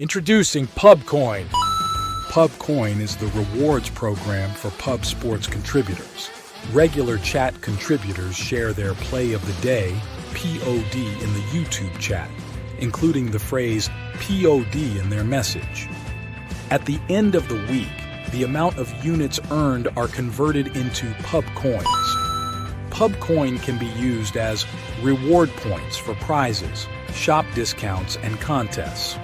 Introducing Pubcoin. Pubcoin is the rewards program for pub sports contributors. Regular chat contributors share their play of the day, POD, in the YouTube chat, including the phrase POD in their message. At the end of the week, the amount of units earned are converted into Pubcoins. Pubcoin can be used as reward points for prizes, shop discounts, and contests.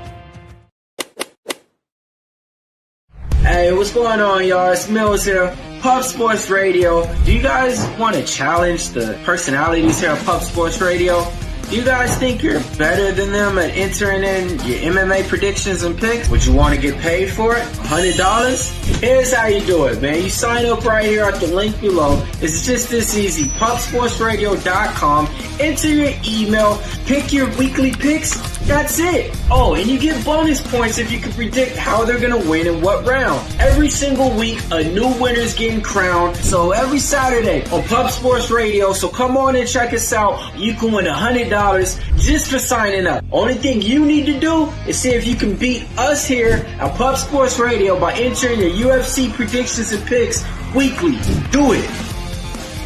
Hey, what's going on, y'all? It's Mills here, Pub Sports Radio. Do you guys want to challenge the personalities here at Pub Sports Radio? Do you guys think you're better than them at entering in your MMA predictions and picks? Would you want to get paid for it? $100? Here's how you do it, man. You sign up right here at the link below. It's just this easy. Pubsportsradio.com. Enter your email. Pick your weekly picks. That's it. Oh, and you get bonus points if you can predict how they're going to win in what round. Every single week, a new winner's getting crowned. So every Saturday on Pub Sports Radio. So come on and check us out. You can win $100 just for signing up. Only thing you need to do is see if you can beat us here at Pub Sports Radio by entering your UFC predictions and picks weekly. Do it.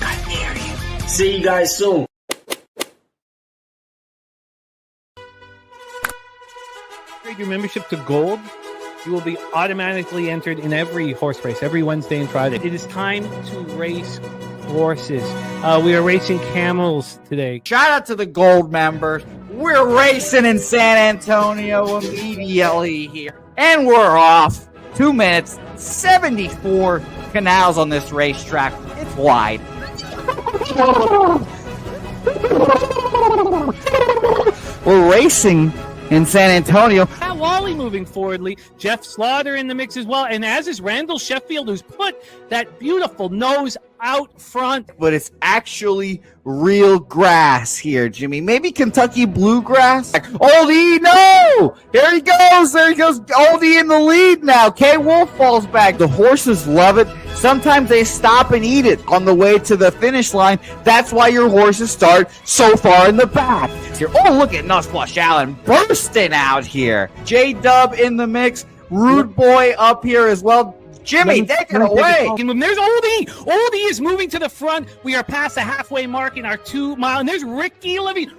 I dare you. See you guys soon. Your membership to Gold, you will be automatically entered in every horse race, every Wednesday and Friday. It is time to race horses. We are racing camels today. Shout out to the Gold members. We're racing in San Antonio immediately here. And we're off. 2 minutes, 74 canals on this racetrack. It's wide. We're racing in San Antonio. Pat Wally moving forwardly. Jeff Slaughter in the mix as well. And as is Randall Sheffield, who's put that beautiful nose out front. But it's actually real grass here, Jimmy. Maybe Kentucky bluegrass. Oldie, no! There he goes. There he goes. Oldie in the lead now. K. Wolf falls back. The horses love it. Sometimes they stop and eat it on the way to the finish line. That's why your horses start so far in the back. Here. Oh, look at Nussflush Allen bursting out here. J-Dub in the mix. Rude Boy up here as well. Jimmy, take it away. There's Oldie. Oldie is moving to the front. We are past the halfway mark in our 2 mile. And there's Ricky Levy.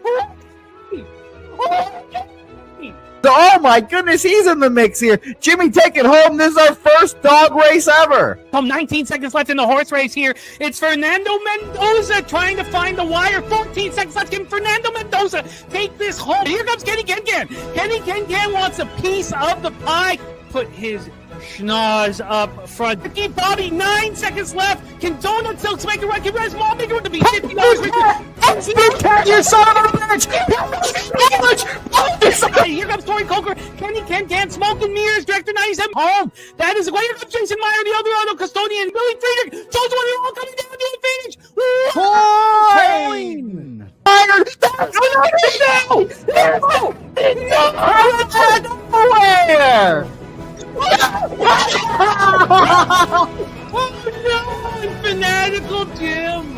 Oh my goodness, he's in the mix here. Jimmy, take it home. This is our first dog race ever. 19 seconds left in the horse race here. It's Fernando Mendoza trying to find the wire. 14 seconds left. Can Fernando Mendoza take this home? Here comes Kenny Can. Kenny Can wants a piece of the pie. Put his schnoz up front. Ricky Bobby, 9 seconds left. Can Donut Silks make a run? Can Res Mall make a run to be $50? You son of a bitch! Here comes Tori Coker. Kenny Can, Smoke and Mirrors, Director 97. Home. That is the way. Here comes Jason Meyer, the Eldorado Custodian. Billy Friedrich. Jones one all coming down the advantage. Coin! Nowhere! Oh no! Fanatical Jim!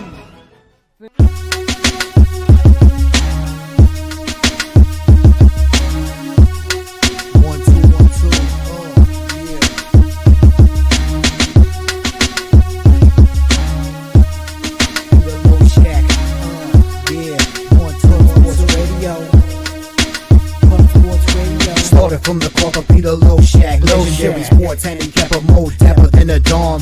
From the corporate Peter Low Shack, legendary sports handicapper, more dapper than a dawn.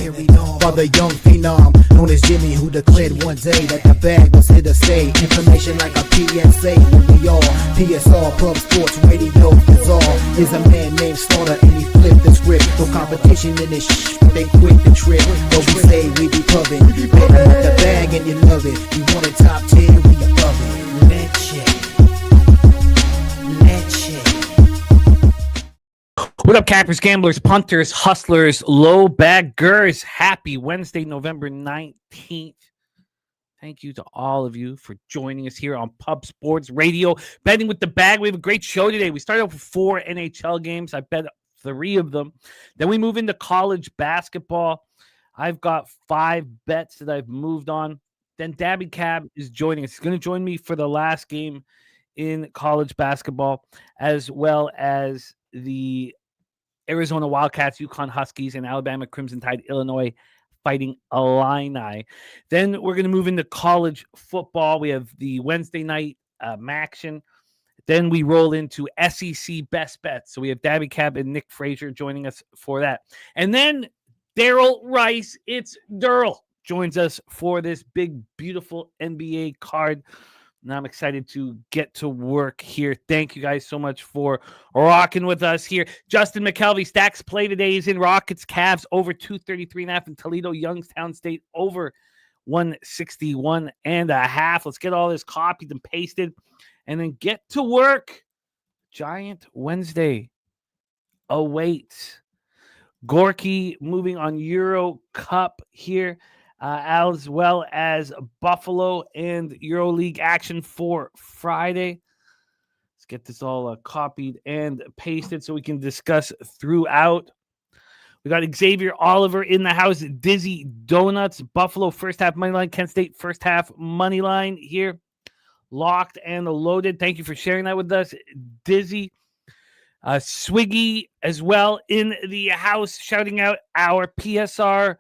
Father young phenom, known as Jimmy, who declared one day that the bag was here to stay. Information like a PSA, when we all PSR, Pub Sports Radio, bizarre. Is a man named Slaughter and he flipped the script. No competition in this they quit the trip. But we say we be pubbing, better with the bag and you love it. You want a top 10, we above it. Let's check. What up, cappers, gamblers, punters, hustlers, low baggers? Happy Wednesday, November 19th. Thank you to all of you for joining us here on Pub Sports Radio. Betting with the bag. We have a great show today. We started off with 4 NHL games. I bet 3 of them. Then we move into college basketball. I've got 5 bets that I've moved on. Then Daby Cab is joining us. He's going to join me for the last game in college basketball, as well as the Arizona Wildcats, UConn Huskies, and Alabama Crimson Tide, Illinois Fighting Illini. Then we're going to move into college football. We have the Wednesday night Maction. Then we roll into SEC Best Bets. So we have Daby Cab and Nick Frazier joining us for that. And then Darryl Rice, it's Derl, joins us for this big, beautiful NBA card. And I'm excited to get to work here. Thank you guys so much for rocking with us here. Justin McKelvey, Stacks play today is in Rockets, Cavs over 233.5, and Toledo, Youngstown State over 161.5. Let's get all this copied and pasted and then get to work. Giant Wednesday awaits. Gorky moving on Euro Cup here, as well as Buffalo and EuroLeague action for Friday. Let's get this all copied and pasted so we can discuss throughout. We got Xavier Oliver in the house. Dizzy Donuts, Buffalo first half money line, Kent State first half money line here. Locked and loaded. Thank you for sharing that with us, Dizzy. Swiggy as well in the house, shouting out our PSR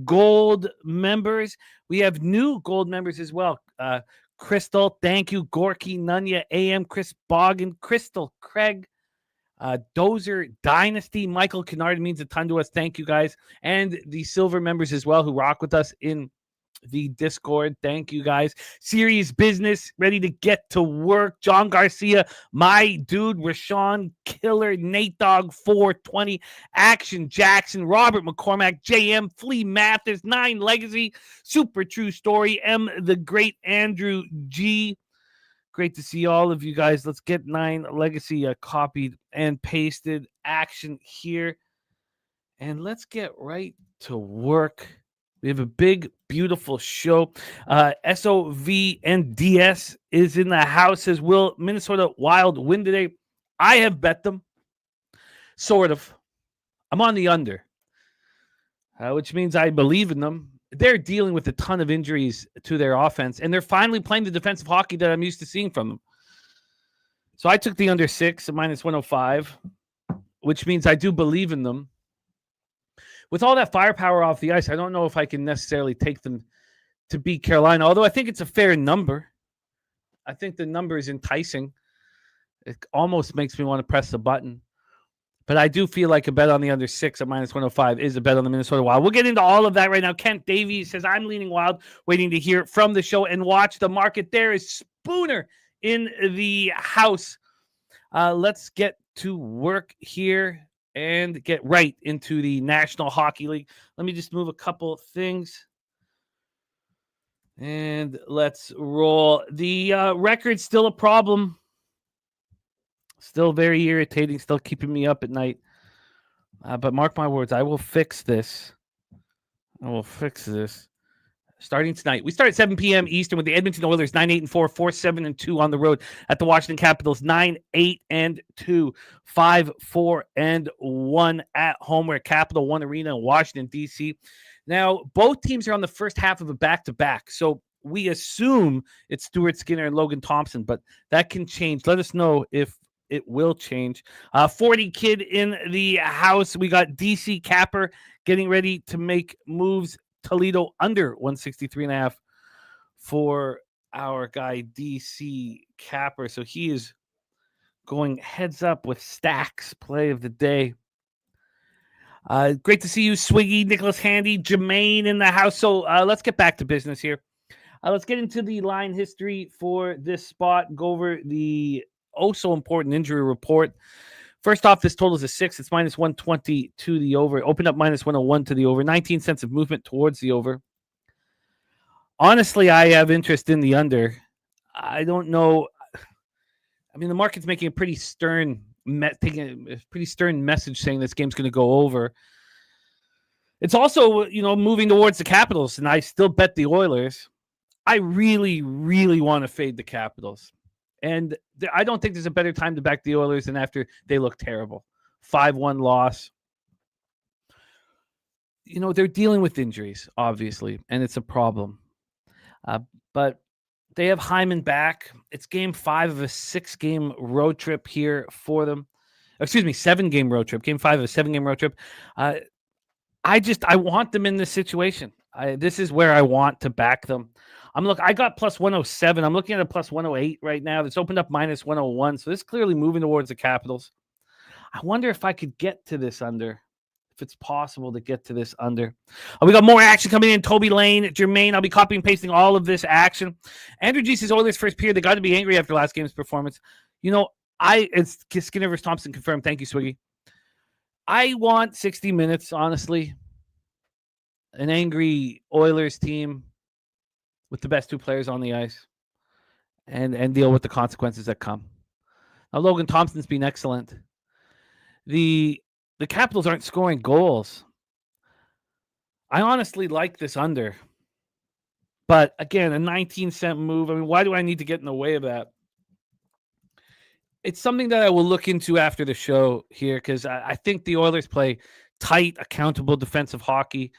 Gold members. We have new Gold members as well. Crystal, thank you. Gorky, Nunya, AM, Chris Boggin, Crystal, Craig, Dozer, Dynasty, Michael Kennard means a ton to us. Thank you guys. And the silver members as well who rock with us in the Discord. Thank you guys. Serious business, ready to get to work. John Garcia, my dude, Rashawn Killer, Nate Dogg 420, Action Jackson, Robert McCormack, JM, Flea Mathers, 9 Legacy, Super True Story, M the Great, Andrew G. Great to see all of you guys. Let's get 9 Legacy copied and pasted. Action here. And let's get right to work. We have a big, beautiful show. SOV and DS is in the house as will Minnesota Wild win today. I have bet them. Sort of. I'm on the under, which means I believe in them. They're dealing with a ton of injuries to their offense, and they're finally playing the defensive hockey that I'm used to seeing from them. So I took the under 6 at -105, which means I do believe in them. With all that firepower off the ice, I don't know if I can necessarily take them to beat Carolina, although I think it's a fair number. I think the number is enticing. It almost makes me want to press the button. But I do feel like a bet on the under 6 at -105 is a bet on the Minnesota Wild. We'll get into all of that right now. Kent Davies says, I'm leaning Wild, waiting to hear from the show and watch the market. There is Spooner in the house. Let's get to work here and get right into the National Hockey League. Let me just move a couple things. And let's roll. The record's still a problem. Still very irritating. Still keeping me up at night. But mark my words, I will fix this. Starting tonight. We start at 7 p.m. Eastern with the Edmonton Oilers 9-8-4, 4-7-2 on the road at the Washington Capitals 9-8-2, 5-4-1 at home. We're at Capital One Arena in Washington, D.C. Now, both teams are on the first half of a back-to-back, so we assume it's Stuart Skinner and Logan Thompson, but that can change. Let us know if it will change. 40 Kid in the house. We got DC Capper getting ready to make moves. Toledo under 163.5 for our guy DC Capper. So he is going heads up with Stacks play of the day. Great to see you, Swiggy, Nicholas Handy, Jermaine in the house. So let's get back to business here. Let's get into the line history for this spot. Go over the so important injury report. First off, this total is a 6. It's -120 to the over. Opened up -101 to the over. 19 cents of movement towards the over. Honestly, I have interest in the under. I don't know. I mean, the market's making a pretty stern, taking a pretty stern message saying this game's going to go over. It's also, moving towards the Capitals, and I still bet the Oilers. I really, really want to fade the Capitals. And I don't think there's a better time to back the Oilers than after they look terrible. 5-1 loss. They're dealing with injuries, obviously, and it's a problem. But they have Hyman back. It's game 5 of a 6-game road trip here for them. 7-game road trip. Game 5 of a 7-game road trip. I want them in this situation. This is where I want to back them. I got plus 107. I'm looking at a plus 108 right now. It's opened up minus 101. So this is clearly moving towards the Capitals. I wonder if I could get to this under. If it's possible to get to this under. We got more action coming in. Toby Lane, Jermaine. I'll be copying and pasting all of this action. Andrew G says Oilers first period. They got to be angry after last game's performance. It's Skinner versus Thompson confirmed. Thank you, Swiggy. I want 60 minutes, honestly. An angry Oilers team with the best 2 players on the ice and deal with the consequences that come. Now, Logan Thompson's been excellent. The Capitals aren't scoring goals. I honestly like this under. But again, a 19-cent move. I mean, why do I need to get in the way of that? It's something that I will look into after the show here because I think the Oilers play tight, accountable defensive hockey.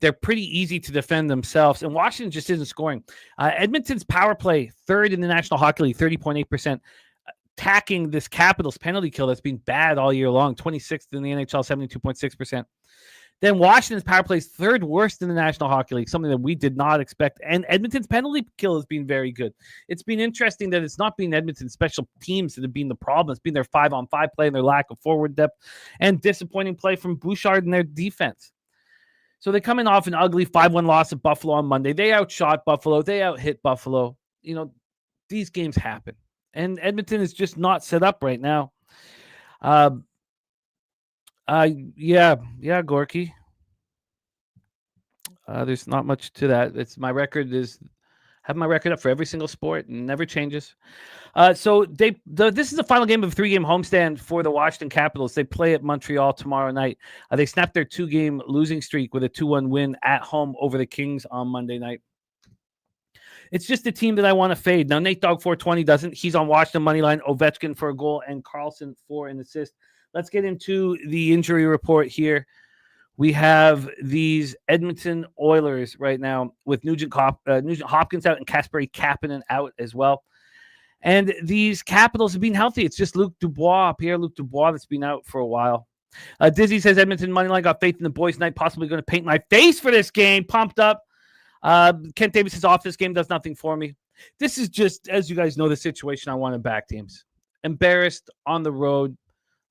They're pretty easy to defend themselves, and Washington just isn't scoring. Edmonton's power play, 3rd in the National Hockey League, 30.8%. Attacking this Capitals penalty kill that's been bad all year long, 26th in the NHL, 72.6%. Then Washington's power play is 3rd worst in the National Hockey League, something that we did not expect. And Edmonton's penalty kill has been very good. It's been interesting that it's not been Edmonton's special teams that have been the problem. It's been their 5-on-5 play and their lack of forward depth and disappointing play from Bouchard and their defense. So they come in off an ugly 5-1 loss at Buffalo on Monday. They outshot Buffalo. They outhit Buffalo. These games happen. And Edmonton is just not set up right now. Yeah, Gorky. There's not much to that. It's my record have my record up for every single sport and never changes. So this is the final game of a 3-game homestand for the Washington Capitals. They play at Montreal tomorrow night. They snapped their 2-game losing streak with a 2-1 win at home over the Kings on Monday night. It's just a team that I want to fade. Now, Nate Dogg 420 doesn't. He's on Washington money line, Ovechkin for a goal, and Carlson for an assist. Let's get into the injury report here. We have these Edmonton Oilers right now with Nugent Hopkins out and Kasperi Kapanen out as well. And these Capitals have been healthy. It's just Pierre-Luc Dubois that's been out for a while. Dizzy says Edmonton moneyline got faith in the boys tonight, possibly going to paint my face for this game. Pumped up. Kent Davis is off. This game does nothing for me. This is just, as you guys know, the situation I want to back teams. Embarrassed on the road,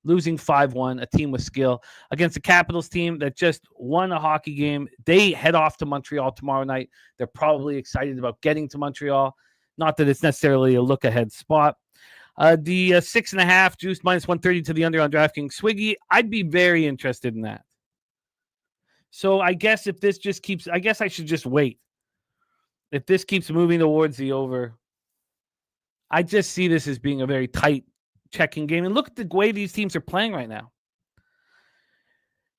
losing 5-1, a team with skill against the Capitals team that just won a hockey game. They head off to Montreal tomorrow night. They're probably excited about getting to Montreal. Not that it's necessarily a look-ahead spot. The 6.5 juice minus 130 to the under on DraftKings. Swiggy, I'd be very interested in that. So I guess if this just keeps, I guess I should just wait. If this keeps moving towards the over, I just see this as being a very tight checking game. And look at the way these teams are playing right now.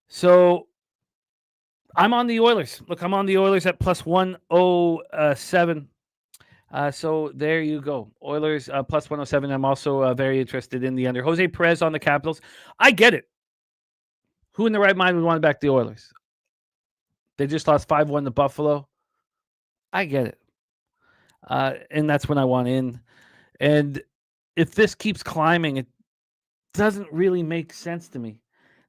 So I'm on the Oilers. Look, I'm on the Oilers at plus 107. So there you go. Oilers plus 107. I'm also very interested in the under. Jose Perez on the Capitals. I get it. Who in the right mind would want to back the Oilers? They just lost 5-1 to Buffalo. I get it. And that's when I want in. And if this keeps climbing, it doesn't really make sense to me.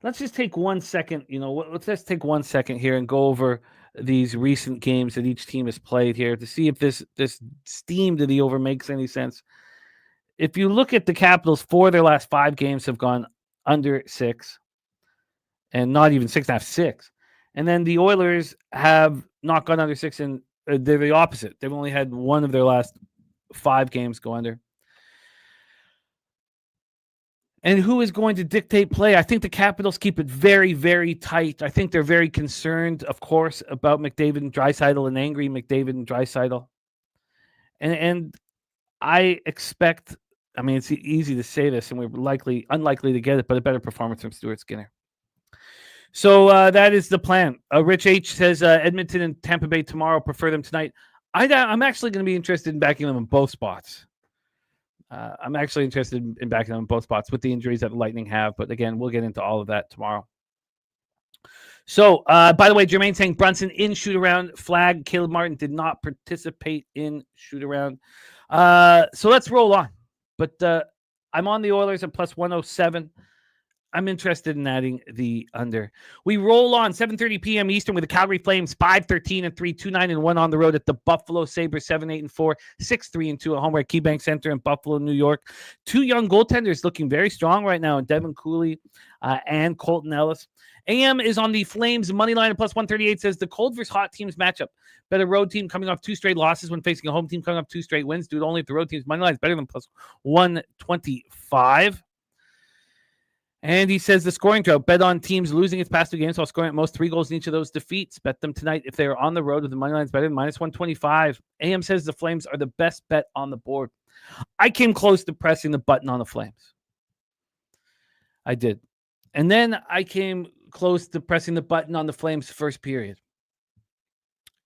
Let's just take 1 second. Let's just take 1 second here and go over these recent games that each team has played here to see if this steam to the over makes any sense. If you look at the Capitals, 4 of their last 5 games have gone under 6, and not even 6.5, 6. And then the Oilers have not gone under 6, and they're the opposite. They've only had 1 of their last 5 games go under. And who is going to dictate play? I think the Capitals keep it very, very tight. I think they're very concerned, of course, about McDavid and Draisaitl, and angry McDavid and Draisaitl. And I expect, I mean, it's easy to say this, and we're unlikely to get it, but a better performance from Stuart Skinner. So that is the plan. Rich H says Edmonton and Tampa Bay tomorrow. Prefer them tonight. I'm actually going to be interested in backing them in both spots. I'm actually interested in backing them in both spots with the injuries that the Lightning have. But again, we'll get into all of that tomorrow. So, by the way, Jermaine saying Brunson in shoot-around. Flag, Caleb Martin did not participate in shoot-around. So let's roll on. But I'm on the Oilers at plus 107. I'm interested in adding the under. We roll on 7:30 p.m. Eastern with the Calgary Flames 5-13-3, 2-9-1 on the road at the Buffalo Sabres 7-8-4, 6-3-2 at home at KeyBank Center in Buffalo, New York. Two young goaltenders looking very strong right now, Devin Cooley and Colton Ellis. AM is on the Flames money line at plus 138, says the cold versus hot teams matchup. Bet a road team coming off 2 straight losses when facing a home team coming off 2 straight wins. Dude, only if the road team's money line is better than plus 125. And he says the scoring drought. Bet on teams losing its past 2 games while scoring at most 3 goals in each of those defeats. Bet them tonight if they are on the road with the money lines better than minus 125. AM says the Flames are the best bet on the board. I came close to pressing the button on the Flames. I did. And then I came close to pressing the button on the Flames first period.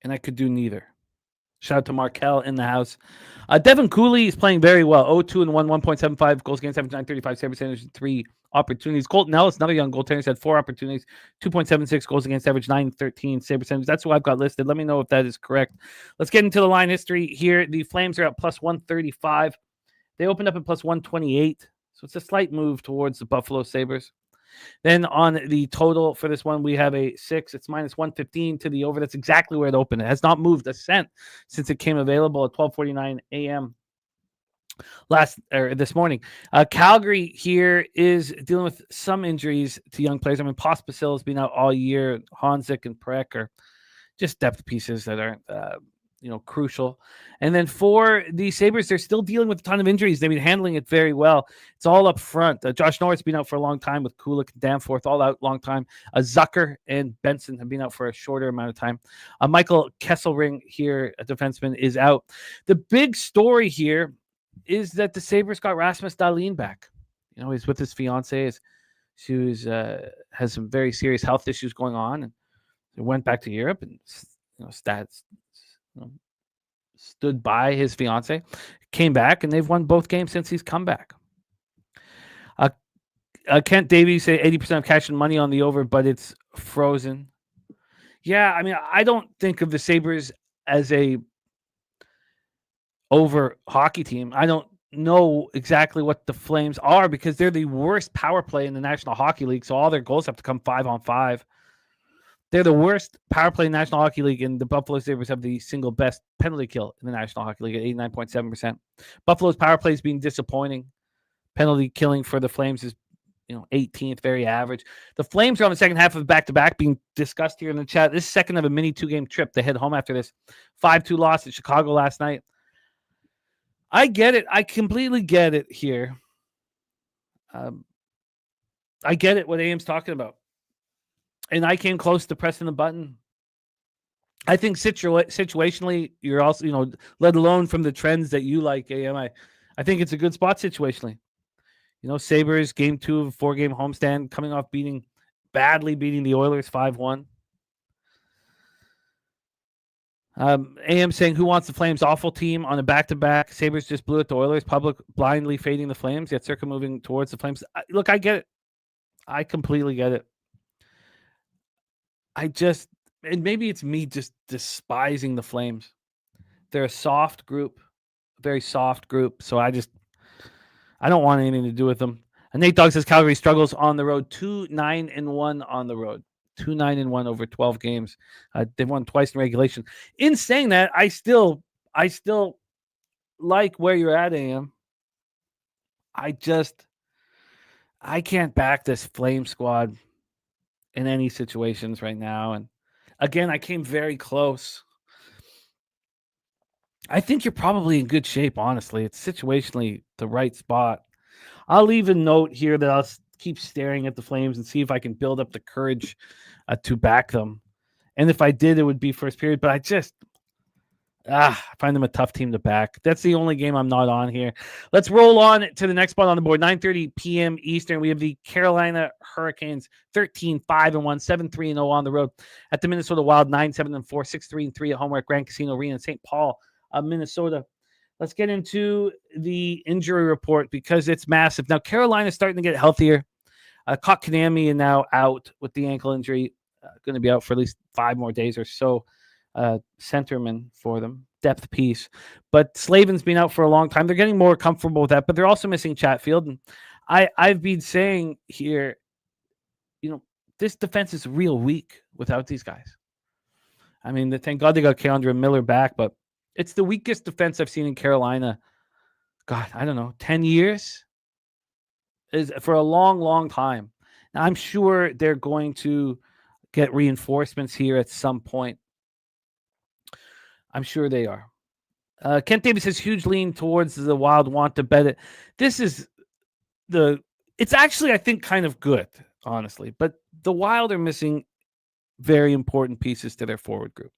And I could do neither. Shout out to Markel in the house. Devin Cooley is playing very well. 0-2-1, 1.75 goals against average, 935 save percentage, 3 opportunities. Colton Ellis, another young goaltender, had 4 opportunities, 2.76 goals against average, 913 save percentage. That's what I've got listed. Let me know if that is correct. Let's get into the line history here. The Flames are at plus 135. They opened up at plus 128. So it's a slight move towards the Buffalo Sabres. Then on the total for this one, we have a 6. It's minus 115 to the over. That's exactly where it opened. It has not moved a cent since it came available at 12:49 a.m. this morning. Calgary here is dealing with some injuries to young players. I mean, Pospisil has been out all year. Hanzik and Prek are just depth pieces that aren't crucial. And then for the Sabres, they're still dealing with a ton of injuries. They've been handling it very well. It's all up front. Josh Norris has been out for a long time with Kulik and Danforth, all out long time. Zucker and Benson have been out for a shorter amount of time. Michael Kesselring here, a defenseman, is out. The big story here is that the Sabres got Rasmus Dahlin back. He's with his fiance. She has some very serious health issues going on, and they went back to Europe and stood by his fiance, came back, and they've won both games since he's come back. Kent Davies say 80% of cash and money on the over, but it's frozen. Yeah, I mean, I don't think of the Sabres as a over hockey team. I don't know exactly what the Flames are because they're the worst power play in the National Hockey League, so all their goals have to come 5-on-5. They're the worst power play in the National Hockey League, and the Buffalo Sabres have the single best penalty kill in the National Hockey League at 89.7%. Buffalo's power play is being disappointing. Penalty killing for the Flames is 18th, very average. The Flames are on the second half of back-to-back being discussed here in the chat. This is second of a mini 2-game trip. They head home after this 5-2 loss at Chicago last night. I get it. I completely get it here. I get it what AM's talking about. And I came close to pressing the button. I think situationally, you're also, let alone from the trends that you like, AM, I think it's a good spot situationally. Sabres, game 2 of a 4-game homestand, coming off badly beating the Oilers 5-1. AM saying, who wants the Flames? Awful team on a back-to-back. Sabres just blew it to Oilers. Public blindly fading the Flames, yet Circa moving towards the Flames. Look, I get it. I completely get it. And maybe it's me just despising the Flames. They're a soft group, a very soft group. So I don't want anything to do with them. And Nate Dogg says Calgary struggles on the road, 2-9-1 on the road, 2-9-1 over 12 games. They've won twice in regulation. In saying that, I still like where you're at, AM. I can't back this Flame squad in any situations right now. And again, I came very close. I think you're probably in good shape, honestly. It's situationally the right spot. I'll even note here that I'll keep staring at the Flames and see if I can build up the courage to back them. And if I did, it would be first period. But I find them a tough team to back. That's the only game I'm not on here. Let's roll on to the next spot on the board. 9:30 p.m. Eastern. We have the Carolina Hurricanes 13-5-1, 7-3-0 on the road at the Minnesota Wild 9-7-4, 6-3-3 at home at Grand Casino Arena in St. Paul, Minnesota. Let's get into the injury report because it's massive. Now, Carolina's starting to get healthier. Kotkaniemi is now out with the ankle injury. Going to be out for at least 5 more days or so. Centerman for them, depth piece. But Slavin's been out for a long time. They're getting more comfortable with that, but they're also missing Chatfield. And I've been saying here this defense is real weak without these guys. I mean, thank God they got Keandre Miller back, but it's the weakest defense I've seen in Carolina. God, I don't know, 10 years is for a long, long time. Now, I'm sure they're going to get reinforcements here at some point. I'm sure they are. Kent Davis says huge lean towards the Wild, want to bet it. It's actually, I think, kind of good, honestly, but the Wild are missing very important pieces to their forward group.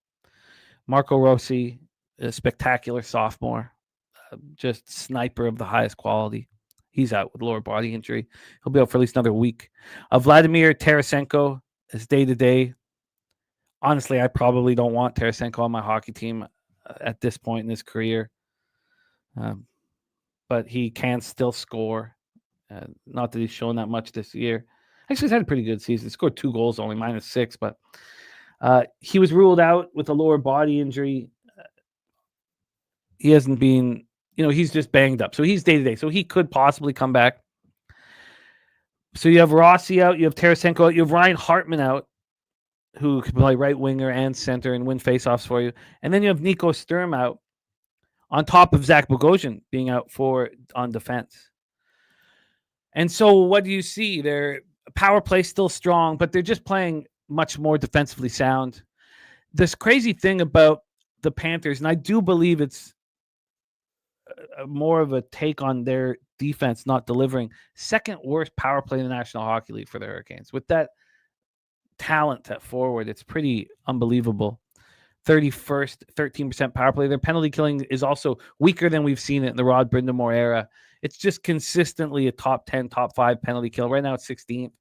Marco Rossi, a spectacular sophomore, just sniper of the highest quality. He's out with lower body injury. He'll be out for at least another week. Vladimir Tarasenko is day-to-day. Honestly, I probably don't want Tarasenko on my hockey team at this point in his career. But he can still score. Not that he's shown that much this year. Actually, he's had a pretty good season. He scored 2 goals, only -6, but he was ruled out with a lower body injury. He hasn't been, he's just banged up. So he's day-to-day. So he could possibly come back. So you have Rossi out. You have Tarasenko out. You have Ryan Hartman out, who can play right winger and center and win faceoffs for you. And then you have Nico Sturm out on top of Zach Bogosian being out on defense. And so what do you see? Their power play still strong, but they're just playing much more defensively sound. This crazy thing about the Panthers, and I do believe it's more of a take on their defense not delivering, second worst power play in the National Hockey League for the Hurricanes. With that talent at forward, it's pretty unbelievable. 31st, 13% power play. Their penalty killing is also weaker than we've seen it in the Rod Brindamore era. It's just consistently a top 10, top 5 penalty kill. Right now it's 16th.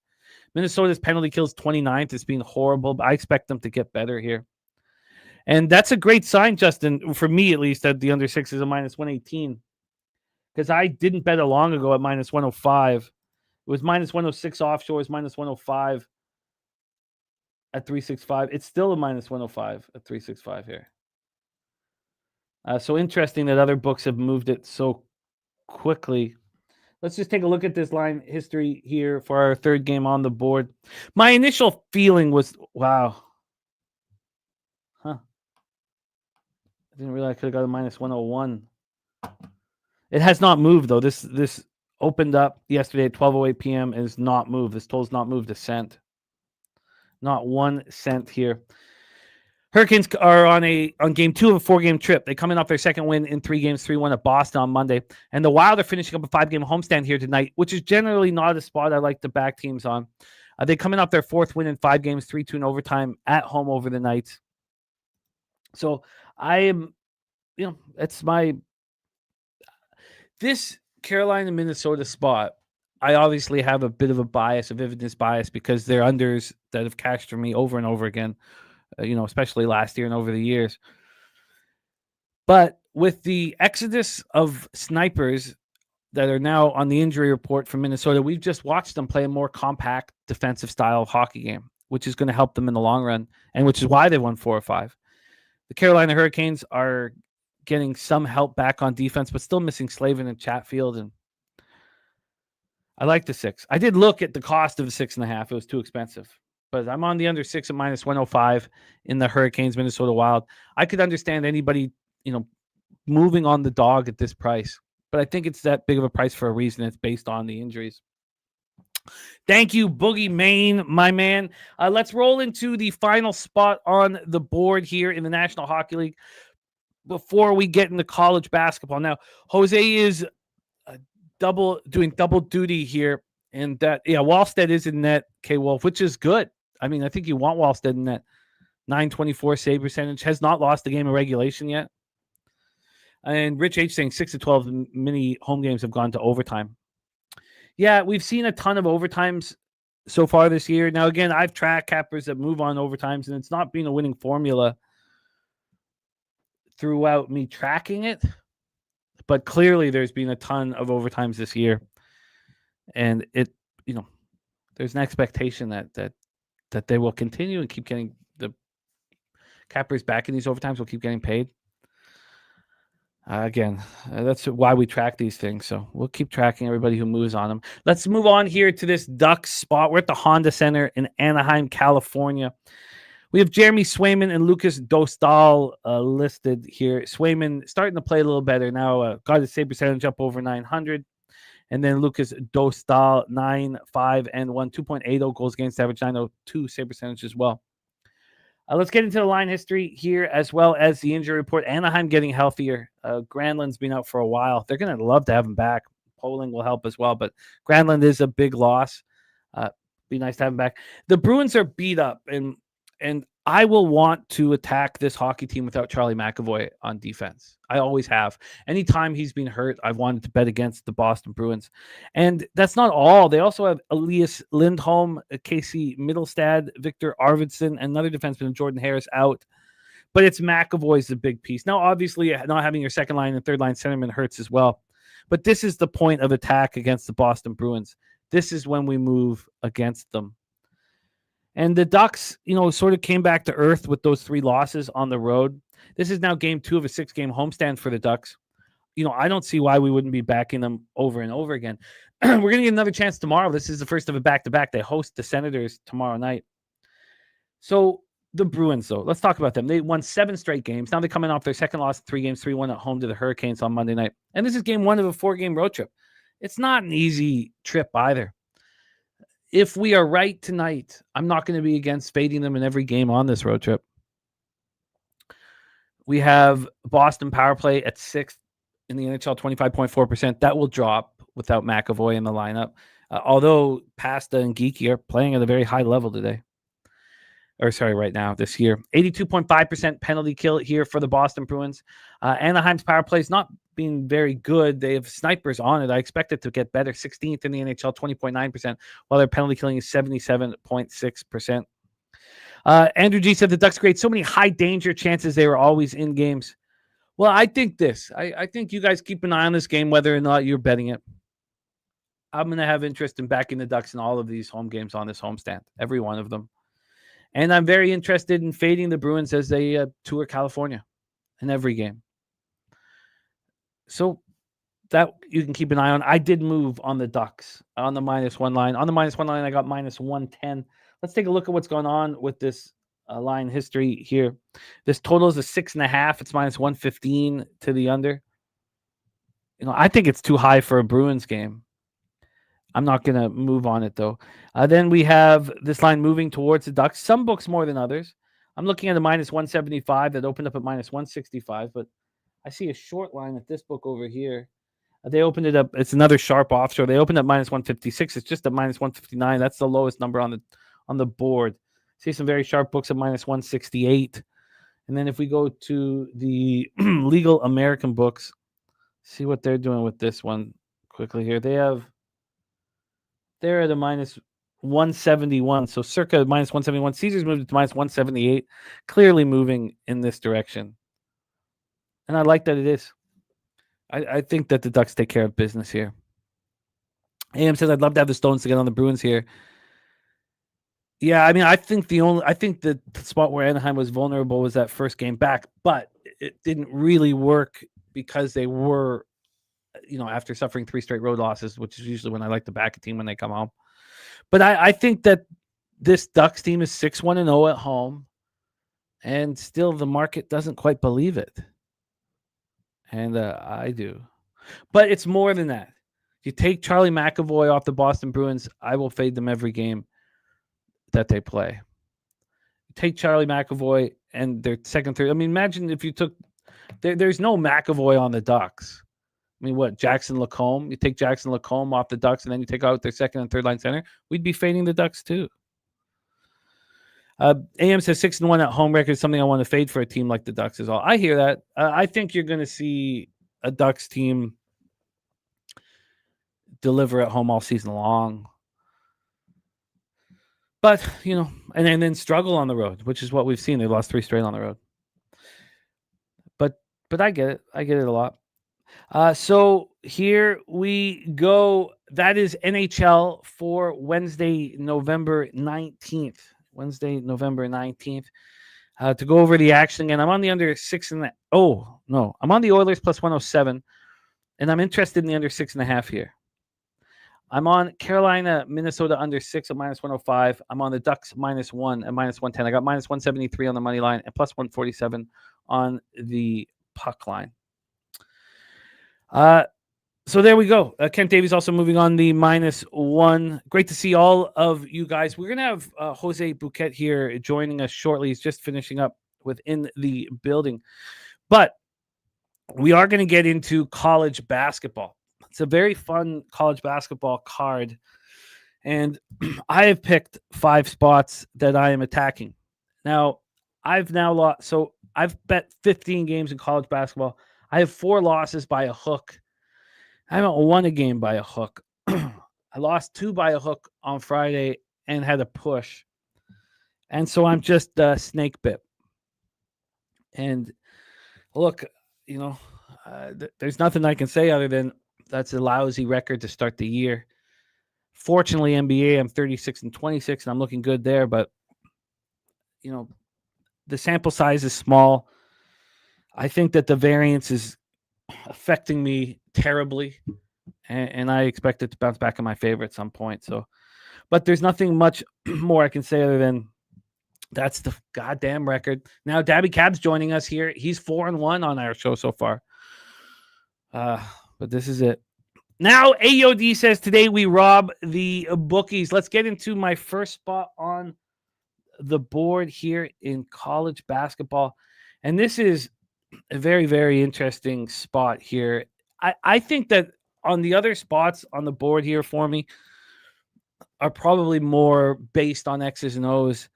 Minnesota's penalty kill is 29th. It's been horrible, but I expect them to get better here. And that's a great sign, Justin, for me at least, that the under 6 is a -118. Because I didn't bet it long ago at -105. It was -106 offshore, it's -105 at 365. It's still a -105 at 365 here. So interesting that other books have moved it so quickly. Let's just take a look at this line history here for our third game on the board. My initial feeling was, wow. I didn't realize I could have got a -101. It has not moved, though. This opened up yesterday at 12:08 p.m. and has not moved. This total's not moved a cent. Not 1 cent here. Hurricanes are on game 2 of a 4-game trip. They come in off their second win in 3 games, 3-1 at Boston on Monday. And the Wild are finishing up a 5-game homestand here tonight, which is generally not a spot I like to back teams on. They come in off their 4th win in 5 games, 3-2 in overtime at home over the Knights. So I am, it's this Carolina-Minnesota spot. I obviously have a bit of a vividness bias, because they're unders that have cashed for me over and over again, especially last year and over the years. But with the exodus of snipers that are now on the injury report from Minnesota, we've just watched them play a more compact defensive style of hockey game, which is going to help them in the long run, and which is why they won 4 or 5. The Carolina Hurricanes are getting some help back on defense, but still missing Slavin and Chatfield. And I like the 6. I did look at the cost of the 6.5. It was too expensive, but I'm on the under 6 at -105 in the Hurricanes Minnesota Wild. I could understand anybody, moving on the dog at this price, but I think it's that big of a price for a reason. It's based on the injuries. Thank you, Boogie Maine, my man. Let's roll into the final spot on the board here in the National Hockey League before we get into college basketball. Now, Jose is doing double duty here, and that Wallstead is in net, K-Wolf, which is good. I mean, I think you want Wallstead in net. 924 save percentage, has not lost the game of regulation yet. And Rich H saying 6 of 12 mini home games have gone to overtime. Yeah, we've seen a ton of overtimes so far this year. Now, again, I've tracked cappers that move on overtimes, and it's not been a winning formula throughout me tracking it. But clearly there's been a ton of overtimes this year. And there's an expectation that they will continue and keep getting the cappers back in these overtimes will keep getting paid. Again, that's why we track these things. So we'll keep tracking everybody who moves on them. Let's move on here to this Ducks spot. We're at the Honda Center in Anaheim, California. We have Jeremy Swayman and Lucas Dostal listed here. Swayman starting to play a little better now. Got his save percentage up over 900. And then Lucas Dostal, 9-5-1, 2.80 goals against average, 902 save percentage as well. Let's get into the line history here as well as the injury report. Anaheim getting healthier. Granlund's been out for a while. They're going to love to have him back. Poling will help as well, but Granlund is a big loss. Be nice to have him back. The Bruins are beat up, and I will want to attack this hockey team without Charlie McAvoy on defense. I always have. Anytime he's been hurt, I've wanted to bet against the Boston Bruins. And that's not all. They also have Elias Lindholm, Casey Mittelstadt, Victor Arvidsson, another defenseman, Jordan Harris, out. But it's McAvoy's the big piece. Now, obviously, not having your second line and third line centerman hurts as well. But this is the point of attack against the Boston Bruins. This is when we move against them. And the Ducks, sort of came back to earth with those 3 losses on the road. This is now game 2 of a 6-game homestand for the Ducks. I don't see why we wouldn't be backing them over and over again. We're going to get another chance tomorrow. This is the first of a back-to-back. They host the Senators tomorrow night. So the Bruins, though, let's talk about them. They won 7 straight games. Now they're coming off their second loss, 3 games, 3-1 at home to the Hurricanes on Monday night. And this is game 1 of a 4-game road trip. It's not an easy trip either. If we are right tonight, I'm not going to be against fading them in every game on this road trip. We have Boston power play at 6th in the NHL, 25.4%. That will drop without McAvoy in the lineup. Although Pasta and Geeky are playing at a very high level today. Right now, this year. 82.5% penalty kill here for the Boston Bruins. Anaheim's power play is not being very good. They have snipers on it. I expect it to get better. 16th in the NHL, 20.9%, while their penalty killing is 77.6%. Andrew G said the Ducks create so many high danger chances. They were always in games. Well, I think this. I think you guys keep an eye on this game, whether or not you're betting it. I'm going to have interest in backing the Ducks in all of these home games on this homestand, every one of them. And I'm very interested in fading the Bruins as they tour California in every game. So that you can keep an eye on. I did move on the Ducks on the -1 line. On the -1 line, I got -110. Let's take a look at what's going on with this line history here. This total is a 6.5. It's -115 to the under. I think it's too high for a Bruins game. I'm not going to move on it, though. Then we have this line moving towards the Ducks. Some books more than others. I'm looking at a -175 that opened up at -165, but I see a short line at this book over here. They opened it up. It's another sharp offshore. They opened up -156. It's just at -159. That's the lowest number on the board. See some very sharp books at -168. And then if we go to the legal American books, see what they're doing with this one quickly here. They're at a -171, so circa -171. Caesars moved it to -178, clearly moving in this direction. And I like that it is. I think that the Ducks take care of business here. AM says, I'd love to have the Stones to get on the Bruins here. Yeah, I mean, I think the spot where Anaheim was vulnerable was that first game back, but it didn't really work because they were, after suffering 3 straight road losses, which is usually when I like to back a team when they come home. But I think that this Ducks team is 6-1-0 at home, and still the market doesn't quite believe it. And I do. But it's more than that. You take Charlie McAvoy off the Boston Bruins, I will fade them every game that they play. You take Charlie McAvoy and their second, third. I mean, imagine if you took there's no McAvoy on the Ducks. I mean, what, Jackson Lacombe? You take Jackson Lacombe off the Ducks and then you take out their second and third line center. We'd be fading the Ducks too. AM says 6-1 at home record is something I want to fade for a team like the Ducks is all. I hear that. I think you're going to see a Ducks team deliver at home all season long. But, and then struggle on the road, which is what we've seen. They lost 3 straight on the road. But I get it. I get it a lot. So here we go. That is NHL for Wednesday, November 19th. to go over the action again. I'm on the under 6.5. Oh, no. I'm on the Oilers plus 107, and I'm interested in the under 6.5 here. I'm on Carolina, Minnesota under 6 at minus 105. I'm on the Ducks minus 1 at minus 110. I got minus 173 on the money line and plus 147 on the puck line. So there we go. Kent Davies also moving on the minus 1. Great to see all of you guys. We're going to have Jose Bouquet here joining us shortly. He's just finishing up within the building. But we are going to get into college basketball. It's a very fun college basketball card. And I have picked 5 spots that I am attacking. Now, I've now lost. So I've bet 15 games in college basketball. I have 4 losses by a hook. I haven't won a game by a hook. I lost 2 by a hook on Friday and had a push. And so I'm just snake bit. And look, there's nothing I can say other than that's a lousy record to start the year. Fortunately, NBA, I'm 36-26, and I'm looking good there. But, the sample size is small. I think that the variance is affecting me terribly, and I expect it to bounce back in my favor at some point. So, but there's nothing much more I can say other than that's the goddamn record. Now, Daby Cab's joining us here. He's 4-1 on our show so far. But this is it. Now, AOD says today we rob the bookies. Let's get into my first spot on the board here in college basketball. And this is a very, very interesting spot here. I think that on the other spots on the board here for me are probably more based on X's and O's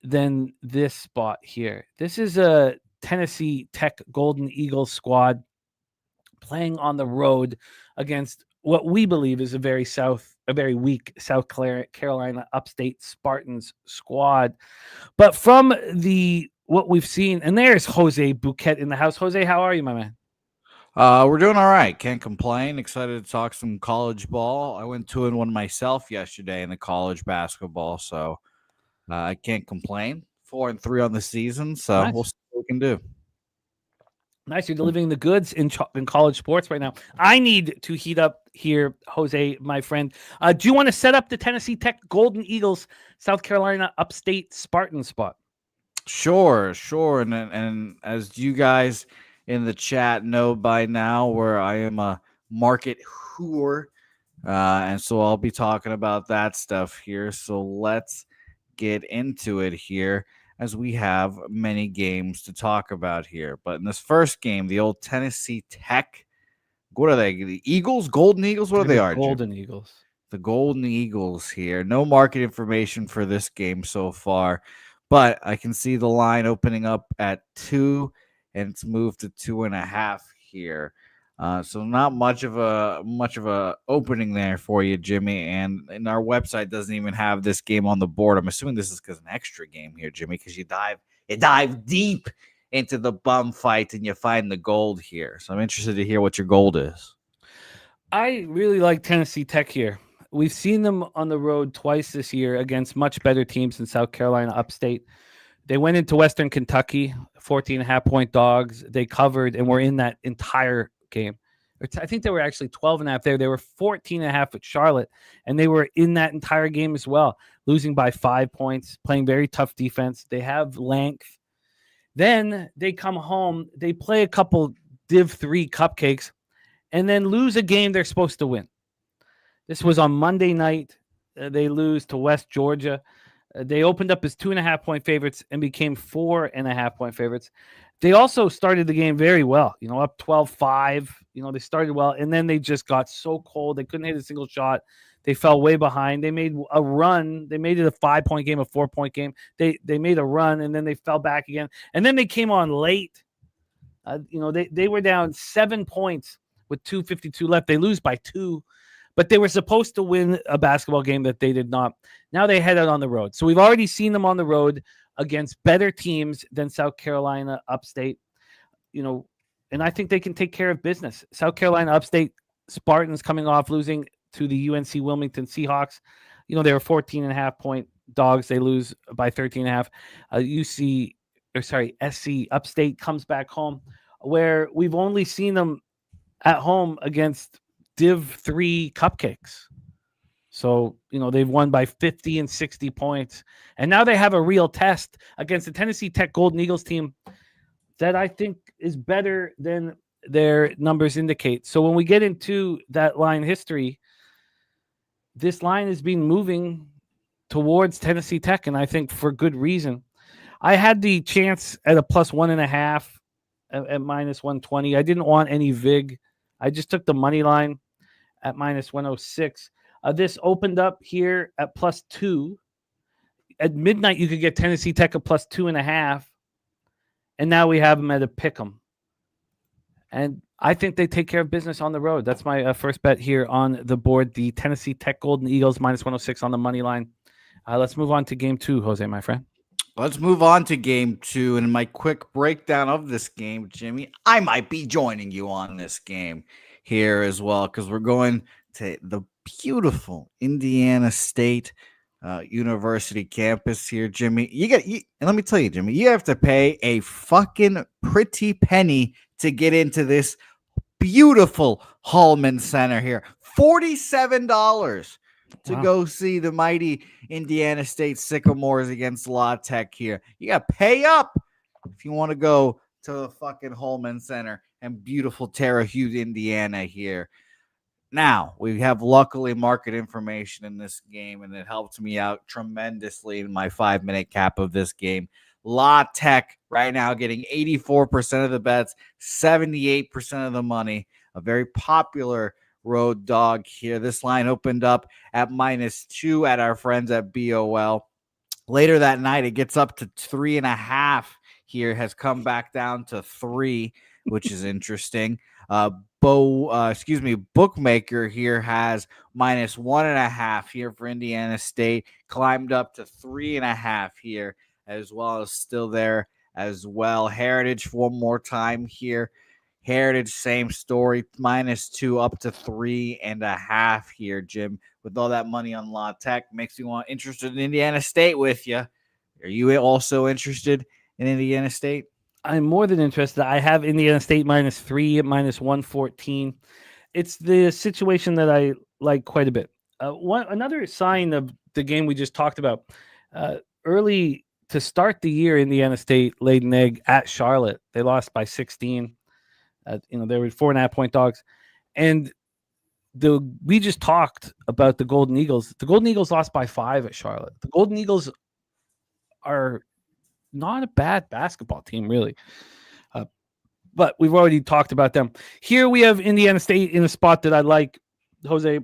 than this spot here. This is a Tennessee Tech Golden Eagles squad playing on the road against what we believe is a very weak South Carolina upstate Spartans squad. But from what we've seen, and there's Jose Bouquet in the house. Jose, how are you, my man? We're doing all right. Can't complain. Excited to talk some college ball. I went 2-1 myself yesterday in the college basketball, so I can't complain. 4-3 on the season, so nice. We'll see what we can do. Nice. You're delivering the goods in college sports right now. I need to heat up here, Jose, my friend. Do you want to set up the Tennessee Tech Golden Eagles, South Carolina upstate Spartan spot? Sure. And as you guys in the chat know by now, where I am a market whore, and so I'll be talking about that stuff here. So let's get into it here, as we have many games to talk about here. But in this first game, the old Tennessee Tech, what are they? The Eagles? Golden Eagles? What are they? Golden Eagles. The Golden Eagles here. No market information for this game so far, but I can see the line opening up at 2, and it's moved to 2.5 here. So not much of a opening there for you, Jimmy. And our website doesn't even have this game on the board. I'm assuming this is because an extra game here, Jimmy, because you dive deep into the bum fight and you find the gold here. So I'm interested to hear what your gold is. I really like Tennessee Tech here. We've seen them on the road twice this year against much better teams in South Carolina upstate. They went into Western Kentucky, 14.5-point dogs. They covered and were in that entire game. I think they were actually 12.5 there. They were 14.5 at Charlotte, and they were in that entire game as well, losing by 5 points, playing very tough defense. They have length. Then they come home. They play a couple Div 3 cupcakes and then lose a game they're supposed to win. This was on Monday night. They lose to West Georgia. They opened up as 2.5-point favorites and became 4.5-point favorites. They also started the game very well, up 12-5. They started well, and then they just got so cold. They couldn't hit a single shot. They fell way behind. They made a run. They made it a 5-point game, a 4-point game. They made a run, and then they fell back again. And then they came on late. They were down 7 points with 2:52 left. They lose by 2. But they were supposed to win a basketball game that they did not. Now they head out on the road. So we've already seen them on the road against better teams than South Carolina upstate. And I think they can take care of business. South Carolina upstate Spartans coming off losing to the UNC Wilmington Seahawks. They were 14.5-point dogs. They lose by 13.5. UC SC Upstate comes back home, where we've only seen them at home against Div 3 cupcakes. So, they've won by 50 and 60 points. And now they have a real test against the Tennessee Tech Golden Eagles team that I think is better than their numbers indicate. So when we get into that line history, this line has been moving towards Tennessee Tech, and I think for good reason. I had the chance at a plus 1.5 at minus 120. I didn't want any VIG. I just took the money line at minus 106. This opened up here at plus 2. At midnight, you could get Tennessee Tech a plus 2.5. And now we have them at a pick 'em. And I think they take care of business on the road. That's my first bet here on the board. The Tennessee Tech Golden Eagles minus 106 on the money line. Let's move on to game 2, Jose, my friend. Let's move on to game 2. And in my quick breakdown of this game, Jimmy, I might be joining you on this game here as well, because we're going to the beautiful Indiana State University campus here, Jimmy. And let me tell you, Jimmy, you have to pay a fucking pretty penny to get into this beautiful Hallman Center here. $47 to go see the mighty Indiana State Sycamores against La Tech here. You got to pay up if you want to go to the fucking Hallman Center and beautiful Terre Haute, Indiana here. Now, we have luckily market information in this game, and it helped me out tremendously in my 5-minute cap of this game. La Tech right now getting 84% of the bets, 78% of the money. A very popular road dog here. This line opened up at minus 2 at our friends at BOL. Later that night, it gets up to 3.5 here, has come back down to 3, which is interesting. Bookmaker here has minus 1.5 here for Indiana State, climbed up to 3.5 here, as well as still there as well. Heritage one more time here. Heritage, same story, minus 2 up to 3.5 here, Jim. With all that money on La Tech, makes you interested in Indiana State with you. Are you also interested in Indiana State? I'm more than interested. I have Indiana State minus 3 at minus 114. It's the situation that I like quite a bit. Another sign of the game we just talked about, early to start the year, Indiana State laid an egg at Charlotte. They lost by 16. They were 4.5-point dogs. And we just talked about the Golden Eagles. The Golden Eagles lost by 5 at Charlotte. The Golden Eagles are not a bad basketball team, really. But we've already talked about them. Here we have Indiana State in a spot that I like, Jose.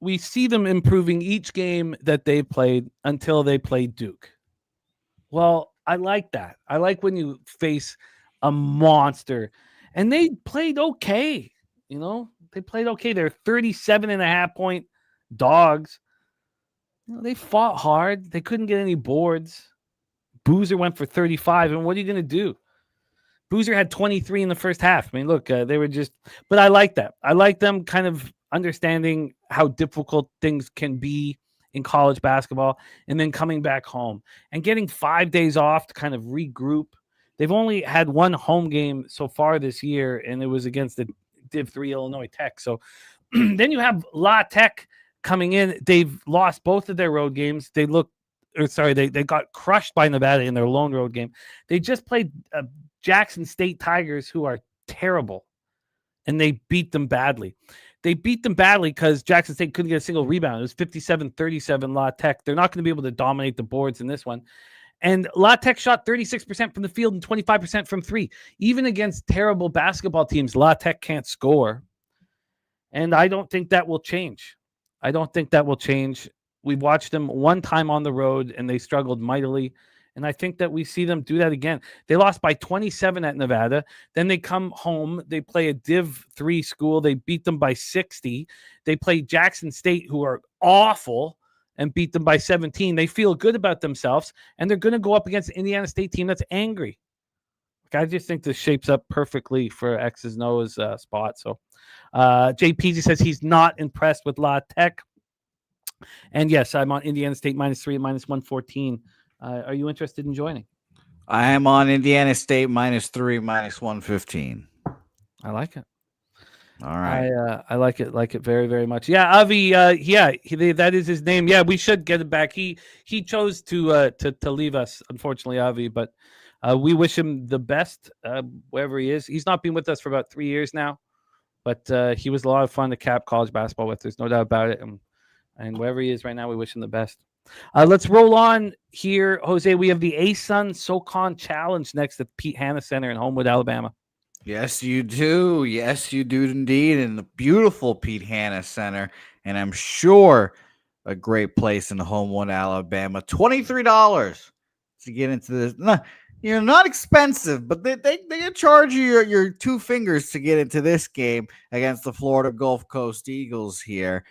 We see them improving each game that they played until they played Duke. Well, I like that. I like when you face a monster. And they played okay. They played okay. They're 37.5-point dogs. They fought hard. They couldn't get any boards. Boozer went for 35, and what are you going to do? Boozer had 23 in the first half. I mean, look, they were just – but I like that. I like them kind of understanding how difficult things can be in college basketball and then coming back home and getting 5 days off to kind of regroup. They've only had one home game so far this year, and it was against the Div 3 Illinois Tech. So then you have La Tech coming in. They've lost both of their road games. They got crushed by Nevada in their lone road game. They just played Jackson State Tigers, who are terrible, and they beat them badly. They beat them badly because Jackson State couldn't get a single rebound. It was 57-37 La Tech. They're not going to be able to dominate the boards in this one. And La Tech shot 36% from the field and 25% from 3. Even against terrible basketball teams, La Tech can't score. And I don't think that will change. We watched them one time on the road, and they struggled mightily. And I think that we see them do that again. They lost by 27 at Nevada. Then they come home. They play a Div 3 school. They beat them by 60. They play Jackson State, who are awful, and beat them by 17. They feel good about themselves, and they're going to go up against the Indiana State team that's angry. I just think this shapes up perfectly for X's and O's spot. So JP says he's not impressed with La Tech. And yes, I'm on Indiana State minus 3 and minus 114. Are you interested in joining? I am on Indiana State -3, -115. I like it. All right. I like it very, very much. Yeah, Avi. That is his name. Yeah, we should get it back. He chose to leave us, unfortunately, Avi. But we wish him the best wherever he is. He's not been with us for about 3 years now, but he was a lot of fun to cap college basketball with. There's no doubt about it. And wherever he is right now, we wish him the best. Let's roll on here, Jose. We have the ASUN SoCon Challenge next at Pete Hanna Center in Homewood, Alabama. Yes, you do. Yes, you do indeed. In the beautiful Pete Hanna Center. And I'm sure a great place in Homewood, Alabama. $23 to get into this. Not expensive, but they charge you your 2 fingers to get into this game against the Florida Gulf Coast Eagles here.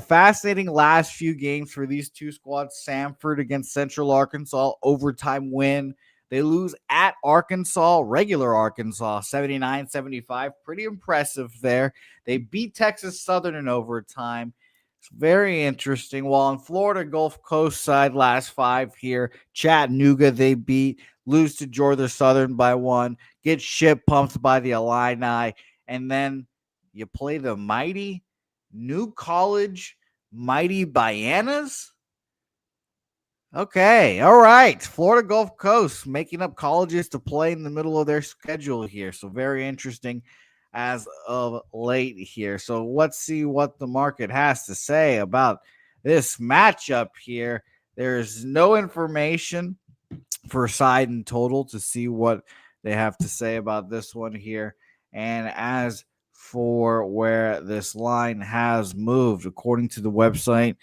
Fascinating last few games for these two squads. Samford against Central Arkansas, overtime win. They lose at Arkansas, regular Arkansas, 79-75. Pretty impressive there. They beat Texas Southern in overtime. It's very interesting. While on Florida Gulf Coast side, last 5 here, Chattanooga they beat, lose to Georgia Southern by 1, get shit pumped by the Illini, and then you play the mighty New College Mighty Bananas. Okay, all right. Florida Gulf Coast making up colleges to play in the middle of their schedule here. So very interesting as of late here. So let's see what the market has to say about this matchup here. There's no information for side and total to see what they have to say about this one here. And as for where this line has moved, according to the website,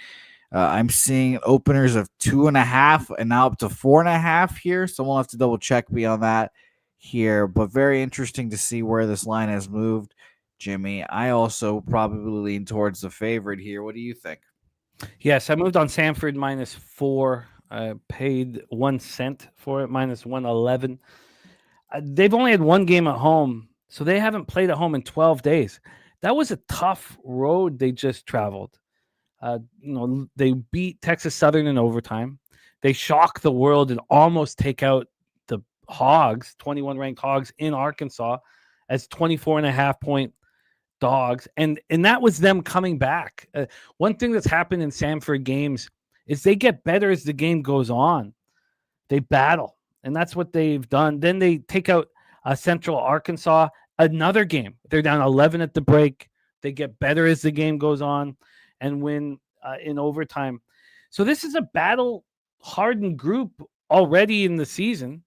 I'm seeing openers of 2.5 and now up to 4.5 here. So we'll have to double check me on that here. But very interesting to see where this line has moved, Jimmy. I also probably lean towards the favorite here. What do you think? Yes, I moved on Samford -4. I paid 1 cent for it, -111. They've only had 1 game at home, so they haven't played at home in 12 days. That was a tough road they just traveled. They beat Texas Southern in overtime. They shock the world and almost take out the Hogs, 21 ranked Hogs in Arkansas as 24.5-point dogs. And that was them coming back. One thing that's happened in Samford games is they get better as the game goes on. They battle, and that's what they've done. Then they take out Central Arkansas, another game. They're down 11 at the break. They get better as the game goes on and win in overtime. So this is a battle-hardened group already in the season,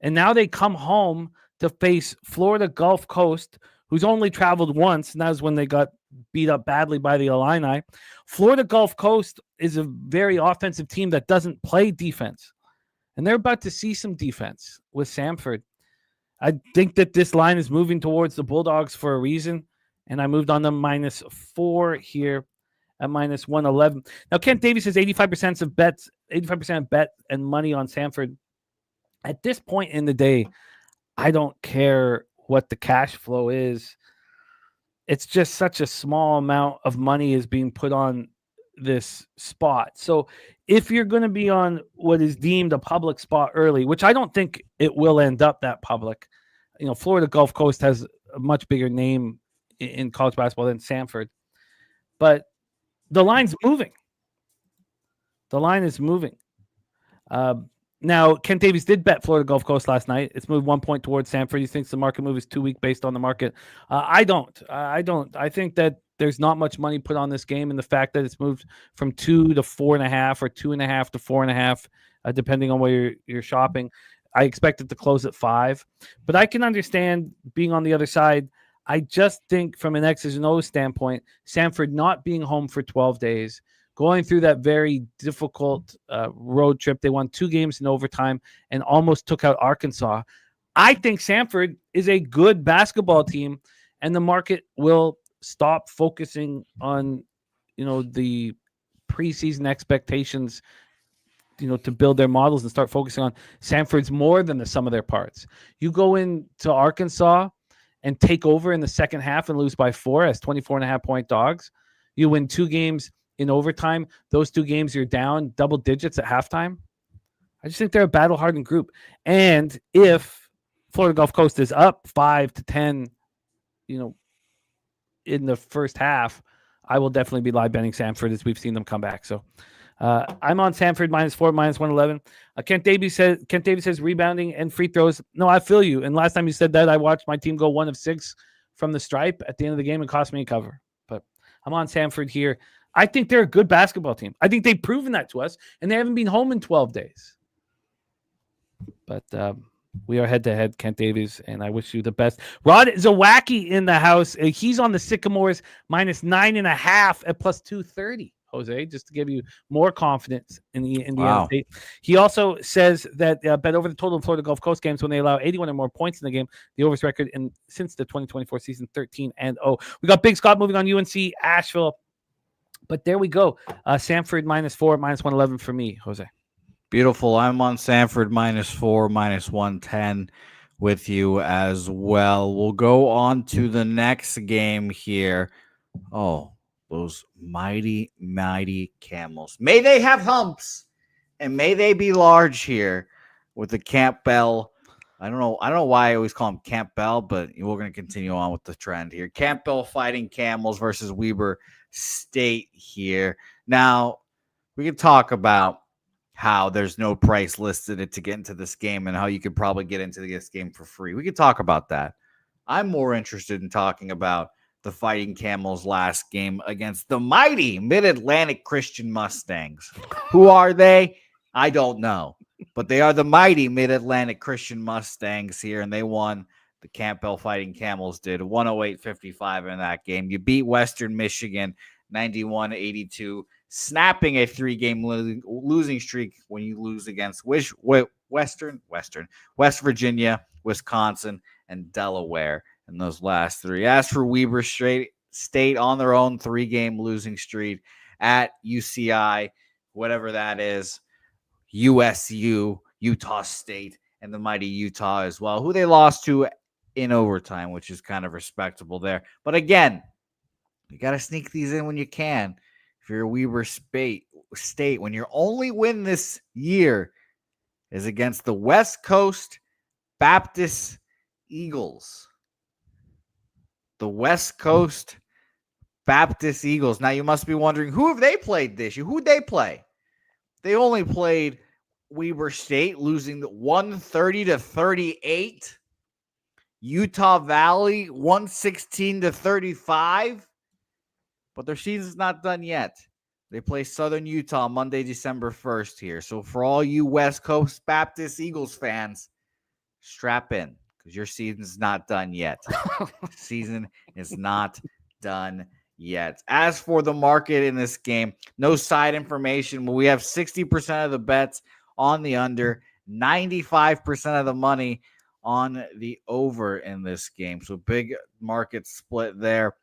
and now they come home to face Florida Gulf Coast, who's only traveled once, and that was when they got beat up badly by the Illini. Florida Gulf Coast is a very offensive team that doesn't play defense, and they're about to see some defense with Samford. I think that this line is moving towards the Bulldogs for a reason, and I moved on them -4 here at -111. Now, Kent Davies says 85% of bet and money on Samford. At this point in the day, I don't care what the cash flow is. It's just such a small amount of money is being put on this spot. So if you're going to be on what is deemed a public spot early, which I don't think it will end up that public, Florida Gulf Coast has a much bigger name in college basketball than Samford, but the line's moving. The line is moving. Now, Kent Davies did bet Florida Gulf Coast last night. It's moved 1 point towards Samford. He thinks the market move is too weak based on the market. I don't. I think that there's not much money put on this game, and the fact that it's moved from 2 to 4.5 or 2.5 to 4.5, depending on where you're shopping. I expect it to close at 5. But I can understand being on the other side. I just think from an X's and O's standpoint, Samford not being home for 12 days, going through that very difficult road trip. They won 2 games in overtime and almost took out Arkansas. I think Samford is a good basketball team, and the market will stop focusing on, the preseason expectations, to build their models and start focusing on Samford's more than the sum of their parts. You go into Arkansas and take over in the second half and lose by 4 as 24.5-point dogs. You win 2 games in overtime. Those 2 games you're down double digits at halftime. I just think they're a battle-hardened group. And if Florida Gulf Coast is up 5-10, in the first half, I will definitely be live betting Samford as we've seen them come back. So I'm on Samford -4, -111. Kent Davies says rebounding and free throws. No, I feel you. And last time you said that, I watched my team go 1 of 6 from the stripe at the end of the game and cost me a cover. But I'm on Samford here. I think they're a good basketball team. I think they've proven that to us, and they haven't been home in 12 days. But we are head-to-head, Kent Davies, and I wish you the best. Rod Zawacki in the house. He's on the Sycamores -9.5 at +230, Jose, just to give you more confidence in the upstate. He also says that bet over the total of Florida Gulf Coast games when they allow 81 or more points in the game. The overs record since the 2024 season, 13-0. We got Big Scott moving on UNC Asheville. But there we go. Samford -4, -111 for me, Jose. Beautiful. I'm on Samford -4, -110 with you as well. We'll go on to the next game here. Oh, those mighty, mighty Camels. May they have humps, and may they be large here with the Campbell. I don't know why I always call him Campbell, but we're going to continue on with the trend here. Campbell fighting Camels versus Weber State here. Now, we can talk about how there's no price listed to get into this game and how you could probably get into this game for free. We could talk about that. I'm more interested in talking about the Fighting Camels last game against the mighty Mid-Atlantic Christian Mustangs. Who are they? I don't know. But they are the mighty Mid-Atlantic Christian Mustangs here, and they won. The Campbell Fighting Camels did 108-55 in that game. You beat Western Michigan 91-82, snapping a 3-game losing streak when you lose against West Virginia, Wisconsin, and Delaware in those last 3. As for Weber State on their own 3-game losing streak at UCI, whatever that is, USU, Utah State, and the mighty Utah as well, who they lost to in overtime, which is kind of respectable there. But again, you got to sneak these in when you can. If you're a Weber State, when your only win this year is against the West Coast Baptist Eagles. The West Coast Baptist Eagles. Now you must be wondering, who have they played this year? Who'd they play? They only played Weber State, losing 130-38. Utah Valley, 116-35. But their season's not done yet. They play Southern Utah Monday, December 1st here. So for all you West Coast Baptist Eagles fans, strap in because your season's not done yet. Season is not done yet. As for the market in this game, no side information. We have 60% of the bets on the under, 95% of the money on the over in this game. So big market split there.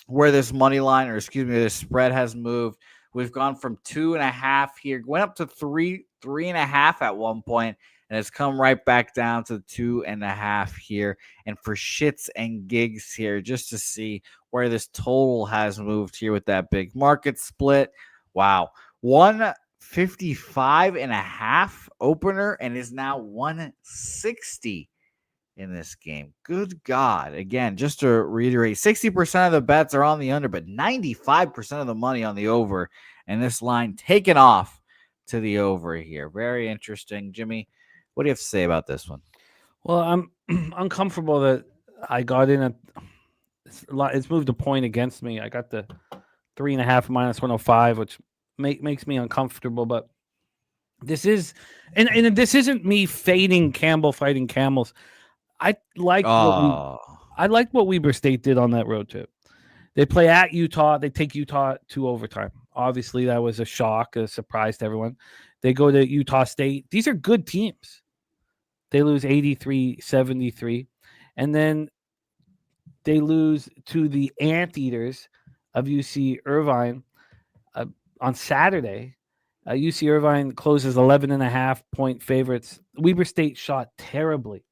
Where this money line, or excuse me, this spread has moved. We've gone from 2.5 here, went up to 3.5 at one point, and it's come right back down to 2.5 here. And for shits and gigs here, just to see where this total has moved here with that big market split. Wow. 155.5 opener and is now 160 in this game. Good God. Again, just to reiterate, 60% of the bets are on the under, but 95% of the money on the over. And this line taken off to the over here. Very interesting. Jimmy, what do you have to say about this one? Well, I'm uncomfortable that I got in it's moved a point against me. I got the 3.5 -105, which makes me uncomfortable, but this is, and this isn't me fading Campbell fighting Camels. I like what Weber State did on that road trip. They play at Utah. They take Utah to overtime. Obviously, that was a shock, a surprise to everyone. They go to Utah State. These are good teams. They lose 83-73. And then they lose to the Anteaters of UC Irvine on Saturday. UC Irvine closes 11.5-point favorites. Weber State shot terribly.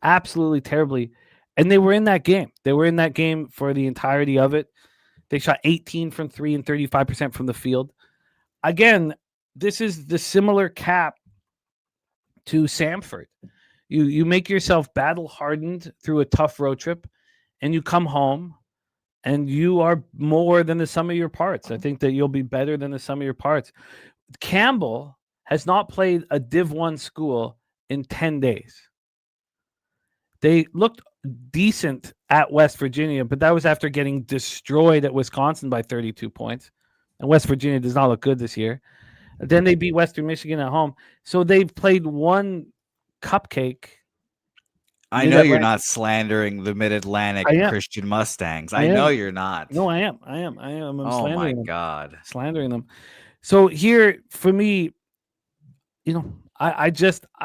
Absolutely terribly. And they were in that game. They were in that game for the entirety of it. They shot 18 from 3 and 35% from the field. Again, this is the similar cap to Samford. You make yourself battle hardened through a tough road trip, and you come home and you are more than the sum of your parts. I think that you'll be better than the sum of your parts. Campbell has not played a Div 1 school in 10 days. They looked decent at West Virginia, but that was after getting destroyed at Wisconsin by 32 points. And West Virginia does not look good this year. Then they beat Western Michigan at home. So they've played one cupcake. I know you're not slandering the Mid-Atlantic Christian Mustangs. I know you're not. No, I am. I'm oh slandering my them. God. Slandering them. So here, for me, I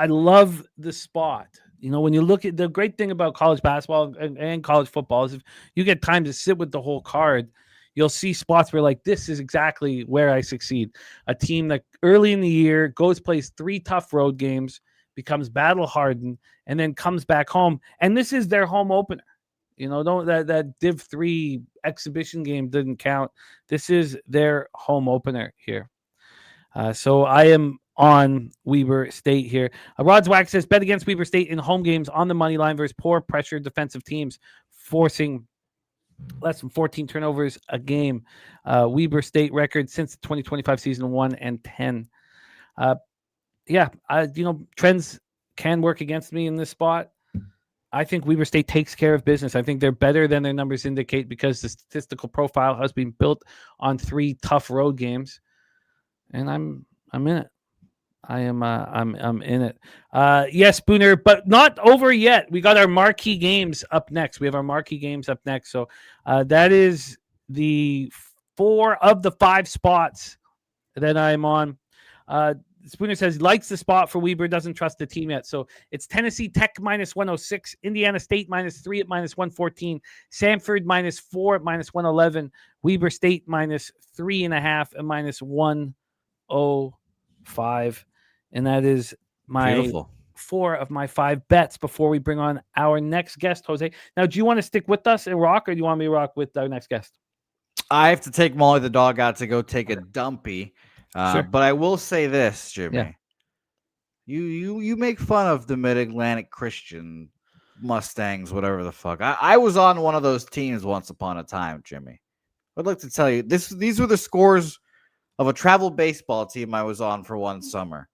love the spot. When you look at the great thing about college basketball and college football is if you get time to sit with the whole card, you'll see spots where like, this is exactly where I succeed. A team that early in the year plays 3 tough road games, becomes battle hardened, and then comes back home. And this is their home opener. That Div 3 exhibition game didn't count. This is their home opener here. So I am on Weber State here. Rod's Wax says, bet against Weber State in home games on the money line versus poor pressure defensive teams, forcing less than 14 turnovers a game. Weber State record since the 2025 season 1-10. Trends can work against me in this spot. I think Weber State takes care of business. I think they're better than their numbers indicate because the statistical profile has been built on 3 tough road games, and I'm in it. I'm in it. Yes, Spooner, but not over yet. We got our marquee games up next. So that is the 4 of the 5 spots that I'm on. Spooner says likes the spot for Weber, doesn't trust the team yet. So it's Tennessee Tech -106, Indiana State -3 at -114, Samford -4 at -111, Weber State -3.5 at -105. And that is my Beautiful. 4 of my 5 bets before we bring on our next guest, Jose. Now, do you want to stick with us and rock, or do you want me to rock with our next guest? I have to take Molly the dog out to go take a dumpy. Sure. But I will say this, Jimmy. Yeah. You make fun of the Mid-Atlantic Christian Mustangs, whatever the fuck. I was on one of those teams once upon a time, Jimmy. I'd like to tell you, these were the scores of a travel baseball team I was on for one summer.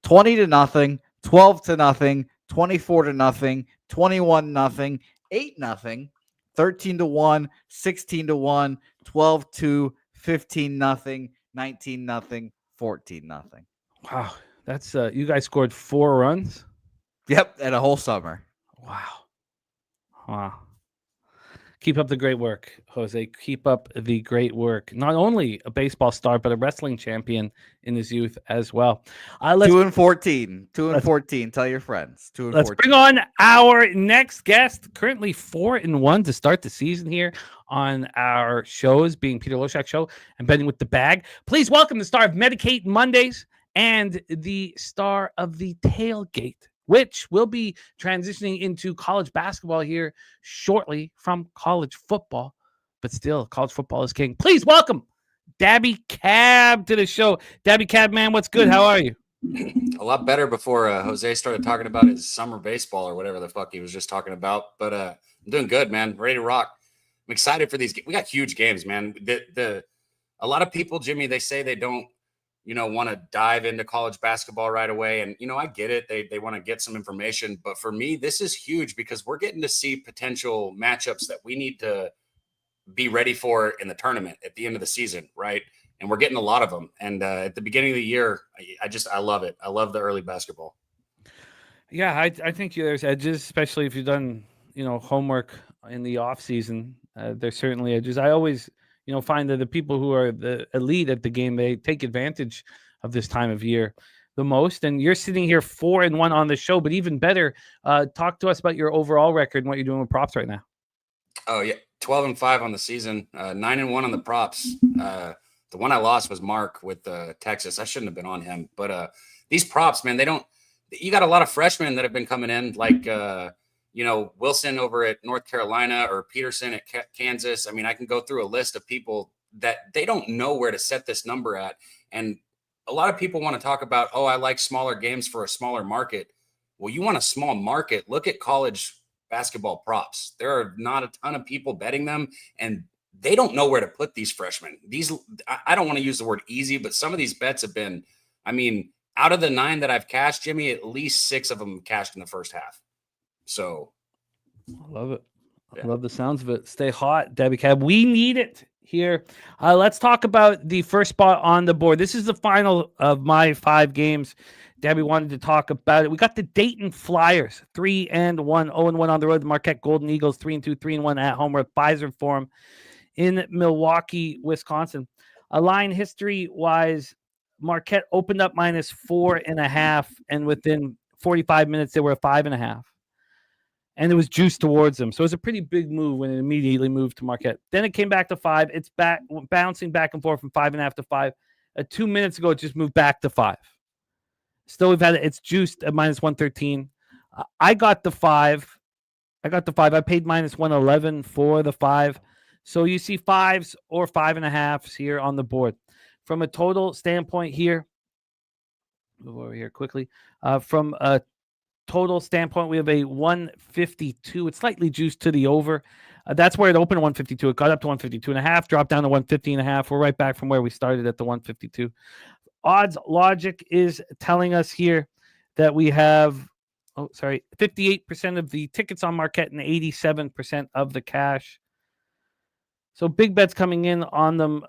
20-0, 12-0, 24-0, 21-0, 8-0, 13-1, 16-1, 12-2, 15-0, 19-0, 14-0. Wow. That's you guys scored 4 runs? Yep, and a whole summer. Wow. Keep up the great work, Jose. Keep up the great work. Not only a baseball star, but a wrestling champion in his youth as well. 2-14. 2-14. Tell your friends. 2-14. Let's bring on our next guest. Currently 4-1 to start the season here on our shows, being Peter Loshak Show and Betting with the Bag. Please welcome the star of Medicate Mondays and the star of the Tailgate, which will be transitioning into college basketball here shortly from college football. But still, college football is king. Please welcome Daby Cab to the show. Daby Cab, man, what's good? How are you? A lot better before Jose started talking about his summer baseball or whatever the fuck he was just talking about. But I'm doing good, man. Ready to rock. I'm excited for these. We got huge games, man. A lot of people, Jimmy, they say they don't, want to dive into college basketball right away. And, I get it. They want to get some information. But for me, this is huge because we're getting to see potential matchups that we need to be ready for in the tournament at the end of the season, right? And we're getting a lot of them. And at the beginning of the year, I love it. I love the early basketball. Yeah, I think there's edges, especially if you've done, homework in the off season. There's certainly edges. I always find that the people who are the elite at the game, they take advantage of this time of year the most. And you're sitting here 4-1 on the show, but even better, talk to us about your overall record and what you're doing with props right now. Oh yeah, 12-5 on the season, 9-1 on the props. The one I lost was Mark with Texas. I shouldn't have been on him, but these props, man, you got a lot of freshmen that have been coming in, like Wilson over at North Carolina or Peterson at Kansas. I mean, I can go through a list of people that they don't know where to set this number at. And a lot of people want to talk about, oh, I like smaller games for a smaller market. Well, you want a small market. Look at college basketball props. There are not a ton of people betting them, and they don't know where to put these freshmen. I don't want to use the word easy, but some of these bets have been, I mean, out of the 9 that I've cashed, Jimmy, at least 6 of them cashed in the first half. So I love it. Yeah. I love the sounds of it. Stay hot, Daby Cab. We need it here. Let's talk about the first spot on the board. This is the final of my 5 games. Debbie wanted to talk about it. We got the Dayton Flyers, 3-1, 0-1 on the road. The Marquette Golden Eagles, 3-2, 3-1 at home. We're at Pfizer Forum in Milwaukee, Wisconsin. A line history-wise, Marquette opened up -4.5, and within 45 minutes, they were at 5.5. And it was juiced towards them. So it was a pretty big move when it immediately moved to Marquette. Then it came back to 5. It's back, bouncing back and forth from 5.5 to 5. 2 minutes ago, it just moved back to 5. Still, it's juiced at -113. I got the 5. I paid -111 for the 5. So you see 5s or 5.5s here on the board. From a total standpoint here, move over here quickly. From a total standpoint, we have a 152. It's slightly juiced to the over. That's where it opened 152. It got up to 152.5, dropped down to 150.5. We're right back from where we started at the 152. Odds logic is telling us here that we have, 58% of the tickets on Marquette and 87% of the cash. So big bets coming in on them.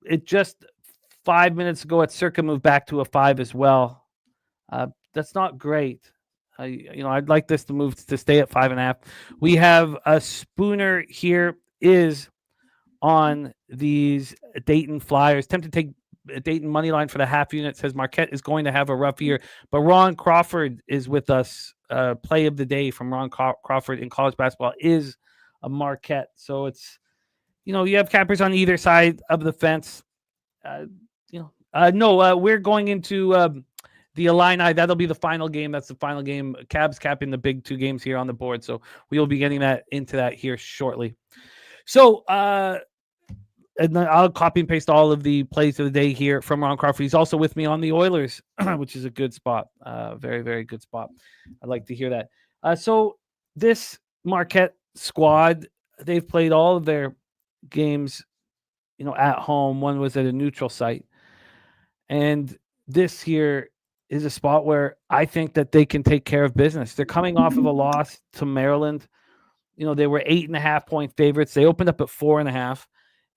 It just 5 minutes ago at circa moved back to a 5 as well. That's not great. I'd like this to move to stay at 5.5. We have a Spooner here is on these Dayton Flyers. Tempted to take Dayton money line for the half unit. Says Marquette is going to have a rough year, but Ron Crawford is with us. Play of the day from Ron Crawford in college basketball is a Marquette. So it's, you have cappers on either side of the fence. We're going into the Illini. That'll be the final game. That's the final game. Cabs capping the big 2 games here on the board. So we will be getting into that here shortly. So, and then I'll copy and paste all of the plays of the day here from Ron Crawford. He's also with me on the Oilers, which is a good spot. Very, very good spot. I'd like to hear that. So this Marquette squad, they've played all of their games, at home. One was at a neutral site. And this here is a spot where I think that they can take care of business. They're coming off of a loss to Maryland. They were 8.5 point favorites. They opened up at 4.5.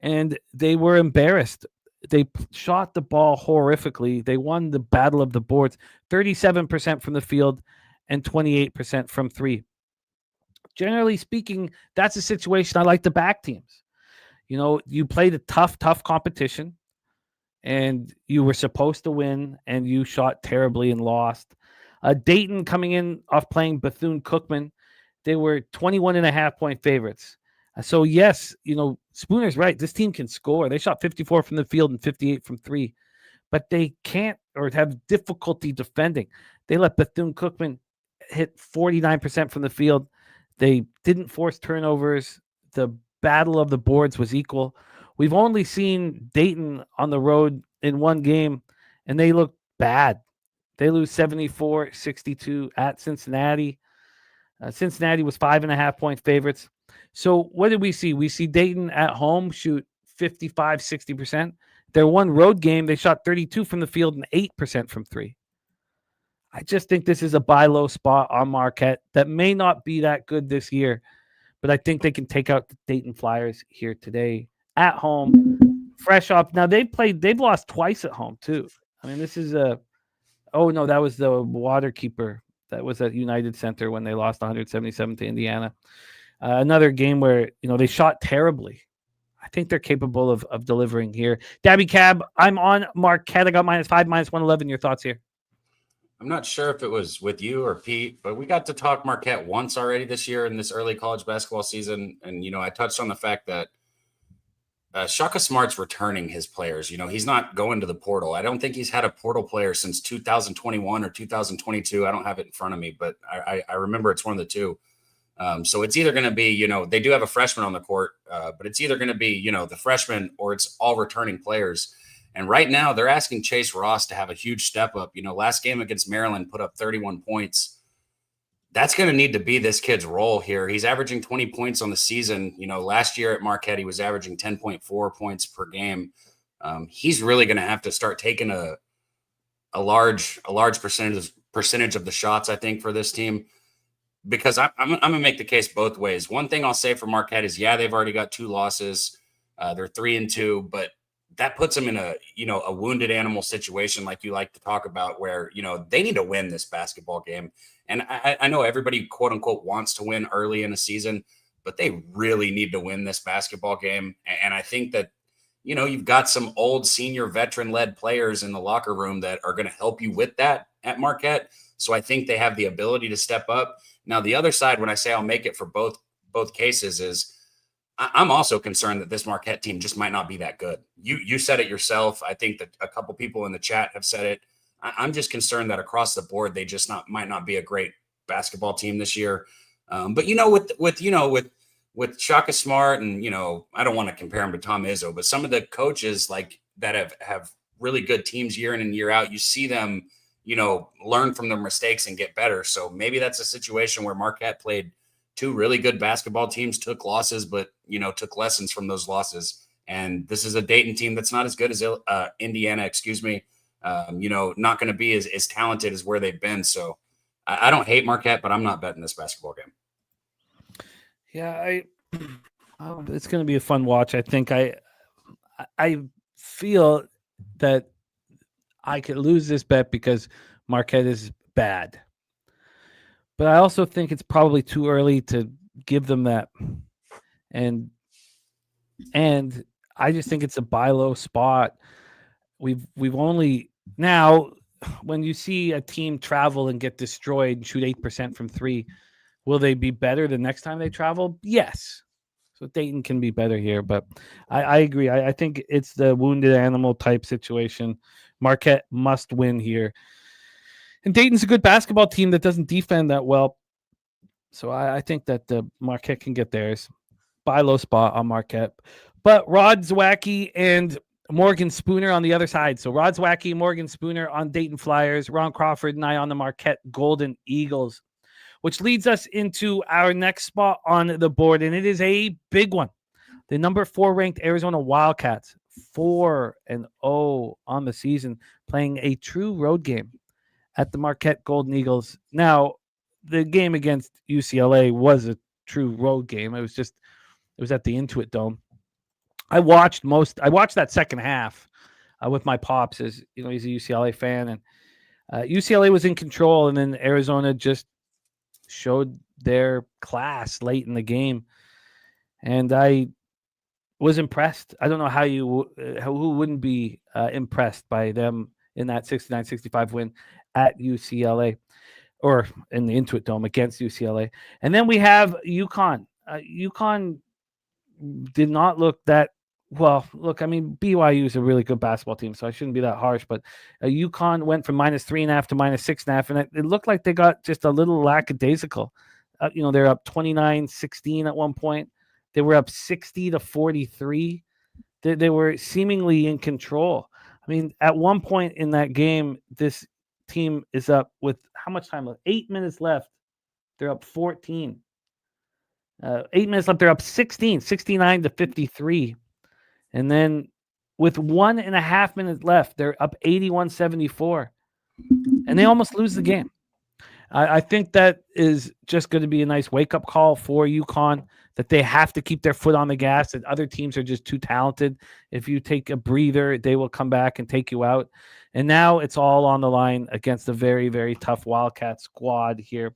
And they were embarrassed. They shot the ball horrifically. They won the battle of the boards, 37% from the field and 28% from 3. Generally speaking, that's a situation I like to back teams. You played a tough competition, and you were supposed to win, and you shot terribly and lost. Dayton coming in off playing Bethune-Cookman, they were 21.5 point favorites. So, yes, Spooner's right. This team can score. They shot 54 from the field and 58 from 3. But they can't or have difficulty defending. They let Bethune-Cookman hit 49% from the field. They didn't force turnovers. The battle of the boards was equal. We've only seen Dayton on the road in one game, and they look bad. They lose 74-62 at Cincinnati. Cincinnati was 5.5 point favorites. So what did we see? We see Dayton at home shoot 55-60%. Their one road game, they shot 32 from the field and 8% from 3. I just think this is a buy low spot on Marquette that may not be that good this year, but I think they can take out the Dayton Flyers here today at home. Fresh off. Now they've lost twice at home too. I mean, this is that was the Waterkeeper. That was at United Center when they lost 177 to Indiana. Another game where, they shot terribly. I think they're capable of delivering here. Daby Cab, I'm on Marquette. I got -5, -111. Your thoughts here? I'm not sure if it was with you or Pete, but we got to talk Marquette once already this year in this early college basketball season. And, I touched on the fact that Shaka Smart's returning his players. He's not going to the portal. I don't think he's had a portal player since 2021 or 2022. I don't have it in front of me, but I remember it's one of the two. So it's either going to be, they do have a freshman on the court, but it's either going to be, the freshman or it's all returning players. And right now they're asking Chase Ross to have a huge step up. Last game against Maryland put up 31 points. That's going to need to be this kid's role here. He's averaging 20 points on the season. Last year at Marquette, he was averaging 10.4 points per game. He's really going to have to start taking a large percentage of the shots, I think, for this team, because I'm going to make the case both ways. One thing I'll say for Marquette is, they've already got 2 losses. They're 3-2, but that puts them in a wounded animal situation, like you like to talk about, where, they need to win this basketball game. And I know everybody, quote unquote, wants to win early in a season, but they really need to win this basketball game. And I think that, you've got some old senior veteran led players in the locker room that are going to help you with that at Marquette. So I think they have the ability to step up. Now, the other side, when I say I'll make it for both cases, is I'm also concerned that this Marquette team just might not be that good. You said it yourself. I think that a couple people in the chat have said it. I'm just concerned that across the board, they just might not be a great basketball team this year. But with Shaka Smart and, I don't want to compare him to Tom Izzo, but some of the coaches like that have really good teams year in and year out, you see them, learn from their mistakes and get better. So maybe that's a situation where Marquette played 2 really good basketball teams, took losses, but, took lessons from those losses. And this is a Dayton team that's not as good as Indiana, not going to be as talented as where they've been. So I don't hate Marquette, but I'm not betting this basketball game. Yeah, it's going to be a fun watch. I think I feel that I could lose this bet because Marquette is bad. But I also think it's probably too early to give them that. And I just think it's a buy low spot. We've only now, when you see a team travel and get destroyed and shoot 8% from 3, will they be better the next time they travel? Yes. So Dayton can be better here, but I agree. I think it's the wounded animal type situation. Marquette must win here. And Dayton's a good basketball team that doesn't defend that well. So I think that the Marquette can get theirs. Buy low spot on Marquette. But Rod Zwacky and Morgan Spooner on the other side. So Rod Zwacky, Morgan Spooner on Dayton Flyers, Ron Crawford and I on the Marquette Golden Eagles, which leads us into our next spot on the board, and it is a big one. The number 4 ranked Arizona Wildcats, 4-0 on the season, playing a true road game at the Marquette Golden Eagles. Now, the game against UCLA was a true road game. It was at the Intuit Dome. I watched that second half with my pops, as he's a UCLA fan, and UCLA was in control, and then Arizona just showed their class late in the game, and I was impressed. I don't know who wouldn't be impressed by them in that 69-65 win at UCLA, or in the Intuit Dome against UCLA. And then we have UConn. UConn did not look that well. Look, I mean, BYU is a really good basketball team, so I shouldn't be that harsh. But UConn went from -3.5 to -6.5, and it looked like they got just a little lackadaisical. They're up 29-16 at one point. They were up 60-43. They were seemingly in control. I mean, at one point in that game, this team is up with how much time left? 8 minutes left. They're up 14. 8 minutes left. They're up 16, 69-53. And then with 1.5 minutes left, they're up 81-74. And they almost lose the game. I think that is just going to be a nice wake-up call for UConn, that they have to keep their foot on the gas, that other teams are just too talented. If you take a breather, they will come back and take you out. And now it's all on the line against a very, very tough Wildcat squad here.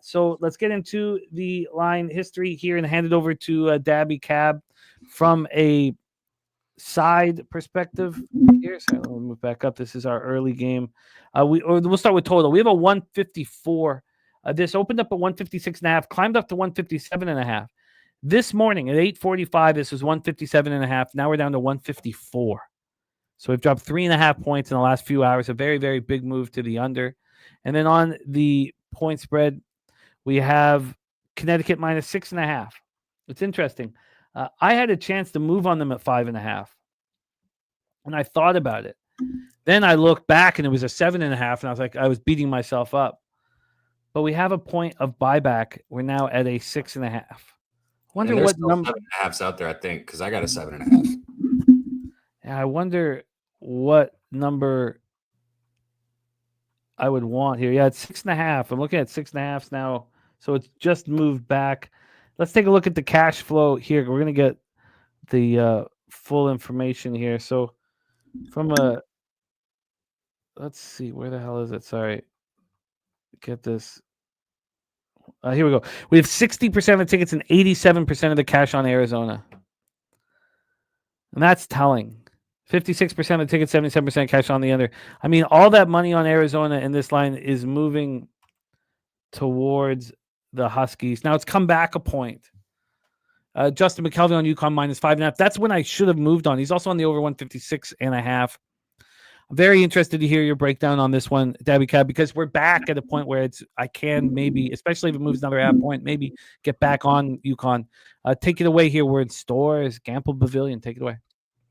So let's get into the line history here and hand it over to Daby Cab from a side perspective here. So let me move back up. This is our early game. We'll start with total. We have a 154. This opened up at 156.5, climbed up to 157.5. This morning at 8:45, this was 157.5. Now we're down to 154. So we've dropped 3.5 points in the last few hours. A very, very big move to the under. And then on the point spread, we have Connecticut -6.5. It's interesting. I had a chance to move on them at 5.5. And I thought about it. Then I looked back and it was a 7.5, and I was like, I was beating myself up. But we have a point of buyback. We're now at a 6.5. I wonder what number 7.5s out there, I think, because I got a 7.5. Yeah, I wonder what number I would want here. Yeah, it's 6.5. I'm looking at 6.5s now. So it's just moved back. Let's take a look at the cash flow here. We're going to get the full information here. So let's see, where the hell is it? Sorry. Get this. Here we go. We have 60% of the tickets and 87% of the cash on Arizona. And that's telling. 56% of the tickets, 77% cash on the under. I mean, all that money on Arizona in this line is moving towards the Huskies. Now it's come back a point. Justin McKelvey on UConn -5.5. That's when I should have moved on. He's also on the over 156.5. I'm very interested to hear your breakdown on this one, Daby Cab, because we're back at a point where I can maybe, especially if it moves another half point, maybe get back on UConn. Take it away here. We're in stores, Campbell Pavilion. Take it away.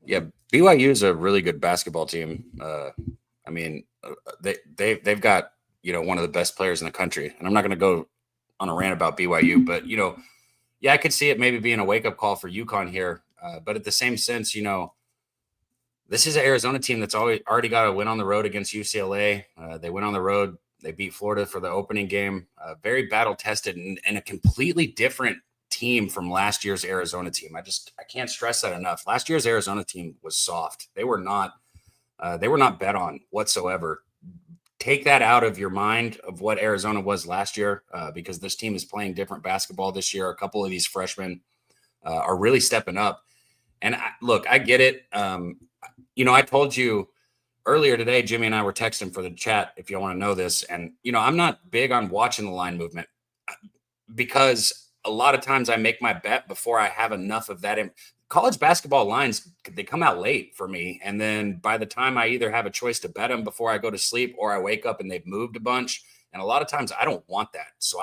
Yeah, BYU is a really good basketball team. I mean, they've got one of the best players in the country, and I'm not going to go on a rant about BYU, but I could see it maybe being a wake up call for UConn here. But at the same sense, this is an Arizona team that's already got a win on the road against UCLA. They went on the road. They beat Florida for the opening game. Very battle tested and a completely different team from last year's Arizona team. I can't stress that enough. Last year's Arizona team was soft. They were not bet on whatsoever. Take that out of your mind of what Arizona was last year, because this team is playing different basketball this year. A couple of these freshmen are really stepping up. And I get it. I told you earlier today, Jimmy and I were texting for the chat, if you want to know this. And, I'm not big on watching the line movement because a lot of times I make my bet before I have enough of that. College basketball lines, they come out late for me. And then by the time I either have a choice to bet them before I go to sleep or I wake up and they've moved a bunch. And a lot of times I don't want that. So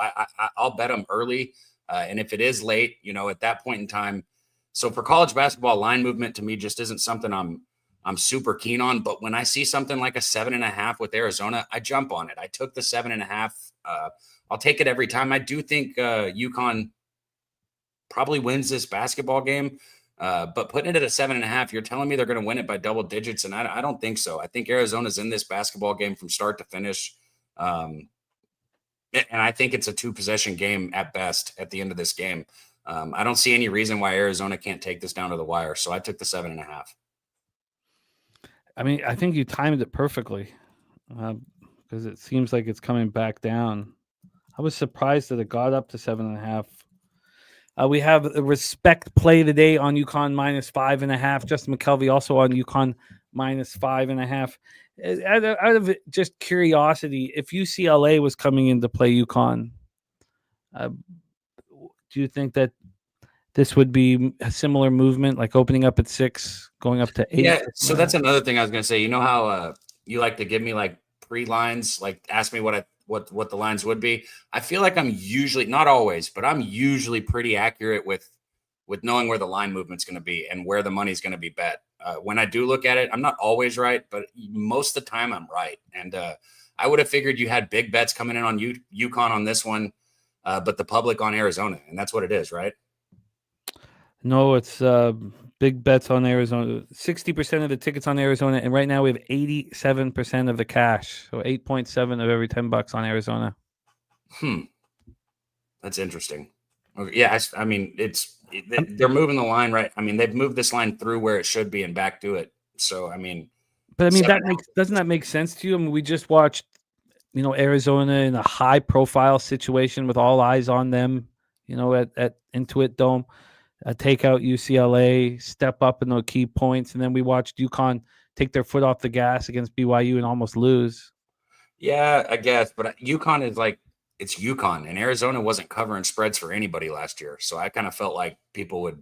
I'll bet them early. And if it is late, at that point in time. So for college basketball, line movement to me just isn't something I'm super keen on. But when I see something like a 7.5 with Arizona, I jump on it. I took the 7.5. I'll take it every time. I do think UConn probably wins this basketball game, but putting it at a 7.5, you're telling me they're going to win it by double digits, and I don't think so. I think Arizona's in this basketball game from start to finish, and I think it's a 2-possession game at best at the end of this game. I don't see any reason why Arizona can't take this down to the wire, so I took the 7.5. I mean, I think you timed it perfectly because it seems like it's coming back down. I was surprised that it got up to 7.5. We have a respect play today on UConn -5.5. Justin McKelvey also on UConn -5.5. Out of just curiosity, if UCLA was coming in to play UConn, do you think that this would be a similar movement, like opening up at 6, going up to 8? Yeah, so that's another thing I was going to say. You know how you like to give me like pre-lines, like ask me what the lines would be. I feel like I'm usually, not always, but I'm usually pretty accurate with knowing where the line movement's going to be and where the money's going to be bet. When I do look at it, I'm not always right, but most of the time I'm right. And I would have figured you had big bets coming in on UConn on this one, but the public on Arizona, and that's what it is, right? No, it's big bets on Arizona. 60% of the tickets on Arizona, and right now we have 87% of the cash. So 8.7 of every $10 on Arizona. That's interesting. Okay, yeah, I mean, they're moving the line right. I mean, they've moved this line through where it should be and back to it. So I mean, doesn't that make sense to you? I mean, we just watched, Arizona in a high-profile situation with all eyes on them. At Intuit Dome. Take out UCLA, step up in those key points, and then we watched UConn take their foot off the gas against BYU and almost lose. Yeah, I guess, but UConn is like, it's UConn, and Arizona wasn't covering spreads for anybody last year, so I kind of felt like people would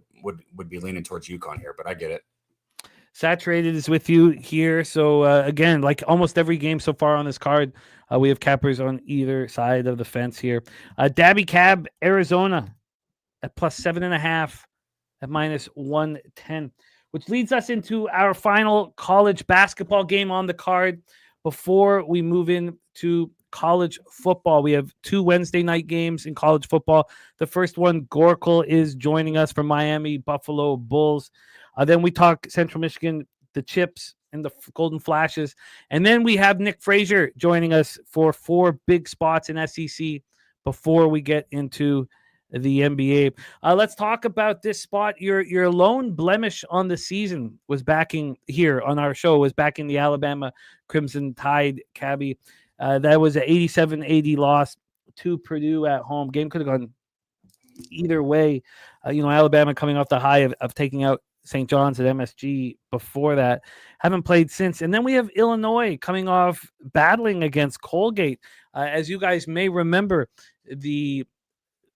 be leaning towards UConn here, but I get it. Saturated is with you here, so again, like almost every game so far on this card, we have cappers on either side of the fence here. Daby Cab, Arizona, at +7.5. At -110. which leads us into our final college basketball game on the card before we move into college football. We have 2 Wednesday night games in college football. The first one, Gorkle is joining us from Miami, Buffalo Bulls. Then we talk Central Michigan, the Chips and the Golden Flashes. And then we have Nick Frazier joining us for 4 big spots in SEC before we get into the NBA. Let's talk about this spot. Your lone blemish on the season was backing here on our show, was backing the Alabama Crimson Tide, Cabby. That was an 87-80 loss to Purdue at home. Game could have gone either way. Alabama coming off the high of taking out St. John's at MSG before that. Haven't played since. And then we have Illinois coming off battling against Colgate. As you guys may remember,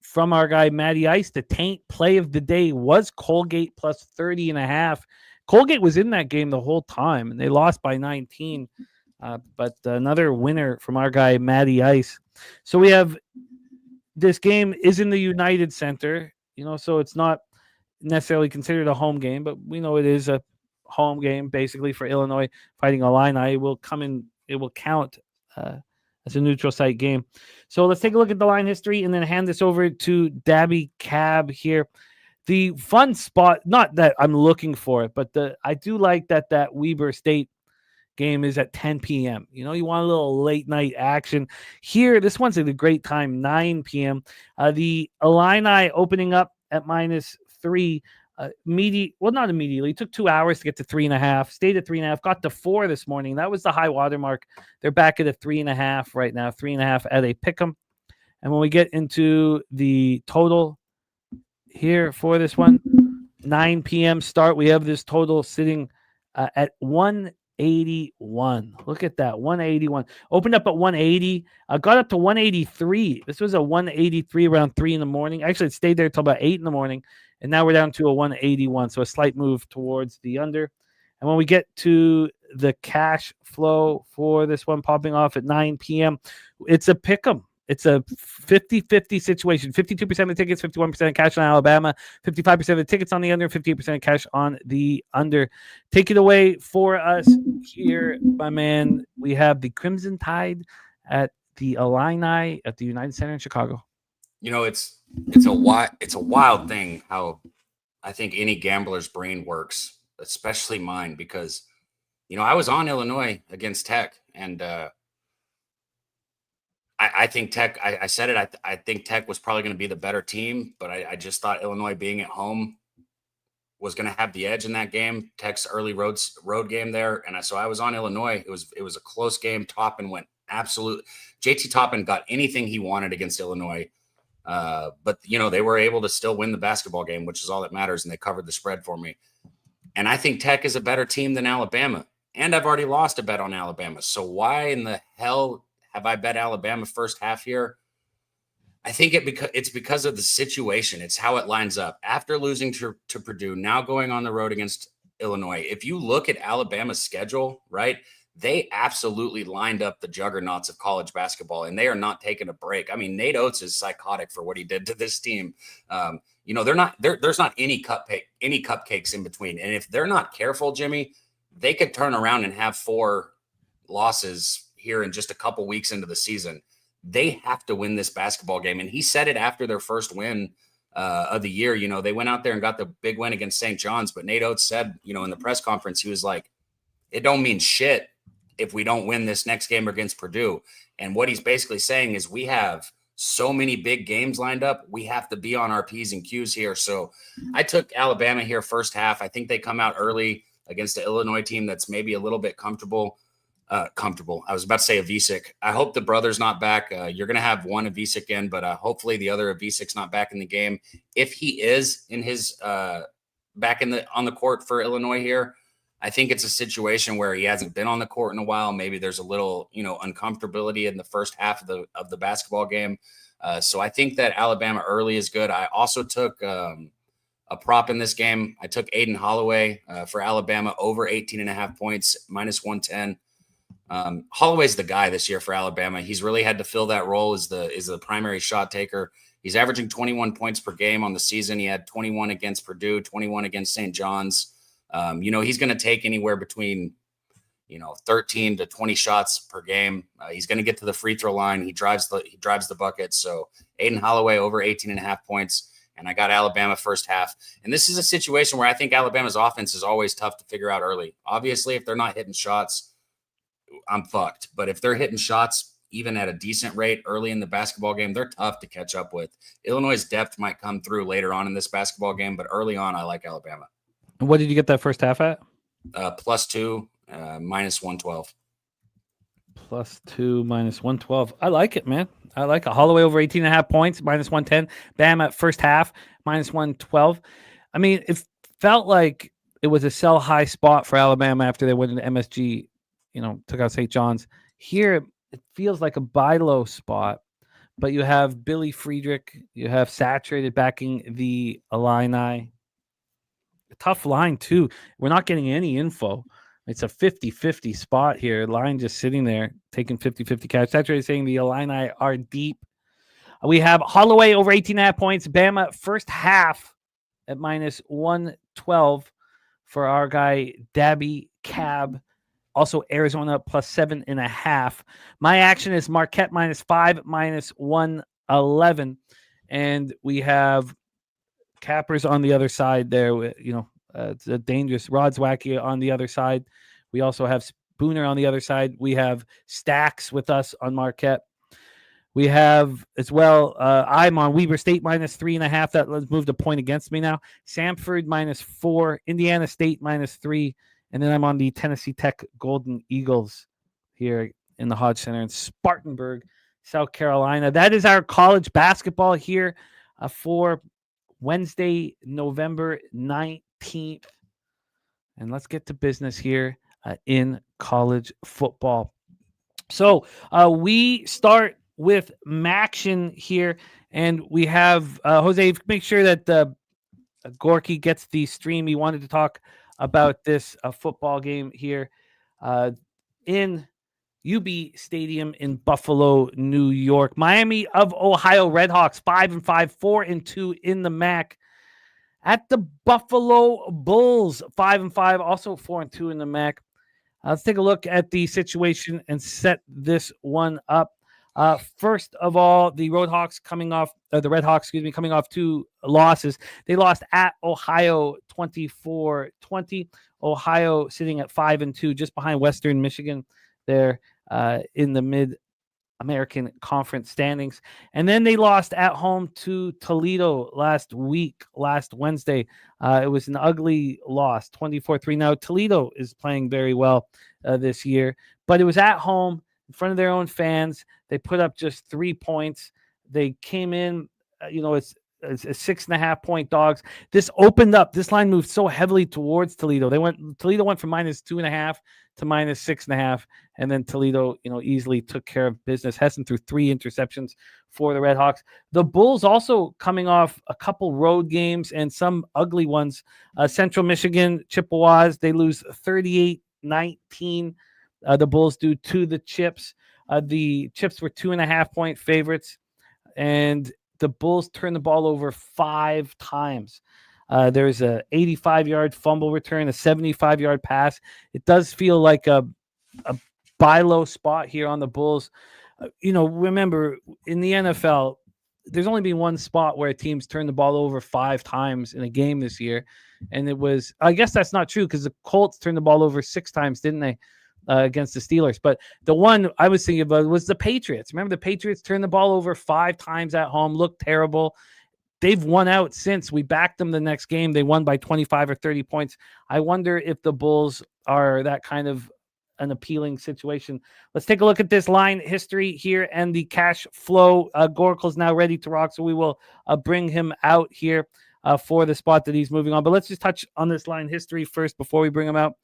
from our guy Matty Ice, the taint play of the day was Colgate plus 30.5. Colgate was in that game the whole time, and they lost by 19. But another winner from our guy Matty Ice. So we have this game is in the United Center, so it's not necessarily considered a home game, but we know it is a home game basically for Illinois fighting Illini. It will count as a neutral site game. So let's take a look at the line history and then hand this over to Daby Cab here. The fun spot, not that I'm looking for it, but I do like that Weber State game is at 10 p.m. You want a little late night action. Here, this one's at a great time, 9 p.m. The Illini opening up at -3. Not immediately. It took 2 hours to get to 3.5. Stayed at 3.5. Got to 4 this morning. That was the high water mark. They're back at a 3.5 right now. 3.5 at a pick'em. And when we get into the total here for this one, 9 p.m. start, we have this total sitting at 181. Look at that, 181. Opened up at 180. Got up to 183. This was a 183 around 3 in the morning. Actually, it stayed there until about 8 in the morning. And now we're down to a 181. So a slight move towards the under. And when we get to the cash flow for this one popping off at 9 p.m., it's a pick'em. It's a 50-50 situation. 52% of the tickets, 51% cash on Alabama, 55% of the tickets on the under, 58% cash on the under. Take it away for us here, my man. We have the Crimson Tide at the Illini at the United Center in Chicago. It's a wild thing how I think any gambler's brain works, especially mine, because I was on Illinois against Tech, and I think Tech, I said it, I think Tech was probably going to be the better team, but I just thought Illinois being at home was going to have the edge in that game. Tech's early road game there. And so I was on Illinois. It was a close game. Toppin went absolute. JT Toppin got anything he wanted against Illinois. But they were able to still win the basketball game, which is all that matters. And they covered the spread for me. And I think Tech is a better team than Alabama. And I've already lost a bet on Alabama. So why in the hell have I bet Alabama first half here? I think it's because of the situation. It's how it lines up. After losing to Purdue, now going on the road against Illinois. If you look at Alabama's schedule, right, they absolutely lined up the juggernauts of college basketball, and they are not taking a break. I mean, Nate Oates is psychotic for what he did to this team. There's not any cupcakes in between. And if they're not careful, Jimmy, they could turn around and have 4 losses here in just a couple weeks into the season. They have to win this basketball game. And he said it after their first win of the year. They went out there and got the big win against St. John's, but Nate Oates said, in the press conference, he was like, it don't mean shit if we don't win this next game against Purdue. And what he's basically saying is we have so many big games lined up. We have to be on our P's and Q's here. So I took Alabama here first half. I think they come out early against the Illinois team that's maybe a little bit comfortable. I was about to say Avicic. I hope the brother's not back. You're going to have one Avicic in, but hopefully the other Avicic's not back in the game. If he is in his back on the court for Illinois here, I think it's a situation where he hasn't been on the court in a while. Maybe there's a little, uncomfortability in the first half of the basketball game. So I think that Alabama early is good. I also took a prop in this game. I took Aiden Holloway for Alabama over 18.5 points, -110. Holloway's the guy this year for Alabama. He's really had to fill that role as the primary shot taker. He's averaging 21 points per game on the season. He had 21 against Purdue, 21 against St. John's. He's going to take anywhere between 13 to 20 shots per game. He's going to get to the free throw line. He drives the bucket. So Aiden Holloway over 18.5 points. And I got Alabama first half. And this is a situation where I think Alabama's offense is always tough to figure out early. Obviously, if they're not hitting shots, I'm fucked. But if they're hitting shots, even at a decent rate early in the basketball game, they're tough to catch up with. Illinois' depth might come through later on in this basketball game, but early on, I like Alabama. And what did you get that first half at? +2, -112. +2, -112. I like it, man. I like it. Holloway over 18.5 points, -110. Bam at first half, -112. I mean, it felt like it was a sell high spot for Alabama after they went into MSG, took out St. John's. Here, it feels like a buy low spot, but you have Billy Friedrich, you have Saturated backing the Illini. A tough line, too. We're not getting any info. It's a 50-50 spot here. Line just sitting there, taking 50-50 cash. Saturated saying the Illini are deep. We have Holloway over 18.5 points. Bama first half at -112 for our guy, Daby Cab. Also, Arizona +7.5. My action is Marquette -5, -111. And we have Cappers on the other side there. It's a dangerous. Rod's wacky on the other side. We also have Spooner on the other side. We have Stacks with us on Marquette. We have as well. I'm on Weber State -3.5. That let's move the point against me now. Samford -4. Indiana State -3. And then I'm on the Tennessee Tech Golden Eagles here in the Hodge Center in Spartanburg, South Carolina. That is our college basketball here for Wednesday, November 19th. And let's get to business here in college football. So we start with Maction here, and we have Jose, make sure that Gorky gets the stream. He wanted to talk about this football game here in UB Stadium in Buffalo, New York. Miami of Ohio Redhawks 5-5, 4-2 in the MAC. At the Buffalo Bulls 5-5, also 4-2 in the MAC. Let's take a look at the situation and set this one up. First of all, the Redhawks coming off 2 losses. They lost at Ohio 24-20. Ohio sitting at 5-2, just behind Western Michigan there in the Mid-American Conference standings. And then they lost at home to Toledo last Wednesday. It was an ugly loss, 24-3. Now, Toledo is playing very well this year, but it was at home in front of their own fans. They put up just 3 points. They came in, it's 6.5 point dogs. This opened up. This line moved so heavily towards Toledo. Toledo went from -2.5 to -6.5, and then Toledo, easily took care of business. Hessen threw 3 interceptions for the Redhawks. The Bulls also coming off a couple road games and some ugly ones. Central Michigan Chippewas, they lose 38-19. The Bulls do to the Chips. The Chips were 2.5 point favorites, and the Bulls turned the ball over 5 times. There's a 85-yard fumble return, a 75-yard pass. It does feel like a buy low spot here on the Bulls. Remember, in the NFL, there's only been one spot where teams turned the ball over 5 times in a game this year, and it was, I guess that's not true because the Colts turned the ball over 6 times, didn't they? Against the Steelers. But the one I was thinking about was the Patriots. Remember, the Patriots turned the ball over 5 times at home, looked terrible. They've won out since. We backed them the next game. They won by 25 or 30 points. I wonder if the Bulls are that kind of an appealing situation. Let's take a look at this line history here and the cash flow. Gorkal's now ready to rock, so we will bring him out here for the spot that he's moving on. But let's just touch on this line history first before we bring him out.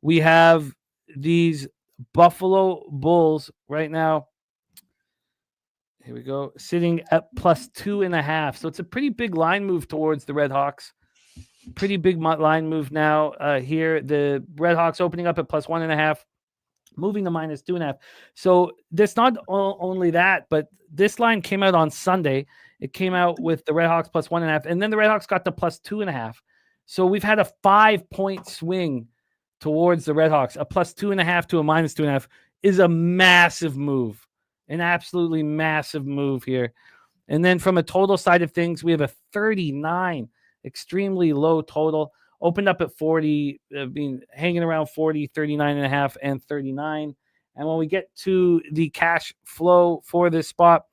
We have these Buffalo Bulls right now. Here we go. Sitting at +2.5. So it's a pretty big line move towards the Redhawks. Pretty big line move now here. The Redhawks opening up at +1.5, moving to -2.5. So there's not only that, but this line came out on Sunday. It came out with the Redhawks +1.5, and then the Redhawks got to +2.5. So we've had a 5-point swing towards the Redhawks. A +2.5 to a -2.5 is a massive move, an absolutely massive move here. And then from a total side of things, we have a 39, extremely low total. Opened up at 40, been hanging around 40, 39.5, and 39. And when we get to the cash flow for this spot,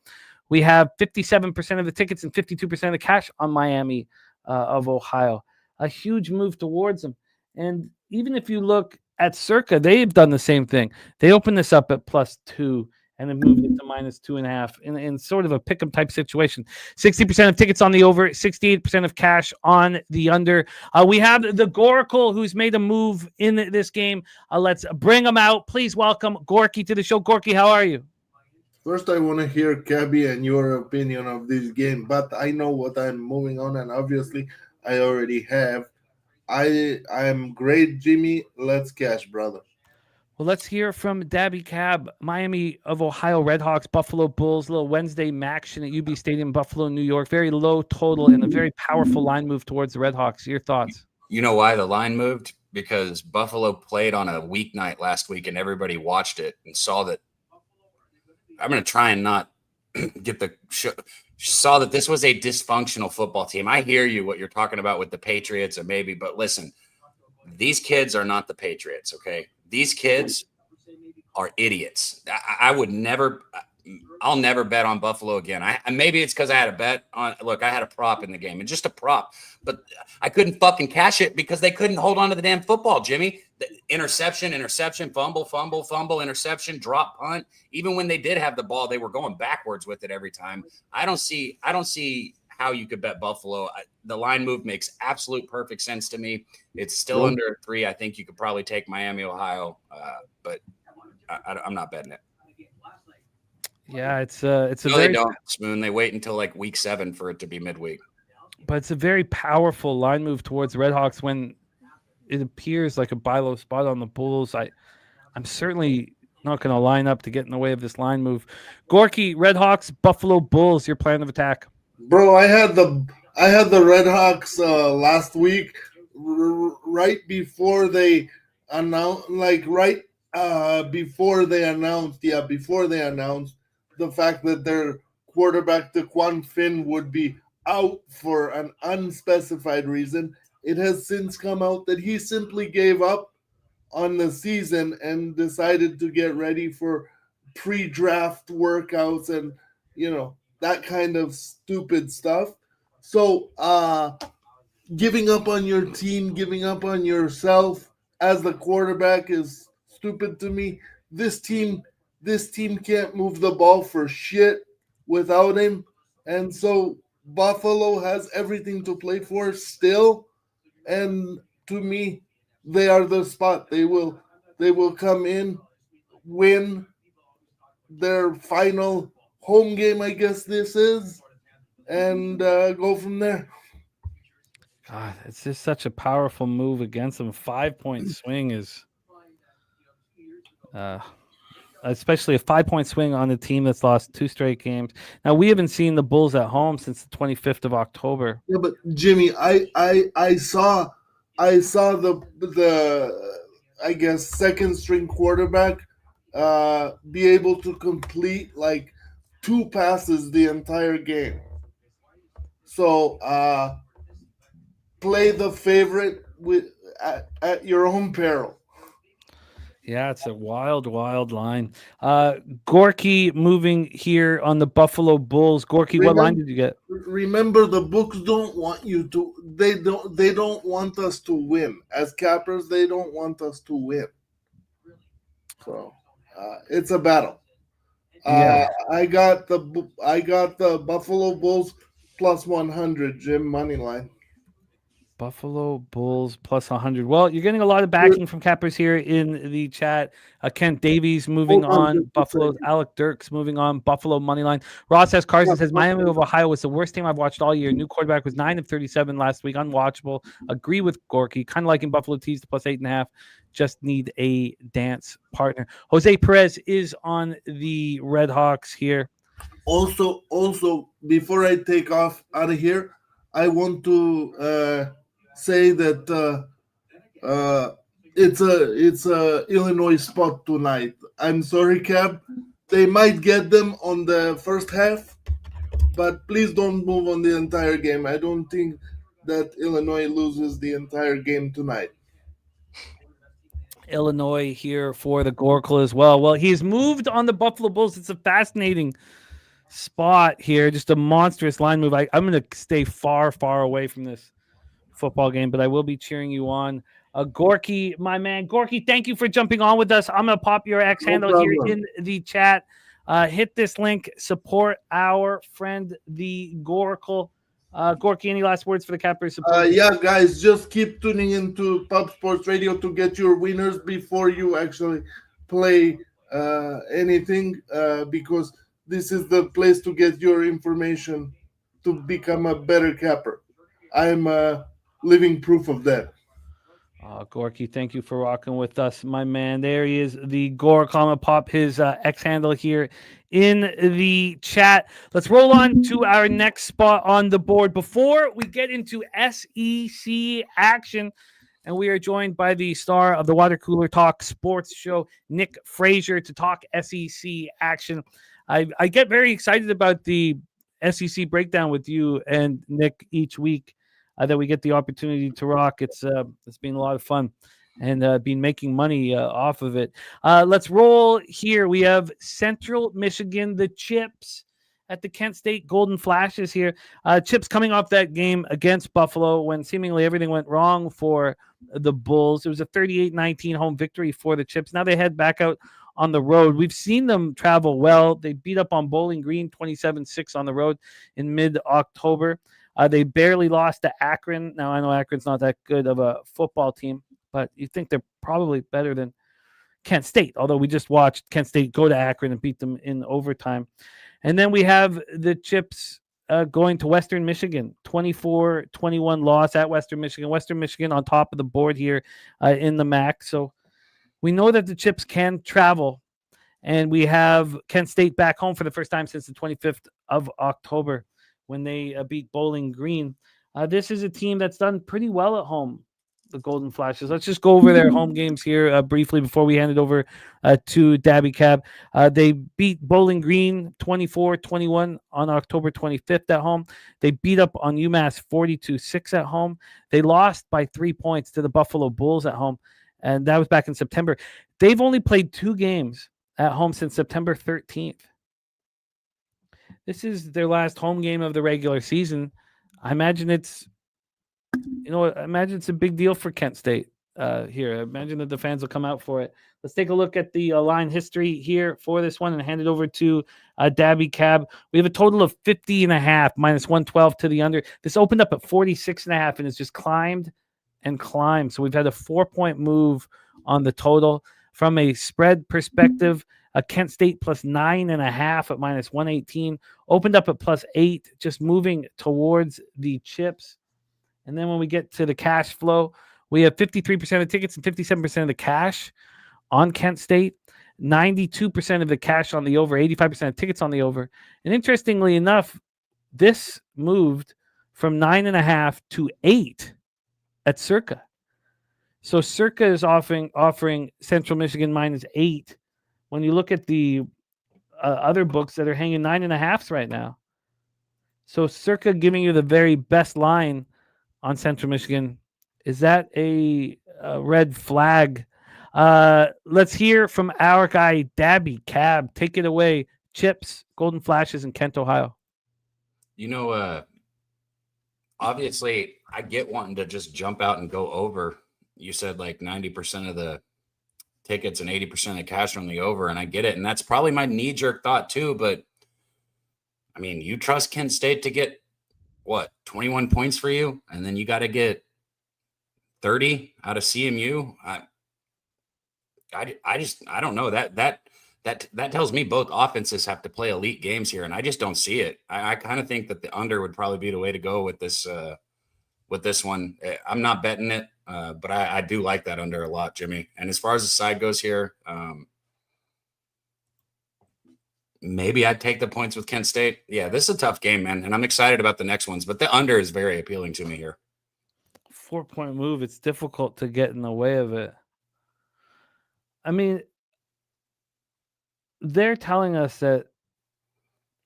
we have 57% of the tickets and 52% of the cash on Miami of Ohio. A huge move towards them. And even if you look at Circa, they've done the same thing. They opened this up at +2 and then moved it to -2.5 in sort of a pick'em type situation. 60% of tickets on the over, 68% of cash on the under. We have the Goracle who's made a move in this game. Let's bring him out. Please welcome Gorky to the show. Gorky, how are you? First, I want to hear Cabby and your opinion of this game, but I know what I'm moving on, and obviously I already have. I'm great, Jimmy. Let's cash, brother. Well, let's hear from Daby Cab, Miami of Ohio Redhawks, Buffalo Bulls, little Wednesday Maction at UB Stadium, Buffalo, New York. Very low total and a very powerful line move towards the Redhawks. Your thoughts? You know why the line moved? Because Buffalo played on a weeknight last week and everybody watched it and saw that. I'm going to try and not get the show. Saw that this was a dysfunctional football team. I hear you, what you're talking about with the Patriots or maybe, but listen, these kids are not the Patriots, okay? These kids are idiots. I would never – I'll never bet on Buffalo again. Maybe it's because I had a bet on – look, I had a prop in the game, and just a prop. But I couldn't fucking cash it because they couldn't hold on to the damn football, Jimmy. The interception, fumble, interception, drop, punt. Even when they did have the ball, they were going backwards with it every time. I don't see how you could bet Buffalo. The line move makes absolute perfect sense to me. It's still under 3. I think you could probably take Miami, Ohio, but I'm not betting it. Yeah, it's a no, very, they don't, Spoon. They wait until like week 7 for it to be midweek. but it's a very powerful line move towards the Redhawks when it appears like a buy low spot on the Bulls. I'm certainly not going to line up to get in the way of this line move. Gorky, Redhawks, Buffalo Bulls, your plan of attack. Bro, I had the Redhawks last week, right before they announced, before they announced the fact that their quarterback DeQuan Finn would be out for an unspecified reason. It has since come out that he simply gave up on the season and decided to get ready for pre-draft workouts and, that kind of stupid stuff. So giving up on your team, giving up on yourself as the quarterback is stupid to me. This team can't move the ball for shit without him. And so Buffalo has everything to play for still. And to me, they are the spot. They will come in, win their final home game, I guess this is, and go from there. God, it's just such a powerful move against them. 5-point swing is especially a 5-point swing on a team that's lost 2 straight games. Now, we haven't seen the Bulls at home since the 25th of October. Yeah, but Jimmy, I saw the I guess second string quarterback be able to complete like 2 passes the entire game. So play the favorite at your own peril. Yeah, it's a wild, wild line. Gorky moving here on the Buffalo Bulls. Gorky, what line did you get? Remember, the books don't want you to. They don't want us to win. As cappers, they don't want us to win. So it's a battle. Yeah. I got the Buffalo Bulls plus 100, Jim, money line. Buffalo Bulls plus 100. Well, you're getting a lot of backing from cappers here in the chat. Kent Davies moving on. Buffalo. Alec Dirks moving on. Buffalo money line. Ross S. Carson says Miami of Ohio was the worst team I've watched all year. New quarterback was 9 of 37 last week. Unwatchable. Agree with Gorky. Kind of liking Buffalo tees to plus 8.5. Just need a dance partner. Jose Perez is on the Red Hawks here. Also, before I take off out of here, I want to say that it's a Illinois spot tonight. I'm sorry, Cab. They might get them on the first half, but please don't move on the entire game. I don't think that Illinois loses the entire game tonight. Illinois here for the Goracle as well. Well, he's moved on the Buffalo Bulls. It's a fascinating spot here. Just a monstrous line move. I'm going to stay far, far away from this football game, but I will be cheering you on. Gorky, my man. Gorky, thank you for jumping on with us. I'm going to pop your X handle here in the chat. Hit this link. Support our friend, the Goracle. Gorky, any last words for the Cappers? Yeah, guys, just keep tuning into Pub Sports Radio to get your winners before you actually play anything, because this is the place to get your information to become a better capper. I'm living proof of that. Gorky, thank you for rocking with us, my man. There he is, the Goracle. Pop his X handle here in the chat. Let's roll on to our next spot on the board. Before we get into SEC action, and we are joined by the star of the Water Cooler Talk sports show, Nick Frazier, to talk SEC action. I get very excited about the SEC breakdown with you and Nick each week. That we get the opportunity to rock. It's been a lot of fun and been making money off of it. Let's roll here. We have Central Michigan, the Chips at the Kent State Golden Flashes here. Chips coming off that game against Buffalo when seemingly everything went wrong for the Bulls. It was a 38-19 home victory for the Chips. Now they head back out on the road. We've seen them travel well. They beat up on Bowling Green 27-6 on the road in mid-October. They barely lost to Akron. Now, I know Akron's not that good of a football team, but you think they're probably better than Kent State, although we just watched Kent State go to Akron and beat them in overtime. And then we have the Chips going to Western Michigan, 24-21 loss at Western Michigan. Western Michigan on top of the board here in the MAC. So we know that the Chips can travel, and we have Kent State back home for the first time since the 25th of October. When they beat Bowling Green. This is a team that's done pretty well at home, the Golden Flashes. Let's just go over their home games here briefly before we hand it over to Daby Cab. They beat Bowling Green 24-21 on October 25th at home. They beat up on UMass 42-6 at home. They lost by 3 points to the Buffalo Bulls at home, and that was back in September. They've only played 2 games at home since September 13th. This is their last home game of the regular season. I imagine it's a big deal for Kent State here. I imagine that the fans will come out for it. Let's take a look at the line history here for this one and hand it over to Daby Cab. We have a total of 50.5 minus 112 to the under. This opened up at 46.5 and has just climbed and climbed. So we've had a 4-point move on the total. From a spread perspective, Kent State plus 9.5 at minus 118. Opened up at plus 8, just moving towards the Chips. And then when we get to the cash flow, we have 53% of tickets and 57% of the cash on Kent State. 92% of the cash on the over, 85% of tickets on the over. And interestingly enough, this moved from 9.5 to 8 at Circa. So Circa is offering Central Michigan minus 8. When you look at the other books that are hanging 9.5s right now. So Circa giving you the very best line on Central Michigan. Is that a red flag? Let's hear from our guy, Daby Cab. Take it away. Chips, Golden Flashes in Kent, Ohio. Obviously, I get wanting to just jump out and go over. You said like 90% of the tickets and 80% of the cash on the over, and I get it. And that's probably my knee-jerk thought too. But, I mean, you trust Kent State to get, 21 points for you? And then you got to get 30 out of CMU? I don't know. That tells me both offenses have to play elite games here, and I just don't see it. I kind of think that the under would probably be the way to go with this one. I'm not betting it. But I do like that under a lot, Jimmy. And as far as the side goes here, maybe I'd take the points with Kent State. Yeah, this is a tough game, man. And I'm excited about the next ones. But the under is very appealing to me here. 4-point move, it's difficult to get in the way of it. I mean, they're telling us that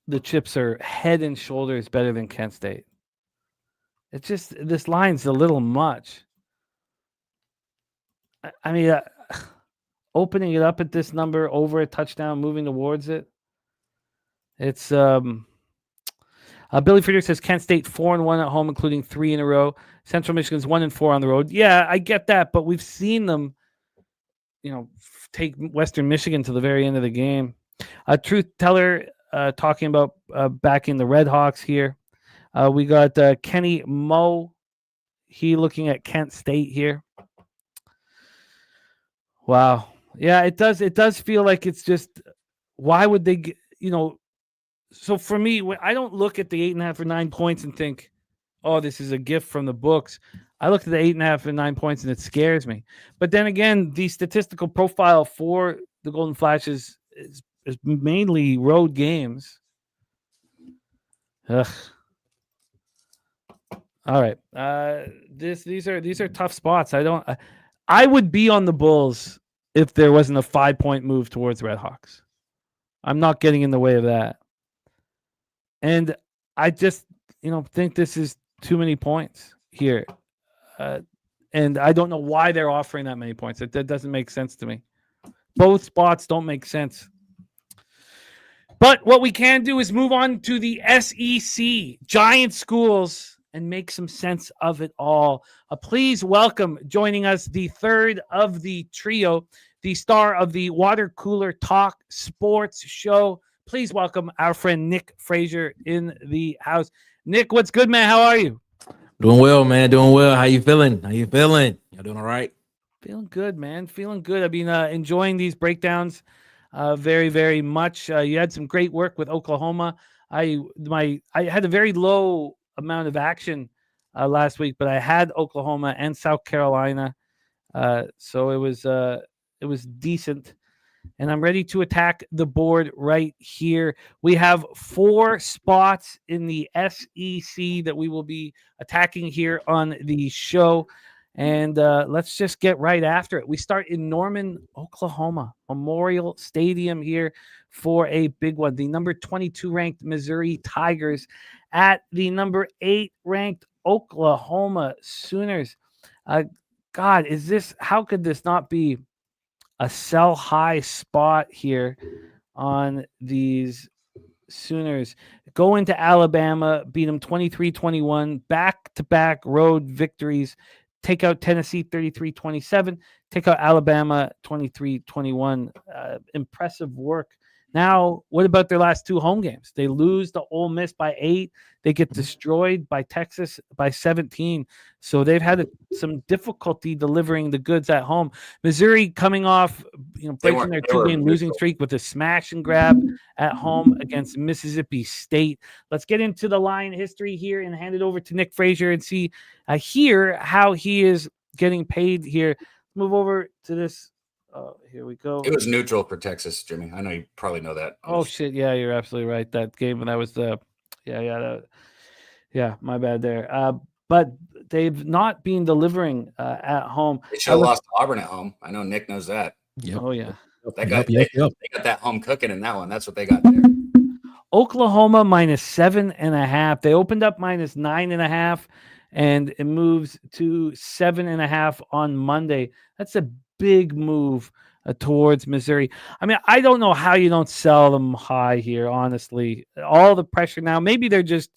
the Chips are head and shoulders better than Kent State. It's just, this line's a little much. I mean, opening it up at this number over a touchdown, moving towards it. It's Billy Friedrich says Kent State 4-1 at home, including 3 in a row. Central Michigan's 1-4 on the road. Yeah, I get that, but we've seen them, take Western Michigan to the very end of the game. Truth Teller talking about backing the Red Hawks here. We got Kenny Moe. He looking at Kent State here. Wow. Yeah, it does. It does feel like it's just, why would they get, so for me, I don't look at the 8.5 or 9 points and think, oh, this is a gift from the books. I look at the 8.5 and 9 points and it scares me. But then again, the statistical profile for the Golden Flashes is mainly road games. Ugh. All right. These are tough spots. I would be on the Bulls if there wasn't a 5-point move towards Red Hawks. I'm not getting in the way of that. And I just, think this is too many points here. And I don't know why they're offering that many points. That doesn't make sense to me. Both spots don't make sense. But what we can do is move on to the SEC, giant schools, and make some sense of it all. Please welcome, joining us, the third of the trio, the star of the Water Cooler Talk Sports Show. Please welcome our friend Nick Frazier in the house. Nick, what's good, man? How are you? Doing well, man. Doing well. How you feeling? Y'all doing all right? Feeling good, man. Feeling good. I've been enjoying these breakdowns very, very much. You had some great work with Oklahoma. I had a very low amount of action last week, but I had Oklahoma and South Carolina, so it was decent. And I'm ready to attack the board right here. We have 4 spots in the SEC that we will be attacking here on the show. And let's just get right after it. We start in Norman, Oklahoma, Memorial Stadium here for a big one. The number 22 ranked Missouri Tigers at the number 8 ranked Oklahoma Sooners. God, how could this not be a sell high spot here on these Sooners? Go into Alabama, beat them 23-21, back-to-back road victories. Take out Tennessee 33-27. Take out Alabama 23-21. Impressive work. Now, what about their last 2 home games? They lose to Ole Miss by 8. They get destroyed by Texas by 17. So they've had some difficulty delivering the goods at home. Missouri coming off, breaking their 2-game losing streak with a smash and grab at home against Mississippi State. Let's get into the line history here and hand it over to Nick Frazier and see hear how he is getting paid here. Move over to this. Here we go. It was neutral for Texas, Jimmy. I know you probably know that. Oh shit! Yeah, you're absolutely right. That game, and that was the, my bad there. But they've not been delivering at home. They should have lost to Auburn at home. I know Nick knows that. Yep. Oh yeah. They got that home cooking in that one. That's what they got there. Oklahoma -7.5. They opened up -9.5, and it moves to 7.5 on Monday. That's a big move towards Missouri. I mean, I don't know how you don't sell them high here, honestly. All the pressure now. Maybe they're just,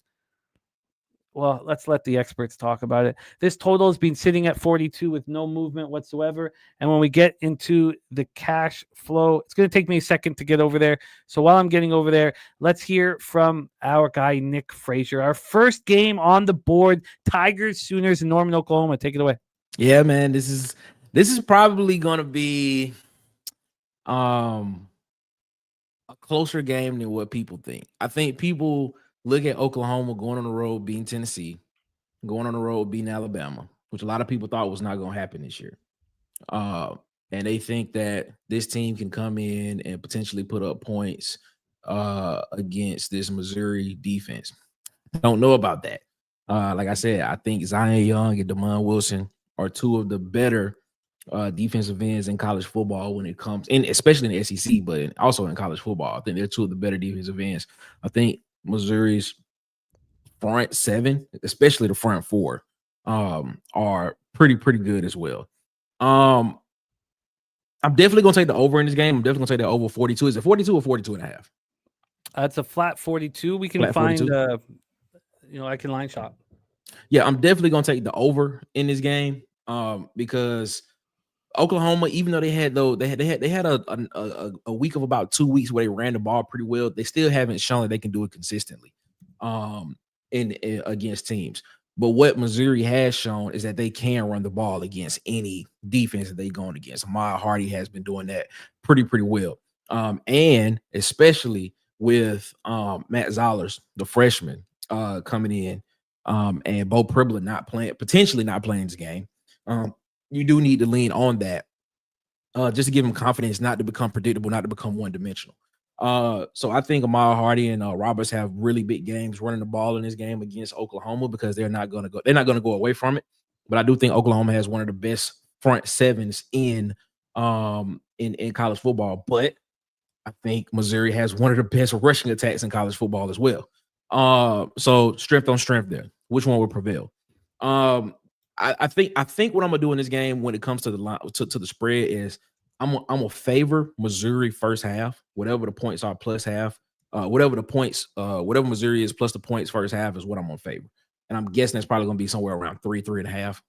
well, let's let the experts talk about it. This total has been sitting at 42 with no movement whatsoever. And when we get into the cash flow, it's going to take me a second to get over there. So while I'm getting over there, let's hear from our guy, Nick Frazier. Our first game on the board, Tigers, Sooners in Norman, Oklahoma. Take it away. Yeah, man. This is probably going to be a closer game than what people think. I think people look at Oklahoma going on the road, beating Tennessee, going on the road, beating Alabama, which a lot of people thought was not going to happen this year. And they think that this team can come in and potentially put up points against this Missouri defense. I don't know about that. Like I said, I think Zion Young and Damon Wilson are two of the better defensive ends in college football when it comes, and especially in the SEC, but also in college football. I think they're two of the better defensive ends. I think Missouri's front seven, especially the front four, are pretty good as well. I'm definitely gonna take the over in this game. I'm definitely gonna take the over 42. Is it 42 or 42 and a half? It's a flat 42. We can Flat find 42? I can line shop. Yeah, I'm definitely gonna take the over in this game. Because Oklahoma, even though they had a week of about 2 weeks where they ran the ball pretty well, they still haven't shown that they can do it consistently in against teams. But what Missouri has shown is that they can run the ball against any defense that they're going against. Ahmad Hardy has been doing that pretty well. And especially with Matt Zollers, the freshman, coming in, and Bo Pribula potentially not playing this game. You do need to lean on that just to give him confidence not to become predictable, not to become one-dimensional. So I think Ahmad Hardy and Roberts have really big games running the ball in this game against Oklahoma because they're not going to go away from it. But I do think Oklahoma has one of the best front sevens in college football. But I think Missouri has one of the best rushing attacks in college football as well. So strength on strength there. Which one will prevail? I think what I'm gonna do in this game when it comes to the line to the spread is I'm gonna favor Missouri first half, whatever the points are plus half, whatever Missouri is plus the points first half is what I'm gonna favor, and I'm guessing it's probably gonna be somewhere around 3.5.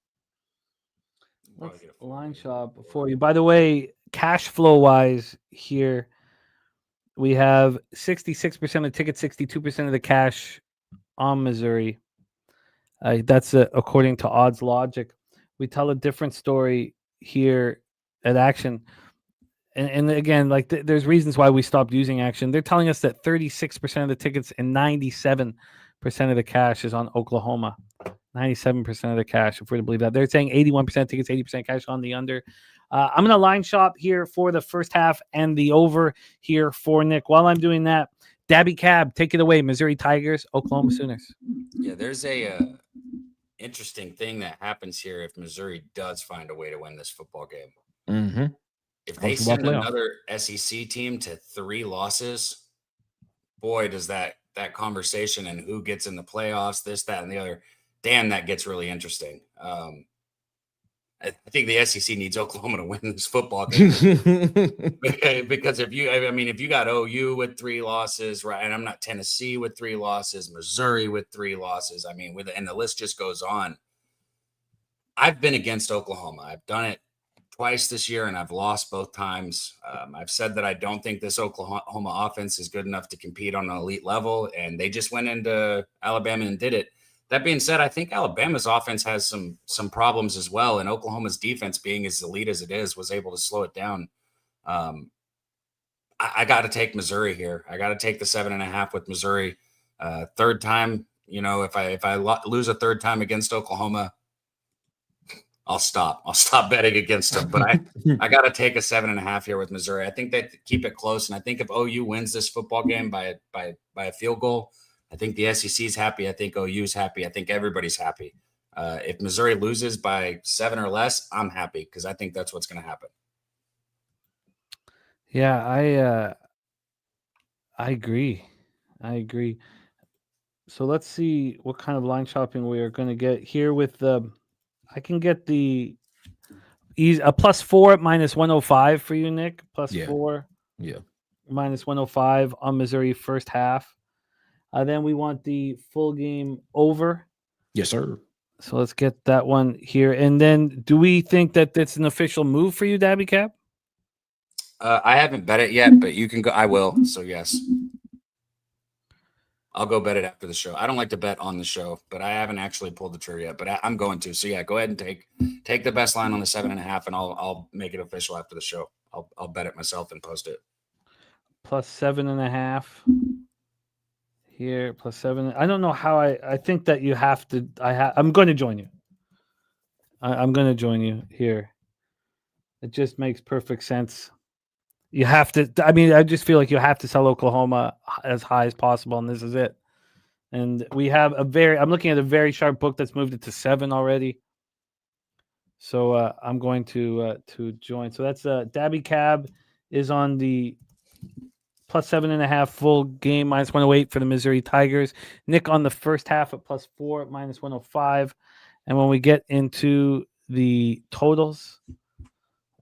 Let's line shop for you. By the way, cash flow wise here, we have 66% of tickets, 62% of the cash on Missouri. That's according to Odds Logic. We tell a different story here at Action. And again, like there's reasons why we stopped using Action. They're telling us that 36% of the tickets and 97% of the cash is on Oklahoma. 97% of the cash, if we're to believe that. They're saying 81% tickets, 80% cash on the under. I'm going to line shop here for the first half and the over here for Nick. While I'm doing that, Daby Cab, take it away. Missouri Tigers, Oklahoma Sooners. Yeah, there's a interesting thing that happens here if Missouri does find a way to win this football game. Mm-hmm. If they send another SEC team to 3 losses, boy, does that conversation and who gets in the playoffs, this, that, and the other, damn, that gets really interesting. I think the SEC needs Oklahoma to win this football game because if you got OU with 3 losses, right, and I'm not Tennessee with 3 losses, Missouri with 3 losses, and the list just goes on. I've been against Oklahoma. I've done it twice this year, and I've lost both times. I've said that I don't think this Oklahoma offense is good enough to compete on an elite level, and they just went into Alabama and did it. That being said, I think Alabama's offense has some problems as well, and Oklahoma's defense, being as elite as it is, was able to slow it down. I got to take Missouri here. I got to take the 7.5 with Missouri. Third time, if I lose a third time against Oklahoma, I'll stop. I'll stop betting against them. But I got to take a 7.5 here with Missouri. I think they keep it close, and I think if OU wins this football game by a field goal, I think the SEC's happy. I think OU's happy. I think everybody's happy. If Missouri loses by 7 or less, I'm happy because I think that's what's going to happen. Yeah, I agree. So let's see what kind of line shopping we are going to get here with the. I can get a +4 at -105 for you, Nick. +4. Yeah. -105 on Missouri first half. Then we want the full game over. Yes, sir. So let's get that one here. And then do we think that that's an official move for you, Daby Cab? I haven't bet it yet, but you can go. I will. So yes. I'll go bet it after the show. I don't like to bet on the show, but I haven't actually pulled the trigger yet. But I'm going to. So yeah, go ahead and take the best line on the 7.5, and I'll make it official after the show. I'll bet it myself and post it. +7.5 here. +7. I don't know how I think that you have to. I'm going to join you. I'm going to join you here. It just makes perfect sense. You have to. I just feel like you have to sell Oklahoma as high as possible, and this is it. And we have I'm looking at a very sharp book that's moved it to 7 already. So I'm going to join. So that's Daby Cab is on the plus 7.5 full game, minus 108 for the Missouri Tigers. Nick on the first half at plus 4, minus 105. And when we get into the totals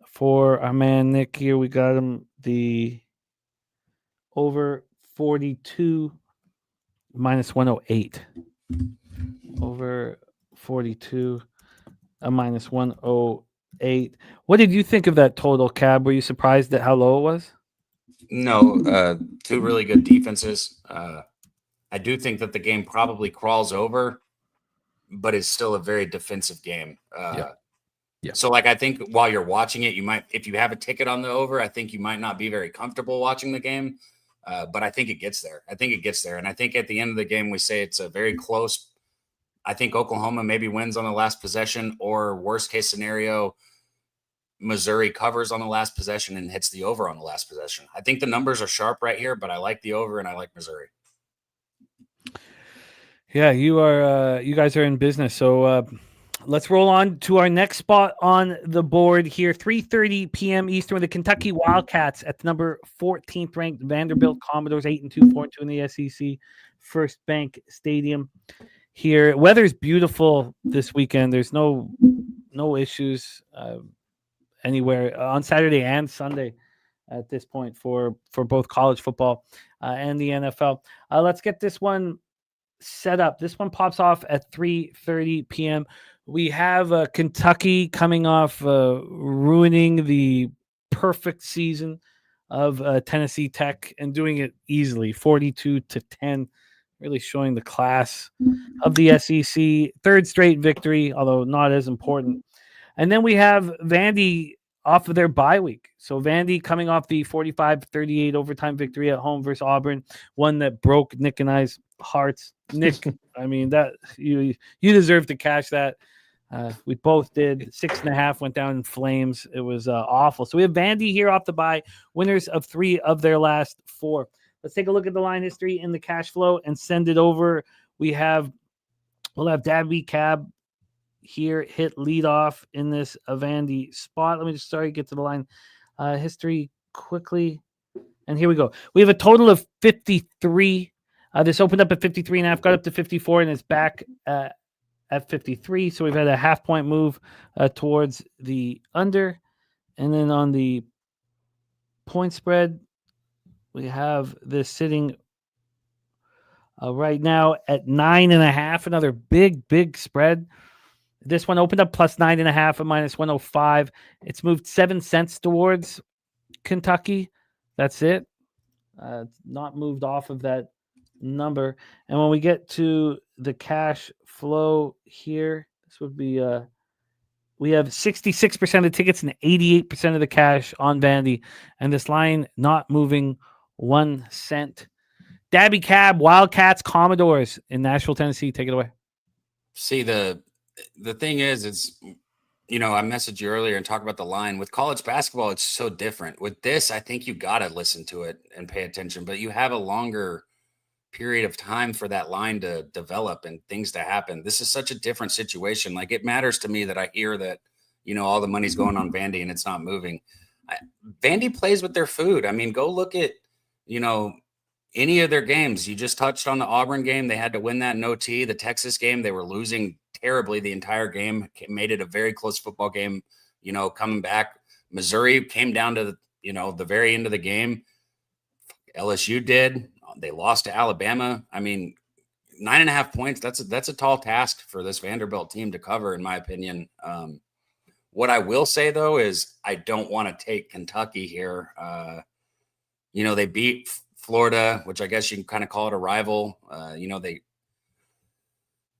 for our man Nick here, we got him the over 42, minus 108. Over 42, a minus 108. What did you think of that total, Cab? Were you surprised at how low it was? No, two really good defenses. I do think that the game probably crawls over, but is still a very defensive game. Yeah. So, like, I think while you're watching it, you might, if you have a ticket on the over, I think you might not be very comfortable watching the game. But I think it gets there. And I think at the end of the game, we say it's a very close. I think Oklahoma maybe wins on the last possession, or worst case scenario, Missouri covers on the last possession and hits the over on the last possession. I think the numbers are sharp right here, but I like the over and I like Missouri. Yeah, you guys are in business. So let's roll on to our next spot on the board here. 3:30 p.m. Eastern, the Kentucky Wildcats at the number 14th ranked Vanderbilt Commodores, 8-2, 4-2 in the SEC, First Bank Stadium. Here, weather's beautiful this weekend. There's no issues anywhere on Saturday and Sunday at this point for both college football and the NFL. Let's get this one set up. This one pops off at 3:30 p.m. We have Kentucky coming off ruining the perfect season of Tennessee Tech and doing it easily, 42-10. Really showing the class of the SEC. Third straight victory, although not as important. And then we have Vandy off of their bye week. So Vandy coming off the 45-38 overtime victory at home versus Auburn, one that broke Nick and I's hearts. Nick, I mean, that you deserve to cash that. We both did. 6.5 went down in flames. It was awful. So we have Vandy here off the bye, winners of 3 of their last 4. Let's take a look at the line history and the cash flow and send it over. We'll have Daby Cab here hit lead off in this Vandy spot. Let me just get to the line history quickly. And here we go. We have a total of 53. This opened up at 53.5, got up to 54, and it's back at 53. So we've had a half-point move towards the under. And then on the point spread, we have this sitting right now at 9.5. Another big spread. This one opened up plus 9.5 at minus 105. It's moved 7 cents towards Kentucky. That's it. Not moved off of that number. And when we get to the cash flow here, this would be we have 66% of the tickets and 88% of the cash on Vandy, and this line not moving 1 cent. Daby Cab, Wildcats, Commodores in Nashville, Tennessee. Take it away. See, the thing is, I messaged you earlier and talked about the line. With college basketball, it's so different. With this, I think you got to listen to it and pay attention, but you have a longer period of time for that line to develop and things to happen. This is such a different situation. Like, it matters to me that I hear that, all the money's going on Vandy and it's not moving. Vandy plays with their food. I mean, go look at, any of their games. You just touched on the Auburn game. They had to win that in OT. The Texas game, they were losing terribly the entire game. Made it a very close football game, coming back. Missouri came down to, the very end of the game. LSU did. They lost to Alabama. I mean, 9.5 points, that's a tall task for this Vanderbilt team to cover, in my opinion. What I will say, though, is I don't want to take Kentucky here. They beat Florida, which I guess you can kind of call it a rival.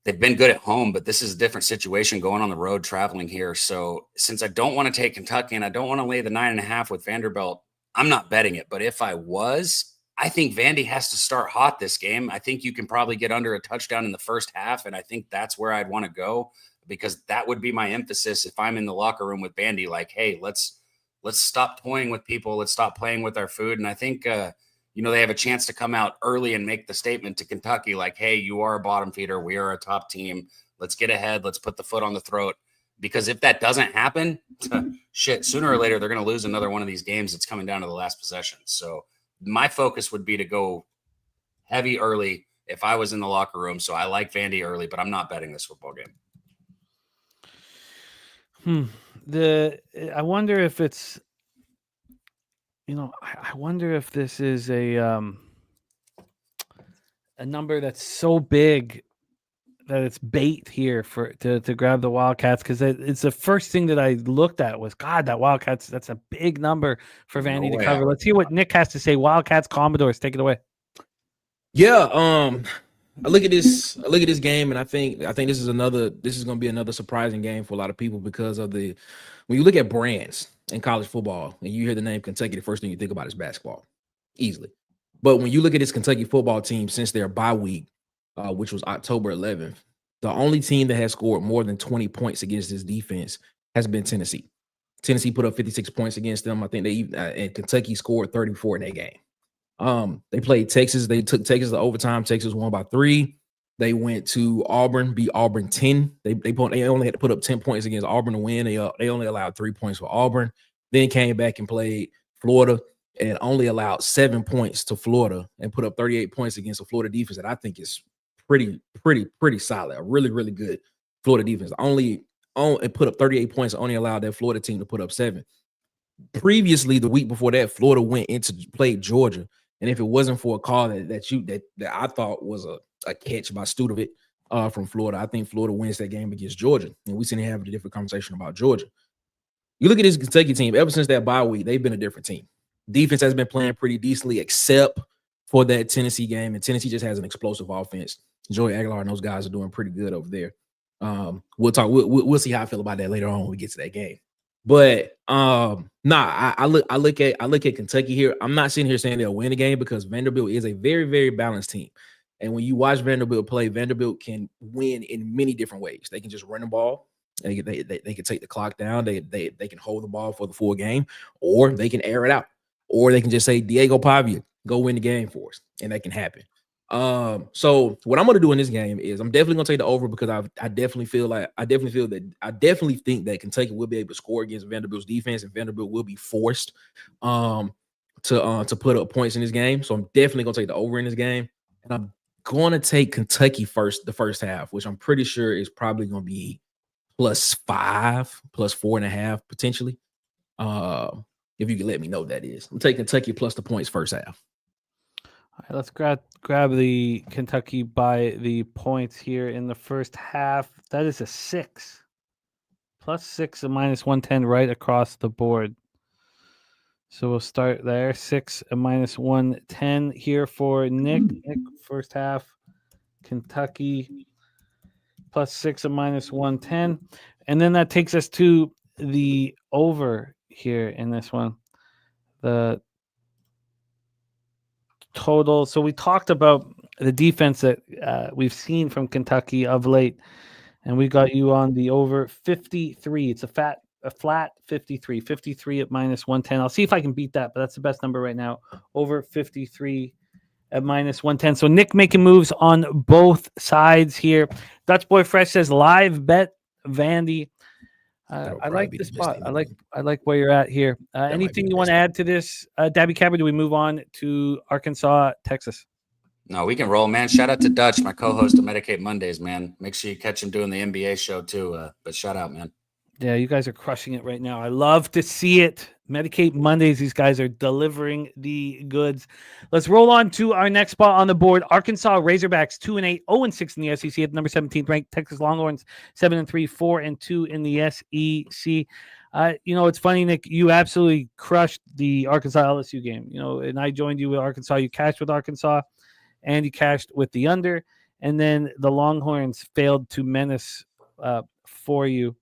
They've been good at home, but this is a different situation going on the road, traveling here. So since I don't want to take Kentucky and I don't want to lay the 9.5 with Vanderbilt, I'm not betting it. But if I was, I think Vandy has to start hot this game. I think you can probably get under a touchdown in the first half, and I think that's where I'd want to go, because that would be my emphasis if I'm in the locker room with Vandy. Like, hey, let's stop toying with people. Let's stop playing with our food. And I think they have a chance to come out early and make the statement to Kentucky, like, hey, you are a bottom feeder. We are a top team. Let's get ahead. Let's put the foot on the throat. Because if that doesn't happen, shit, sooner or later, they're going to lose another one of these games that's coming down to the last possession. So my focus would be to go heavy early if I was in the locker room. So I like Vandy early, but I'm not betting this football game. I wonder if it's, I wonder if this is a number that's so big that it's bait here to grab the Wildcats, because it's the first thing that I looked at was, God, that Wildcats, that's a big number for Vandy to cover. Let's hear what Nick has to say. Wildcats, Commodores, take it away. Yeah, I look at this game, and I think this is going to be another surprising game for a lot of people because of when you look at brands in college football and you hear the name Kentucky, the first thing you think about is basketball, easily. But when you look at this Kentucky football team since their bye week, which was October 11th, the only team that has scored more than 20 points against this defense has been Tennessee. Tennessee put up 56 points against them. I think and Kentucky scored 34 in that game. They played Texas. They took Texas to overtime. Texas won by 3. They went to Auburn, beat Auburn 10. They only had to put up 10 points against Auburn to win. They only allowed 3 points for Auburn. Then came back and played Florida and only allowed 7 points to Florida and put up 38 points against a Florida defense that I think is pretty solid. A really, really good Florida defense. Only put up 38 points, only allowed that Florida team to put up 7. Previously, the week before that, Florida went into play Georgia. And if it wasn't for a call that I thought was a catch by Studevit from Florida, I think Florida wins that game against Georgia. And we seem to have a different conversation about Georgia. You look at this Kentucky team, ever since that bye week, they've been a different team. Defense has been playing pretty decently, except for that Tennessee game. And Tennessee just has an explosive offense. Joey Aguilar and those guys are doing pretty good over there. We'll see how I feel about that later on when we get to that game. But I look at Kentucky here. I'm not sitting here saying they'll win the game because Vanderbilt is a very, very balanced team. And when you watch Vanderbilt play, Vanderbilt can win in many different ways. They can just run the ball. They can take the clock down. They can hold the ball for the full game, or they can air it out, or they can just say, Diego Pavia, go win the game for us, and that can happen. So what I'm going to do in this game is I'm definitely going to take the over because I definitely think that Kentucky will be able to score against Vanderbilt's defense, and Vanderbilt will be forced to put up points in this game. So I'm definitely going to take the over in this game, and I'm going to take Kentucky the first half, which I'm pretty sure is probably going to be +5, +4.5 potentially. If you can let me know what that is. I'm taking Kentucky plus the points first half. All right, let's grab the Kentucky by the points here in the first half. That is a 6. +6 and -110 right across the board. So we'll start there. 6 and -110 here for Nick. Nick, first half, Kentucky +6 and -110. And then that takes us to the over here in this one. The total. So we talked about the defense that we've seen from Kentucky of late, and we got you on the over 53. It's a flat 53 at -110. I'll see if I can beat that, but that's the best number right now. Over 53 at -110. So Nick making moves on both sides here. Dutch Boy Fresh says live bet Vandy. I like the spot. I like where you're at here. Anything you want to add to this, Daby Cab, or do we move on to Arkansas, Texas? No, we can roll, man. Shout out to Dutch, my co-host of Medicate Mondays, man. Make sure you catch him doing the NBA show too. But shout out, man. Yeah, you guys are crushing it right now. I love to see it. Medicate Mondays. These guys are delivering the goods. Let's roll on to our next spot on the board. Arkansas Razorbacks 2-8, 0-6 in the SEC at number 17th ranked. Texas Longhorns 7-3, 4-2 in the SEC. It's funny, Nick. You absolutely crushed the Arkansas LSU game. And I joined you with Arkansas. You cashed with Arkansas, and you cashed with the under. And then the Longhorns failed to menace for you.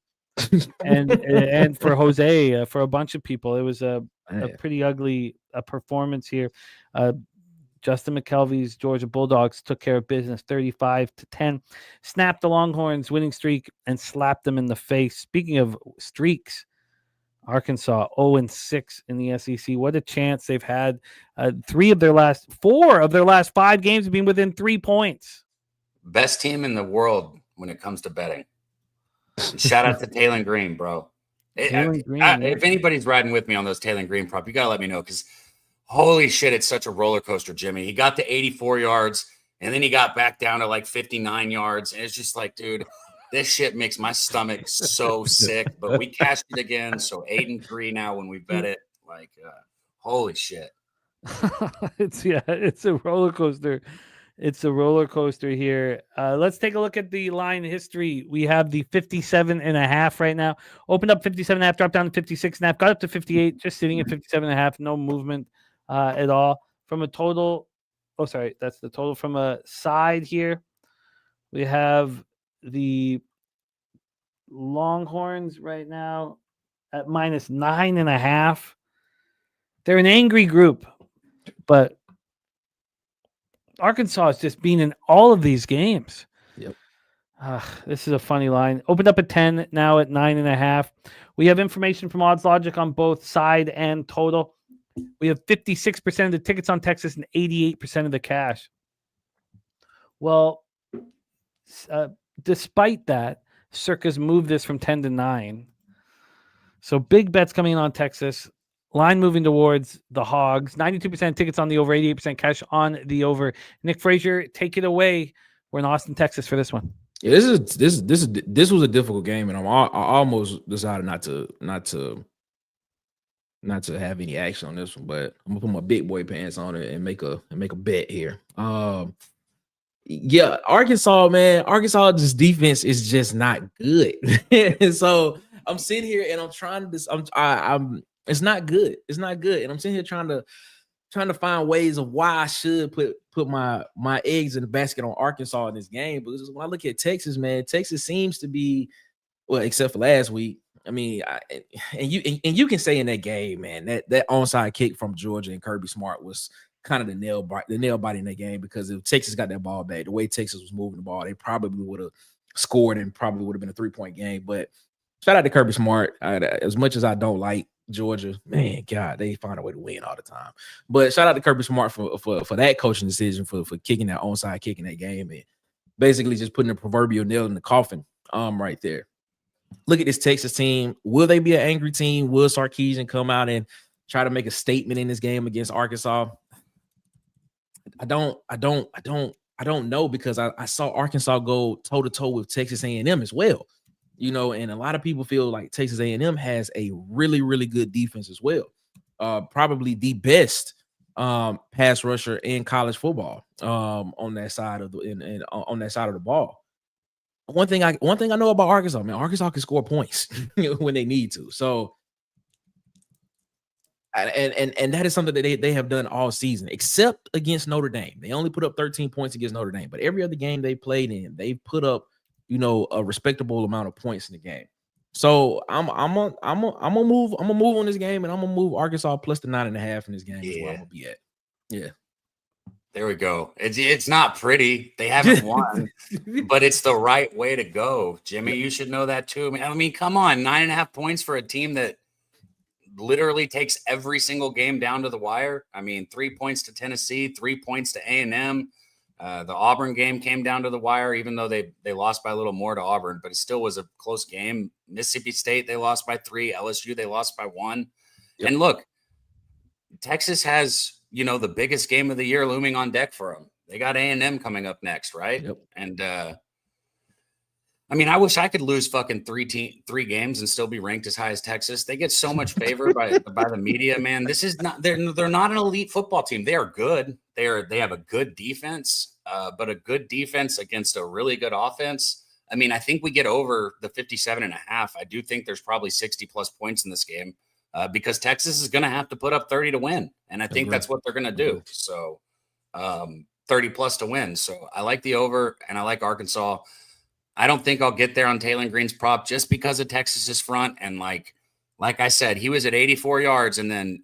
and for Jose, for a bunch of people, it was a pretty ugly performance here. Justin McKelvey's Georgia Bulldogs took care of business 35-10, snapped the Longhorns winning streak and slapped them in the face. Speaking of streaks, Arkansas 0-6 in the SEC. What a chance they've had. 4 of their last 5 games have been within 3 points. Best team in the world when it comes to betting. Shout out to Taylor Green, bro. If anybody's riding with me on those Taylor Green prop, you got to let me know, because holy shit, it's such a roller coaster, Jimmy. He got to 84 yards, and then he got back down to like 59 yards. And it's just like, dude, this shit makes my stomach so sick. But we cashed it again, so 8-3 now when we bet it. Like, holy shit. It's a roller coaster. It's a roller coaster here. Let's take a look at the line history. We have the 57.5 right now. Opened up 57.5, dropped down to 56.5, got up to 58, just sitting at 57.5. No movement at all. From a total, that's the total. From a side here, we have the Longhorns right now at -9.5. They're an angry group, but Arkansas has just been in all of these games. Yep. This is a funny line. Opened up at 10, now at 9.5. We have information from Odds Logic on both side and total. We have 56% of the tickets on Texas and 88% of the cash. Well, despite that, Circa's moved this from 10 to 9. So big bets coming in on Texas. Line moving towards the Hogs. 92% tickets on the over, 88% cash on the over. Nick Frazier, take it away. We're in Austin, Texas for this one. Yeah, this was a difficult game, and I almost decided not to have any action on this one. But I'm gonna put my big boy pants on it and make a bet here. Yeah, Arkansas, man. Arkansas' defense is just not good. So I'm sitting here and I'm trying to. It's not good. It's not good. And I'm sitting here trying to find ways of why I should put my eggs in the basket on Arkansas in this game. Because when I look at Texas, man, Texas seems to be, well, except for last week. I mean, you can say in that game, man, that onside kick from Georgia and Kirby Smart was kind of the nail biter in that game, because if Texas got that ball back, the way Texas was moving the ball, they probably would have scored and probably would have been a 3-point game. But shout out to Kirby Smart. As much as I don't like Georgia, man, God, they find a way to win all the time. But shout out to Kirby Smart for that coaching decision for kicking that onside kick in that game and basically just putting the proverbial nail in the coffin right there. Look at this Texas team. Will they be an angry team? Will Sarkisian come out and try to make a statement in this game against Arkansas? I don't know, because I saw Arkansas go toe-to-toe with Texas A&M as well. You know, and a lot of people feel like Texas A&M has a really, really good defense as well. Probably the best pass rusher in college football on that side of the ball. One thing I know about Arkansas, man, Arkansas can score points when they need to. So, and that is something that they have done all season, except against Notre Dame. They only put up 13 points against Notre Dame, but every other game they played in, they put up, you know, a respectable amount of points in the game. So I'm gonna move on this game, and I'm gonna move Arkansas plus the 9.5 in this game. Is where I'm gonna be at. Yeah. There we go. It's not pretty. They haven't won, but it's the right way to go. Jimmy, you should know that too. I mean, come on, 9.5 points for a team that literally takes every single game down to the wire. I mean, 3 points to Tennessee, 3 points to A&M. The Auburn game came down to the wire, even though they lost by a little more to Auburn, but it still was a close game. Mississippi State, they lost by 3. LSU, they lost by 1. Yep. And look, Texas has, you know, the biggest game of the year looming on deck for them. They got A&M coming up next, right? Yep. And I mean, I wish I could lose fucking 3 games and still be ranked as high as Texas. They get so much favor by the media, man. This is not they're not an elite football team. They are good. They have a good defense, but a good defense against a really good offense. I mean, I think we get over the 57.5. I do think there's probably 60 plus points in this game because Texas is going to have to put up 30 to win, and I think that's what they're going to do. So 30 plus to win. So I like the over, and I like Arkansas. I don't think I'll get there on Taylor Green's prop just because of Texas's front. And like I said, he was at 84 yards and then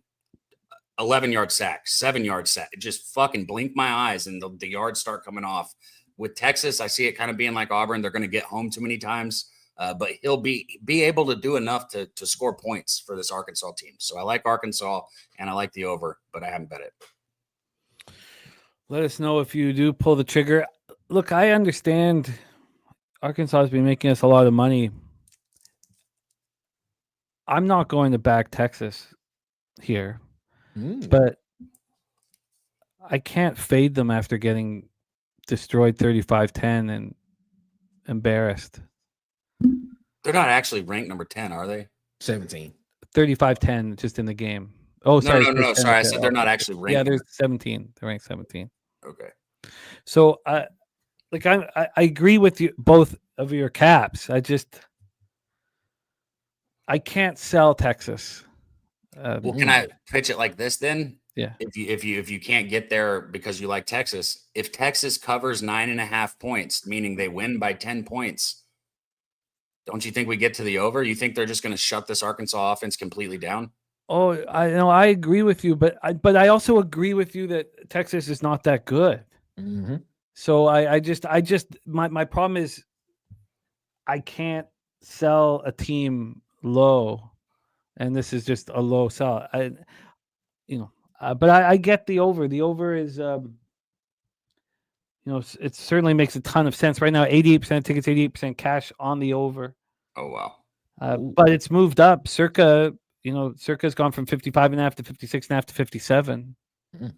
11-yard sack, 7-yard sack. Just fucking blink my eyes and the yards start coming off. With Texas, I see it kind of being like Auburn. They're going to get home too many times. but he'll be able to do enough to score points for this Arkansas team. So I like Arkansas and I like the over, but I haven't bet it. Let us know if you do pull the trigger. Look, I understand Arkansas has been making us a lot of money. I'm not going to back Texas here, but I can't fade them after getting destroyed 35-10 and embarrassed. They're not actually ranked number 10, are they? 17. 35-10 just in the game. Oh, sorry. No. Sorry, I said they're not actually ranked. Yeah, they're 17. They're ranked 17. Okay. So, I agree with you, both of your caps. I can't sell Texas. Well, can I pitch it like this then? Yeah. If you can't get there because you like Texas, if Texas covers 9.5 points, meaning they win by 10 points, don't you think we get to the over? You think they're just going to shut this Arkansas offense completely down? Oh, I know. I agree with you, but I also agree with you that Texas is not that good. Mm-hmm. So my problem is I can't sell a team low, and this is just a low sell. But I get the over. The over is, it certainly makes a ton of sense right now. 88% tickets, 88% cash on the over. Oh wow! But it's moved up. Circa's gone from 55.5 to 56.5 to 57. Mm.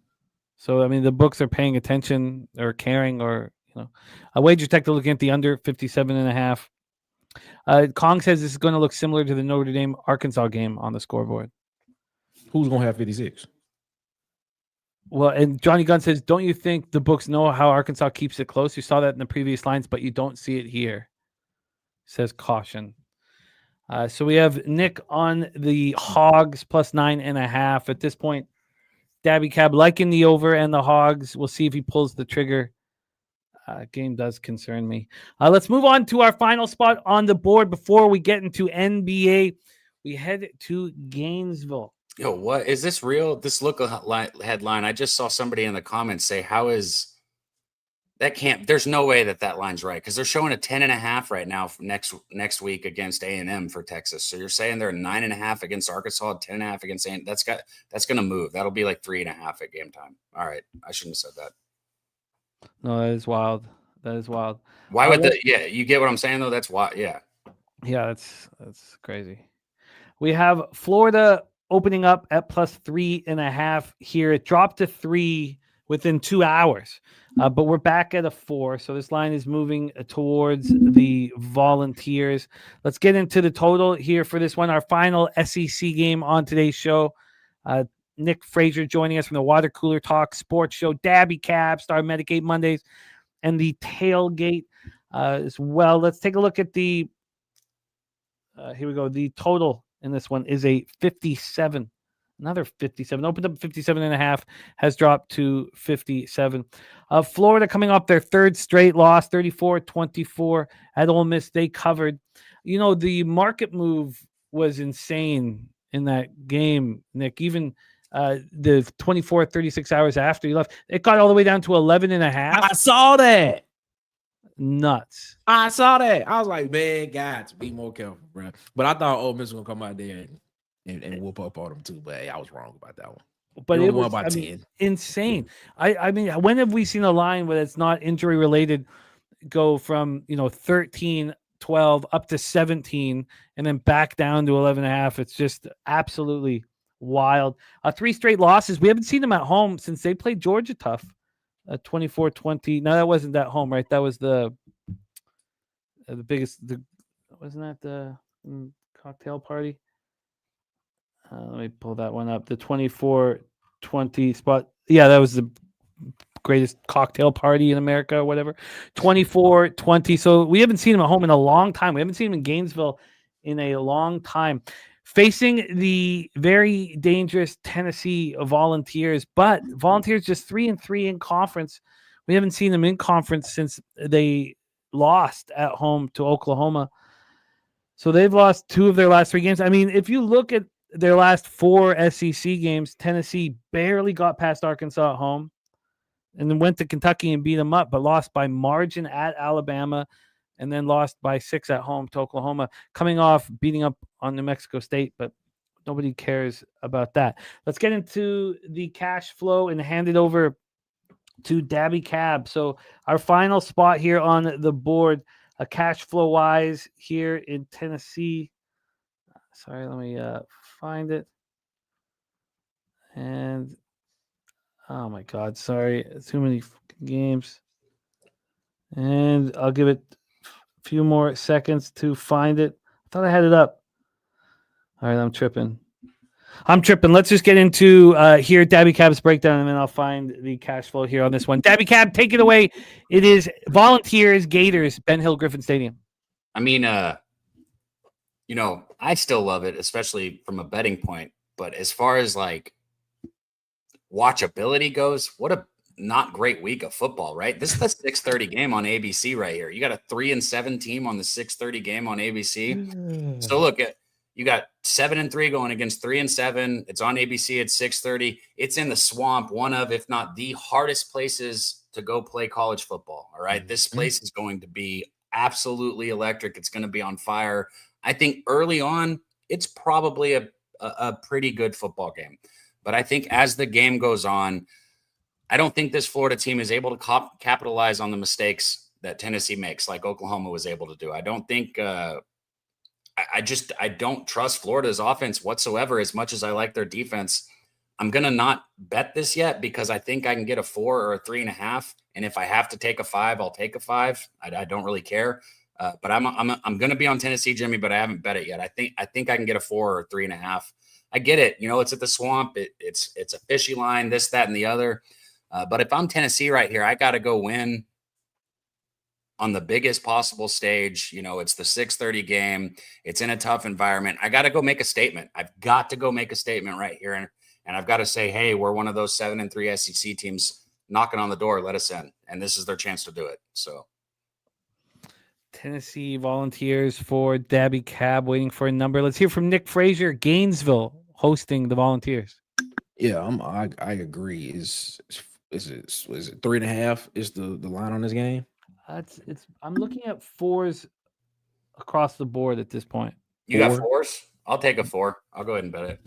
So I mean, the books are paying attention or caring, or a wager tech to looking at the under 57.5. Kong says this is going to look similar to the Notre Dame Arkansas game on the scoreboard. Who's going to have 56? Well, and Johnny Gunn says, don't you think the books know how Arkansas keeps it close? You saw that in the previous lines, but you don't see it here. Says caution. So we have Nick on the Hogs plus 9.5. At this point, Daby Cab liking the over and the Hogs. We'll see if he pulls the trigger. Game does concern me. Let's move on to our final spot on the board before we get into NBA. We head to Gainesville. Yo, what is this real? This look headline. I just saw somebody in the comments say, "How is that? Can't there's no way that line's right because they're showing a 10.5 right now for next week against A&M for Texas. So you're saying they're 9.5 against Arkansas, 10.5 against A&M. That's going to move. That'll be like 3.5 at game time. All right, I shouldn't have said that. No, that is wild. That is wild. Why would you get what I'm saying though? That's why. Yeah, that's crazy. We have Florida opening up at plus 3.5 here. It dropped to 3 within 2 hours, but we're back at a 4. So this line is moving towards the Volunteers. Let's get into the total here for this one. Our final SEC game on today's show. Nick Frazier joining us from the Water Cooler Talk Sports Show. Daby Cab, Star Medicaid Mondays, and the Tailgate as well. Let's take a look at the. Here we go. The total in this one is a 57. Another 57. Opened up 57.5, has dropped to 57. Florida coming off their third straight loss, 34-24 at Ole Miss. They covered. The market move was insane in that game, Nick. Even the 24, 36 hours after you left, it got all the way down to 11.5. I saw that. Nuts. I saw that. I was like, man, guys, be more careful, bro. But I thought Ole Miss was gonna come out there and whoop up on them too. But hey, I was wrong about that one. But it was 10. Insane. I mean, when have we seen a line where it's not injury related go from 13, 12 up to 17 and then back down to 11.5? It's just absolutely wild. 3 straight losses. We haven't seen them at home since they played Georgia tough. 24-20. No, that wasn't that home, right? That was the biggest. Wasn't that the cocktail party? Let me pull that one up. The 24-20 spot. Yeah, that was the greatest cocktail party in America or whatever. 24-20. So we haven't seen them at home in a long time. We haven't seen them in Gainesville in a long time. Facing the very dangerous Tennessee Volunteers, but Volunteers just 3-3 in conference. We haven't seen them in conference since they lost at home to Oklahoma. So they've lost 2 of their last 3 games. I mean, if you look at their last 4 SEC games, Tennessee barely got past Arkansas at home and then went to Kentucky and beat them up, but lost by margin at Alabama and then lost by 6 at home to Oklahoma, coming off beating up on New Mexico State, but nobody cares about that. Let's get into the cash flow and hand it over to Daby Cab. So our final spot here on the board, cash flow wise here in Tennessee. Sorry, let me find it. And oh my God, sorry, too many games. And I'll give it a few more seconds to find it. I thought I had it up. All right, I'm tripping. Let's just get into here Daby Cab's breakdown, and then I'll find the cash flow here on this one. Daby Cab, take it away. It is Volunteers, Gators, Ben Hill Griffin Stadium. I mean, you know, I still love it, especially from a betting point. But as far as like watchability goes, what a not great week of football, right? This is the 6:30 game on ABC right here. You got a 3-7 team on the 6:30 game on ABC. So look at. You got 7-3 going against 3-7. It's on ABC at 6:30. It's in the swamp, one of, if not the hardest places to go play college football. All right. This place is going to be absolutely electric. It's going to be on fire. I think early on, it's probably a pretty good football game. But I think as the game goes on, I don't think this Florida team is able to capitalize on the mistakes that Tennessee makes, like Oklahoma was able to do. I don't think I don't trust Florida's offense whatsoever as much as I like their defense. I'm going to not bet this yet because I think I can get a 4 or a 3.5. And if I have to take a 5, I'll take a 5. I don't really care. But I'm going to be on Tennessee, Jimmy, but I haven't bet it yet. I think I can get a 4 or 3.5. I get it. You know, it's at the swamp. It's a fishy line, this, that, and the other. But if I'm Tennessee right here, I got to go win on the biggest possible stage. You know, it's the 6:30 game. It's in a tough environment. I got to go make a statement. I've got to go make a statement right here. And I've got to say, hey, we're one of those 7-3 SEC teams knocking on the door. Let us in. And this is their chance to do it. So Tennessee Volunteers for Daby Cab, waiting for a number. Let's hear from Nick Frazier, Gainesville, hosting the Volunteers. Yeah, I agree. Is it 3.5 is the line on this game? I'm looking at 4s across the board at this point. You got 4s? I'll take a 4. I'll go ahead and bet it.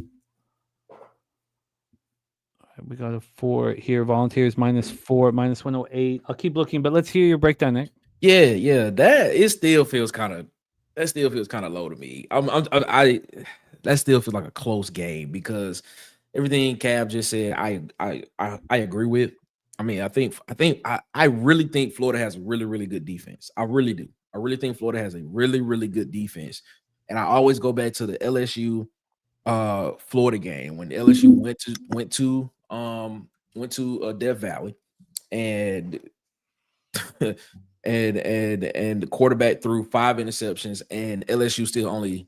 We got a 4 here. Volunteers -4, -108. I'll keep looking, but let's hear your breakdown, Nick. Yeah. That still feels kind of low to me. That still feels like a close game because everything Cab just said, I agree with. I mean, I really think Florida has a really, really good defense. I really do. I really think Florida has a really, really good defense. And I always go back to the LSU Florida game when LSU went to Death Valley and and the quarterback threw 5 interceptions and LSU still only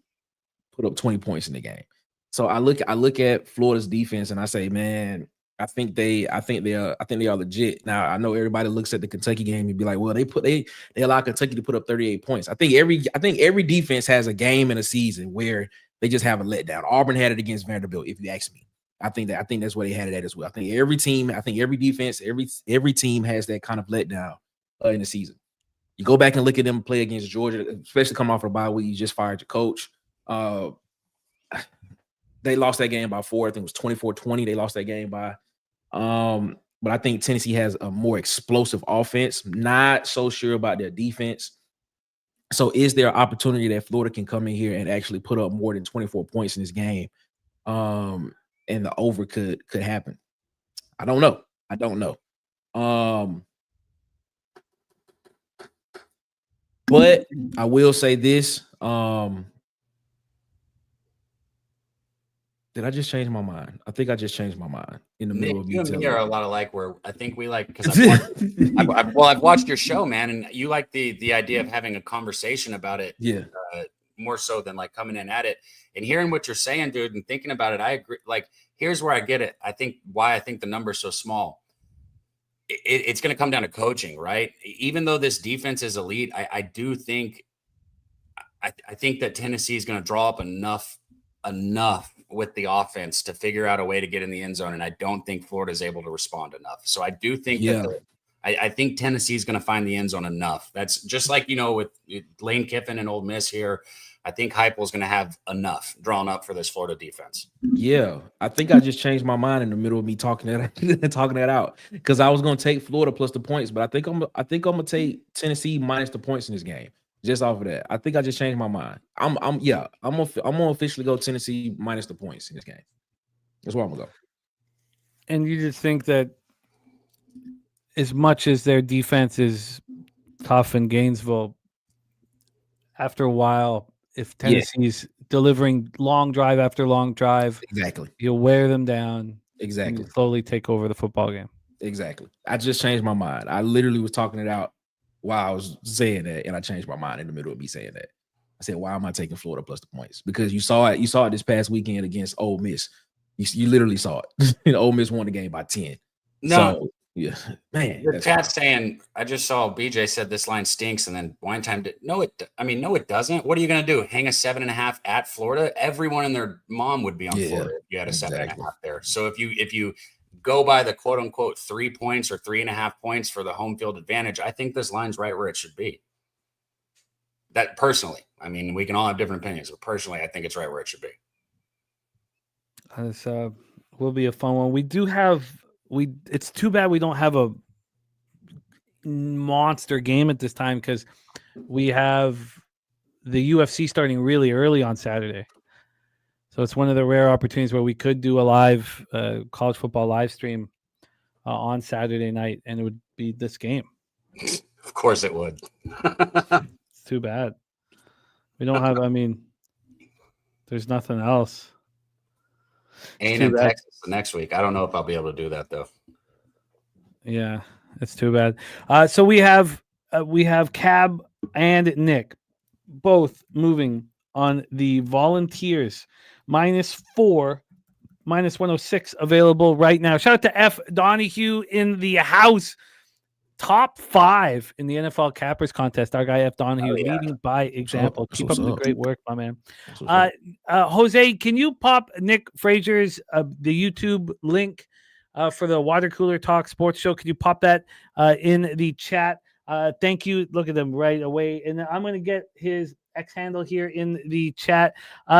put up 20 points in the game. So I look at Florida's defense and I say, man, I think they are legit. Now I know everybody looks at the Kentucky game and be like, well, they allow Kentucky to put up 38 points. I think every defense has a game in a season where they just have a letdown. Auburn had it against Vanderbilt, if you ask me. I think that's where they had it at as well. I think every defense, every team has that kind of letdown in the season. You go back and look at them play against Georgia, especially coming off of a bye week. You just fired your coach. They lost that game by 4. I think it was 24-20. They lost that game by. But I think Tennessee has a more explosive offense. Not so sure about their defense. So is there an opportunity that Florida can come in here and actually put up more than 24 points in this game? And the over could happen. I don't know. But I will say this. Did I just change my mind? I think I just changed my mind in the middle of you me. There are a lot of like where I think we like because I've watched your show, man, and you like the idea of having a conversation about it. Yeah. More so than like coming in at it and hearing what you're saying, dude, and thinking about it. I agree. Like, here's where I get it. I think the number is so small. It's going to come down to coaching, right? Even though this defense is elite, I do think I think that Tennessee is going to draw up enough with the offense to figure out a way to get in the end zone. And I don't think Florida is able to respond enough. So I do think I think Tennessee is going to find the end zone enough. That's just like, with Lane Kiffin and Ole Miss here. I think Heupel's going to have enough drawn up for this Florida defense. Yeah, I think I just changed my mind in the middle of me talking that out because I was going to take Florida plus the points, but I think I'm going to take Tennessee minus the points in this game. Just off of that, I think I just changed my mind. I'm gonna officially go Tennessee minus the points in this game. That's where I'm gonna go. And you just think that as much as their defense is tough in Gainesville, after a while, if Tennessee's delivering long drive after long drive, exactly, you'll wear them down. Exactly, and slowly take over the football game. Exactly. I just changed my mind. I literally was talking it out while I was saying that, and I changed my mind in the middle of me saying that. I said, "Why am I taking Florida plus the points?" Because you saw it. You saw it this past weekend against Ole Miss. You literally saw it. Ole Miss won the game by 10. No, so, yeah, man. The chat's saying, I just saw BJ said this line stinks, and then Wine Time did. No, it doesn't. What are you going to do? Hang a 7.5 at Florida? Everyone and their mom would be on Florida if you had a 7.5 there. So if you go by the quote unquote 3 points or 3.5 points for the home field advantage, I think this line's right where it should be. That personally, we can all have different opinions, but personally, I think it's right where it should be. This will be a fun one. We do have it's too bad we don't have a monster game at this time because we have the UFC starting really early on Saturday. So it's one of the rare opportunities where we could do a live college football live stream on Saturday night, and it would be this game. Of course it would. It's too bad. We don't have, there's nothing else. A&M Texas the next week. I don't know if I'll be able to do that though. Yeah, it's too bad. So we have Cab and Nick both moving on the Volunteers -4, -106 available right now. Shout out to F. Donahue in the house. Top 5 in the NFL Cappers contest. Our guy F. Donahue leading by example. Keep up the great work, my man. Jose, can you pop Nick Frazier's the YouTube link for the Water Cooler Talk Sports Show? Can you pop that in the chat? Thank you. Look at them right away. And I'm going to get his X handle here in the chat.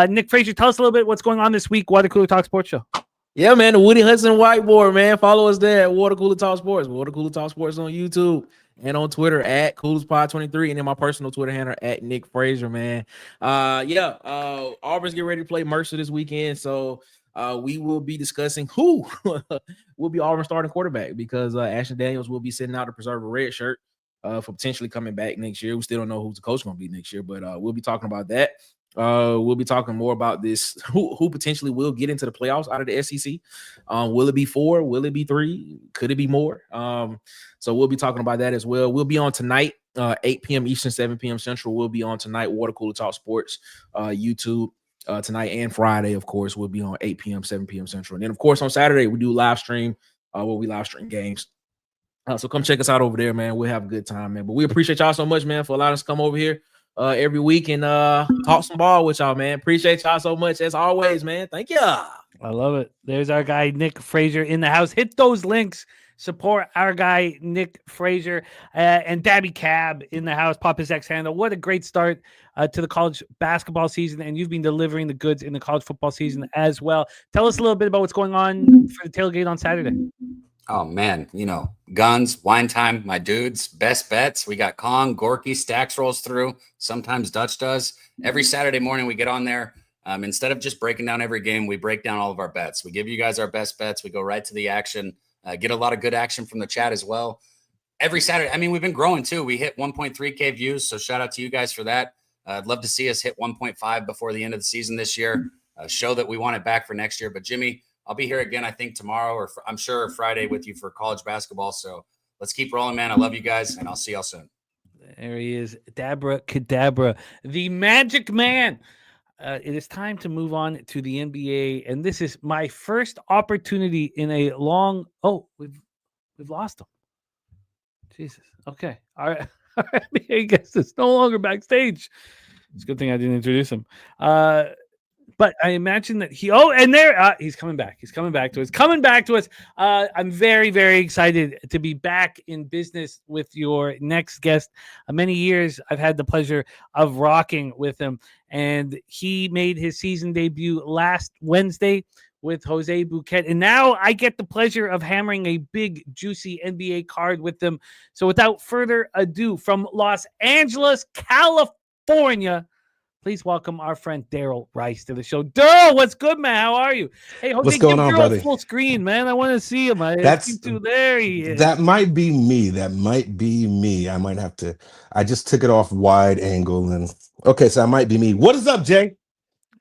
Nick Frazier, tell us a little bit what's going on this week, Water Cooler Talk Sports Show. Yeah, man, the Woody Hudson whiteboard, man. Follow us there at Water Cooler Talk Sports. Water Cooler Talk Sports on YouTube and on Twitter at CoolersPod23, and then my personal Twitter handle at Nick Frazier, man. Auburn's getting ready to play Mercer this weekend, so we will be discussing who will be Auburn's starting quarterback because Ashton Daniels will be sitting out to preserve a red shirt for potentially coming back next year. We still don't know who's the coach going to be next year, but we'll be talking about that. We'll be talking more about this. Who potentially will get into the playoffs out of the SEC? Will it be 4? Will it be 3? Could it be more? So we'll be talking about that as well. We'll be on tonight, 8 p.m. Eastern, 7 p.m. Central. We'll be on tonight, Water Cooler Talk Sports, YouTube tonight and Friday. Of course, we'll be on 8 p.m., 7 p.m. Central. And then, of course, on Saturday, we do live stream where we live stream games. So come check us out over there, man. We'll have a good time, man. But we appreciate y'all so much, man, for allowing us to come over here every week and talk some ball with y'all, man. Appreciate y'all so much as always, man. Thank you. I love it. There's our guy Nick Frazier in the house. Hit those links. Support our guy Nick Frazier and Daby Cab in the house. Pop his X handle. What a great start to the college basketball season, and you've been delivering the goods in the college football season as well. Tell us a little bit about what's going on for the tailgate on Saturday. Oh, man, guns, wine time, my dudes, best bets. We got Kong, Gorky, Stacks rolls through. Sometimes Dutch does. Every Saturday morning we get on there. Instead of just breaking down every game, we break down all of our bets. We give you guys our best bets. We go right to the action, get a lot of good action from the chat as well. Every Saturday, we've been growing too. We hit 1.3K views, so shout out to you guys for that. I'd love to see us hit 1.5 before the end of the season this year. Show that we want it back for next year. But Jimmy, I'll be here again, I think, tomorrow or I'm sure Friday with you for college basketball. So let's keep rolling, man. I love you guys, and I'll see y'all soon. There he is, Dabra Kadabra, the Magic Man. It is time to move on to the NBA, and this is my first opportunity in a long. Oh, we've lost him. Jesus. Okay. All right. I guess it's no longer backstage. It's a good thing I didn't introduce him. But I imagine that he's coming back. He's coming back to us. I'm very, very excited to be back in business with your next guest. Many years I've had the pleasure of rocking with him, and he made his season debut last Wednesday with Jose Bouquet. And now I get the pleasure of hammering a big, juicy NBA card with them. So without further ado, from Los Angeles, California, please welcome our friend Darryl Rice to the show. Darryl, what's good, man? How are you? Hey, Jose, What's going give on, Darryl brother? full screen, man. I want to see him. There he is. That might be me. That might be me. I might have to. I just took it off wide angle, and okay, so that might be me. What is up, Jay?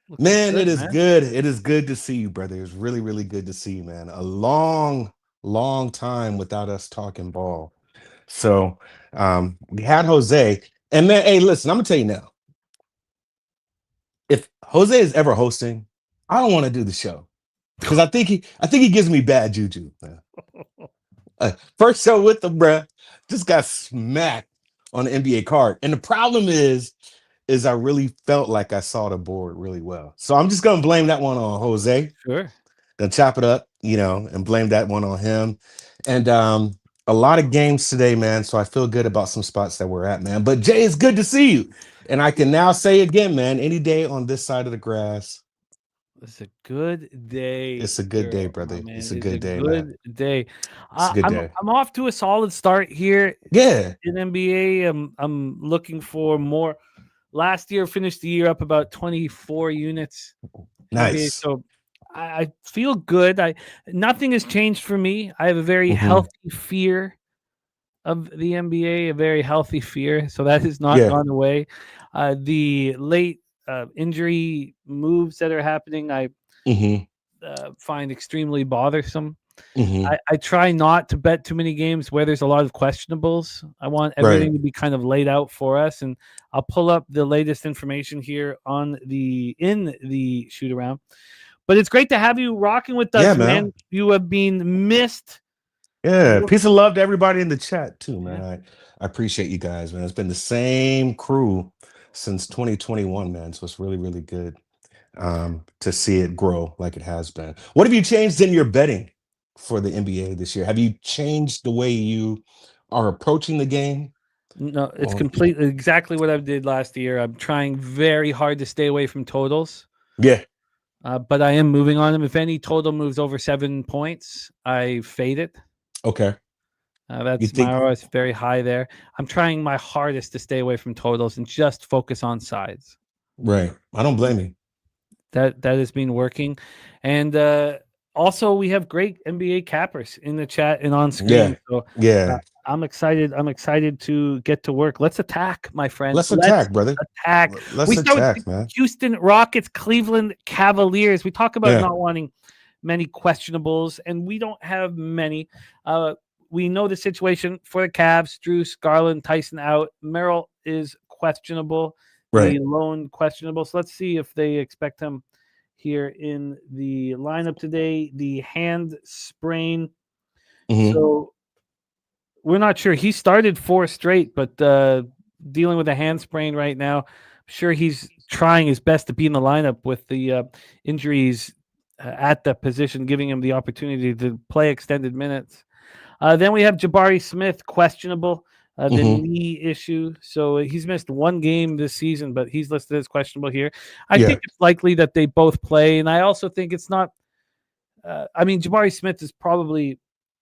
Looking Man, good, it is man. good. It is good to see you, brother. It's really, really good to see you, man. A long, long time without us talking ball. So we had Jose, and man, hey, listen, I'm gonna tell you now. If Jose is ever hosting, I don't want to do the show because I think he gives me bad juju, man. First show with the bruh, just got smacked on the NBA card, and the problem is I really felt like I saw the board really well. So I'm just gonna blame that one on Jose. Sure. Then chop it up, and blame that one on him. And a lot of games today, man. So I feel good about some spots that we're at, man. But Jay, it's good to see you. And I can now say again, man, any day on this side of the grass. It's a good day. It's a good day, Darryl, brother. my man. It's a good day, man. Good day. It's a good day. I'm off to a solid start here Yeah. in NBA. I'm looking for more. Last year, finished the year up about 24 units. Nice. NBA, so I feel good. Nothing has changed for me. I have a very Mhm. healthy fear of the NBA, a very healthy fear. So that has not Yeah. gone away. The late injury moves that are happening, I Mhm. find extremely bothersome. Mhm. I try not to bet too many games where there's a lot of questionables. I want everything to be kind of laid out for us, and I'll pull up the latest information here in the shoot around. But it's great to have you rocking with us, Yeah, man. man. You have been missed. Yeah. Peace of love to everybody in the chat too, man. I appreciate you guys, man. It's been the same crew since 2021, man. So it's really, really good to see it grow like it has been. What have you changed in your betting for the NBA this year? Have you changed the way you are approaching the game? No, it's Or- completely exactly what I did last year. I'm trying very hard to stay away from totals, Yeah. but I am moving on them. If any total moves over 7 points, I fade it. Okay. That's think- my ROS very high there. I'm trying my hardest to stay away from totals and just focus on sides. Right. I don't blame you. That has been working, and also we have great NBA cappers in the chat and on screen. Yeah. So Yeah. I'm excited. I'm excited to get to work. Let's attack, my friend. Let's attack, brother. Attack. Let's We start with attack, man. Houston Rockets, Cleveland Cavaliers. We talk about Yeah. not wanting many questionables, and we don't have many. We know the situation for the Cavs. Drews, Garland, Tyson out. Merrill is questionable. Right. The lone questionable. So let's see if they expect him here in the lineup today. The hand sprain. Mhm. So we're not sure. He started 4 straight, but dealing with a hand sprain right now. I'm sure he's trying his best to be in the lineup with the injuries at that position, giving him the opportunity to play extended minutes. Then we have Jabari Smith, questionable, the Mhm. knee issue. So he's missed 1 game this season, but he's listed as questionable here. I Yeah. think it's likely that they both play, and I also think it's not. Jabari Smith is probably,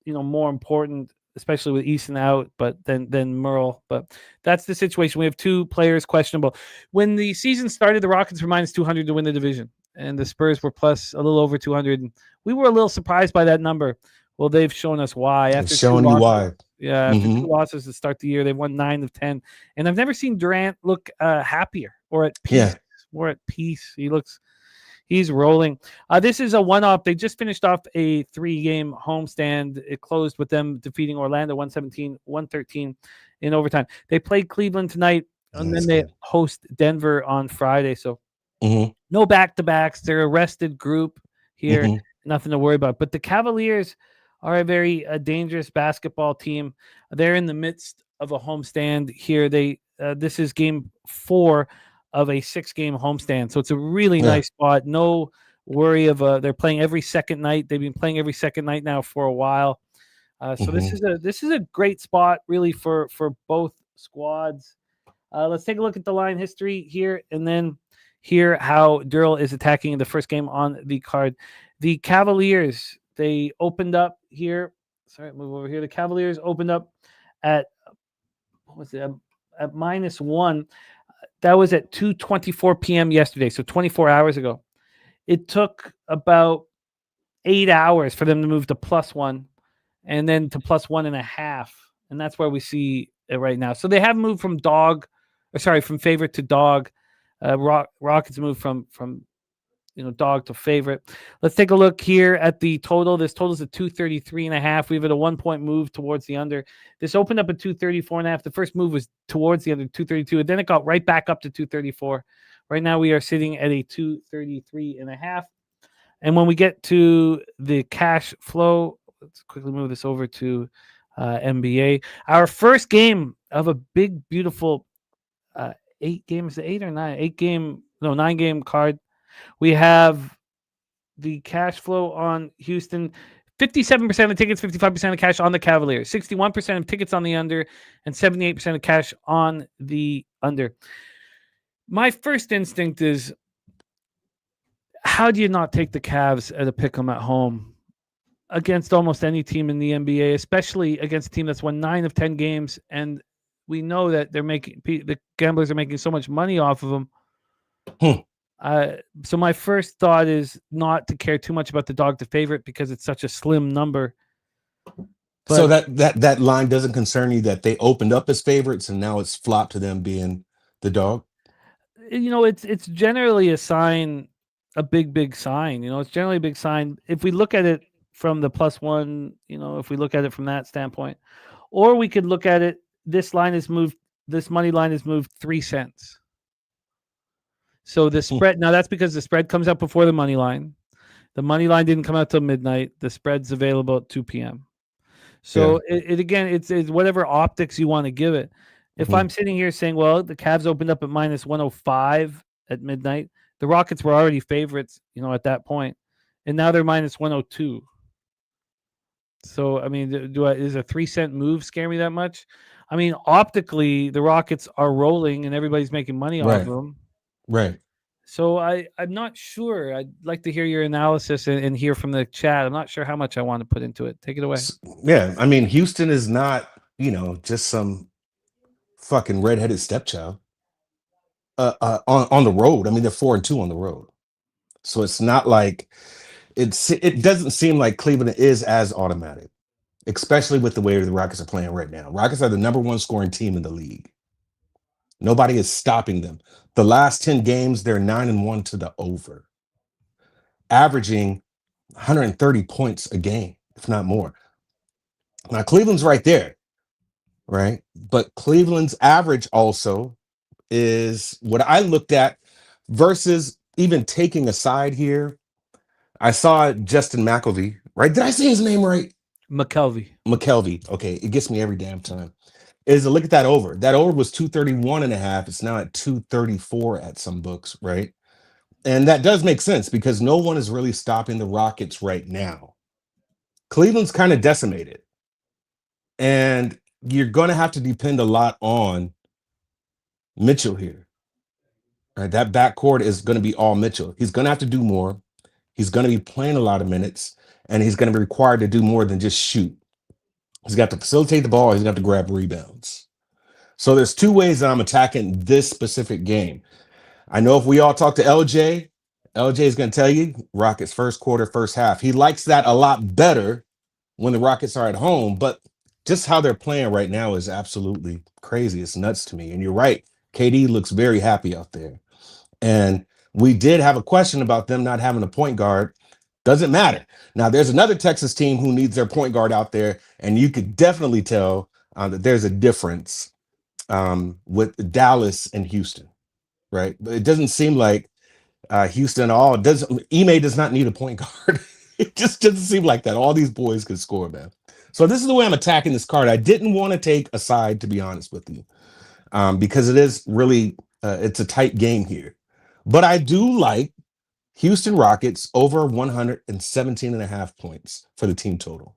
more important, especially with Easton out, but then Merle. But that's the situation. We have 2 players questionable. When the season started, the Rockets were minus 200 to win the division, and the Spurs were plus a little over 200. And we were a little surprised by that number. Well, they've shown us why. After Showing 2 you losses, why. Yeah, after Mhm. 2 losses to start the year, they won 9 of 10. And I've never seen Durant look happier or at peace. Yeah. Or at peace. He's rolling. This is a one-off. They just finished off a 3-game homestand. It closed with them defeating Orlando 117-113 in overtime. They played Cleveland tonight, and That's then they good. host Denver on Friday. So Mhm. no back-to-backs. They're a rested group here. Mhm. Nothing to worry about. But the Cavaliers are a very dangerous basketball team. They're in the midst of a homestand here. This is game 4 of a 6-game homestand. So it's a really Yeah. nice spot. No worry of they're playing every second night. They've been playing every second night now for a while. So this is a great spot really for both squads. Let's take a look at the line history here and then hear how Derl is attacking in the first game on the card. The Cavaliers, they opened up here. Sorry, move over here. The Cavaliers opened up at what was it? At -1. That was at 2:24 p.m. yesterday, so 24 hours ago. It took about 8 hours for them to move to +1 and then to +1.5. And that's where we see it right now. So they have moved from favorite to dog. Rockets moved from dog to favorite. Let's take a look here at the total. This total is at 233.5. We've had a 1-point move towards the under. This opened up at 234.5. The first move was towards the under, 232, and then it got right back up to 234. Right now we are sitting at a 233.5. And when we get to the cash flow, let's quickly move this over to NBA. Our first game of a big, beautiful 9-game card. We have the cash flow on Houston. 57% of tickets, 55% of cash on the Cavaliers. 61% of tickets on the under, and 78% of cash on the under. My first instinct is, how do you not take the Cavs at a pick'em at home against almost any team in the NBA, especially against a team that's won 9 of 10 games, and we know that the gamblers are making so much money off of them. So my first thought is not to care too much about the dog to favorite because it's such a slim number. But, so that line doesn't concern you, that they opened up as favorites and now it's flopped to them being the dog? It's generally a sign, a big sign. It's generally a big sign. If we look at it from the +1, if we look at it from that standpoint, or we could look at it, this money line has moved 3 cents. So the spread, now that's because the spread comes out before the money line. The money line didn't come out till midnight. The spread's available at 2 p.m. So it's whatever optics you want to give it. If I'm sitting here saying, well, the Cavs opened up at -105 at midnight, the Rockets were already favorites, at that point, and now they're -102. So I mean, is a 3 cent move scare me that much? I mean, optically, the Rockets are rolling and everybody's making money off of them. Right. So I'm not sure. I'd like to hear your analysis and hear from the chat. I'm not sure how much I want to put into it. Take it away. Yeah, I mean, Houston is not, just some fucking redheaded stepchild on the road. I mean, they're 4-2 on the road. So it's not like it doesn't seem like Cleveland is as automatic, especially with the way the Rockets are playing right now. Rockets are the number 1 scoring team in the league. Nobody is stopping them. The last 10 games, they're 9-1 to the over, averaging 130 points a game, if not more. Now, Cleveland's right there, right? But Cleveland's average also is what I looked at versus even taking a side here. I saw Justin McElvey, right? Did I say his name right? McKelvey. Okay, it gets me every damn time. Is a look at that over. That over was 231.5. It's now at 234 at some books, right? And that does make sense because no one is really stopping the Rockets right now. Cleveland's kind of decimated. And you're going to have to depend a lot on Mitchell here. Right? That backcourt is going to be all Mitchell. He's going to have to do more. He's going to be playing a lot of minutes, and he's going to be required to do more than just shoot. He's got to facilitate the ball. He's got to grab rebounds. So there's 2 ways that I'm attacking this specific game. I know if we all talk to LJ is going to tell you Rockets first quarter, first half. He likes that a lot better when the Rockets are at home, but just how they're playing right now is absolutely crazy. It's nuts to me. And you're right. KD looks very happy out there. And we did have a question about them not having a point guard. Doesn't matter. Now, there's another Texas team who needs their point guard out there, and you could definitely tell that there's a difference with Dallas and Houston, right? But it doesn't seem like Houston at all. Ime does not need a point guard. It just doesn't seem like that. All these boys can score, man. So this is the way I'm attacking this card. I didn't want to take a side, to be honest with you, because it is really It's a tight game here. But I do like Houston Rockets over 117.5 points for the team total.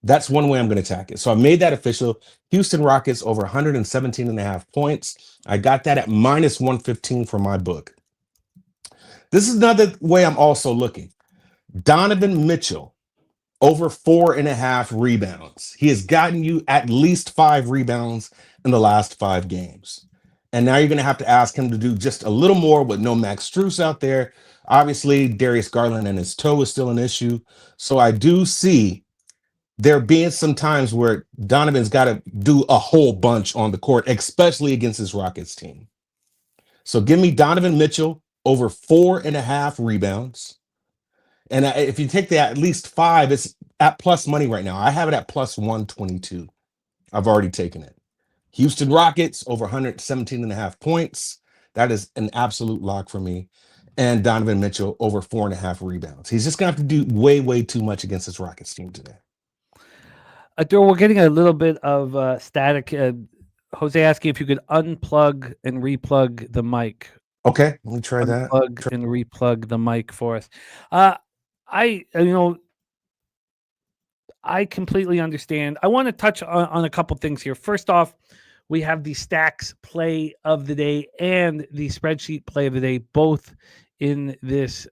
That's one way I'm going to attack it. So I made that official. Houston Rockets over 117.5 points. I got that at minus 115 for my book. This is another way I'm also looking. Donovan Mitchell over 4.5 rebounds. He has gotten you at least 5 rebounds in the last 5 games. And now you're going to have to ask him to do just a little more with no Max Strus out there. Obviously, Darius Garland and his toe is still an issue. So I do see there being some times where Donovan's got to do a whole bunch on the court, especially against his Rockets team. So give me Donovan Mitchell over 4.5 rebounds. And if you take that at least 5, it's at plus money right now. I have it at plus 122. I've already taken it. Houston Rockets over 117.5 points. That is an absolute lock for me. And Donovan Mitchell over 4.5 rebounds. He's just going to have to do way, way too much against this Rockets team today. Darryl, we're getting a little bit of static. Jose asking if you could unplug and replug the mic. Okay, let me try that. Unplug and replug the mic for us. I completely understand. I want to touch on a couple things here. First off, we have the stacks play of the day and the spreadsheet play of the day, both in this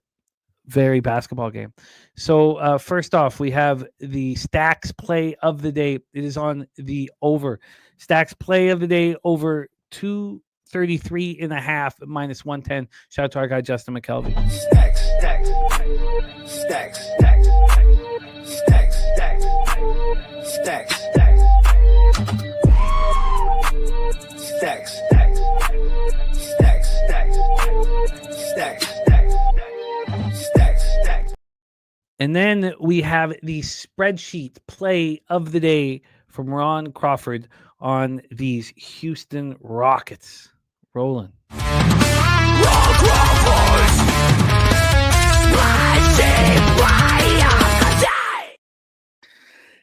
very basketball game. So first off, we have the stacks play of the day. It is on the over. Stacks play of the day over 233.5 minus 110. Shout out to our guy Justin McKelvey. Stacks. And then we have the spreadsheet play of the day from Ron Crawford on these Houston Rockets. Rolling.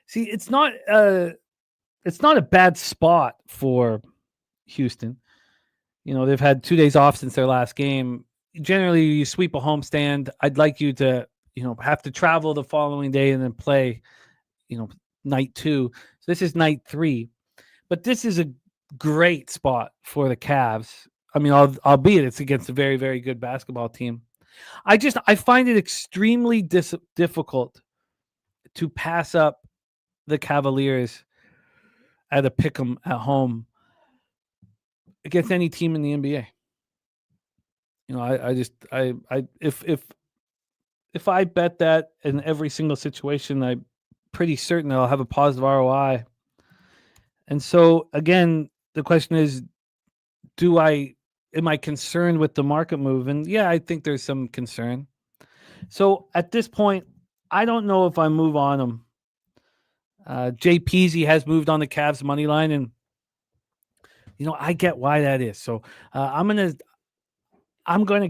See, it's not a bad spot for Houston. You know, they've had 2 days off since their last game. Generally, you sweep a homestand. I'd like you to, have to travel the following day and then play, night 2. So this is night 3. But this is a great spot for the Cavs. I mean, albeit it's against a very, very good basketball team. I find it extremely difficult to pass up the Cavaliers at a pick'em at home against any team in the NBA. If I bet that in every single situation, I'm pretty certain that I'll have a positive ROI. And so again, the question is, am I concerned with the market move? And yeah, I think there's some concern. So at this point, I don't know if I move on them. Jay Peasy has moved on the Cavs money line, and I get why that is. So I'm going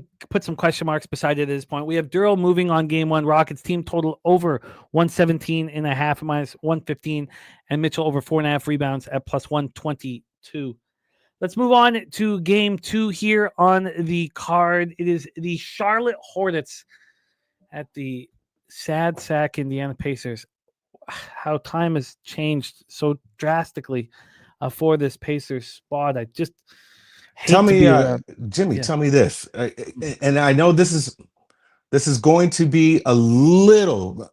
to put some question marks beside it at this point. We have Derl moving on game 1. Rockets team total over 117.5 minus 115, and Mitchell over 4.5 rebounds at plus 122. Let's move on to game 2 here on the card. It is the Charlotte Hornets at the sad sack Indiana Pacers. How time has changed so drastically for this Pacers spot. I just tell me, Jimmy. Yeah. Tell me this, and I know this is going to be a little.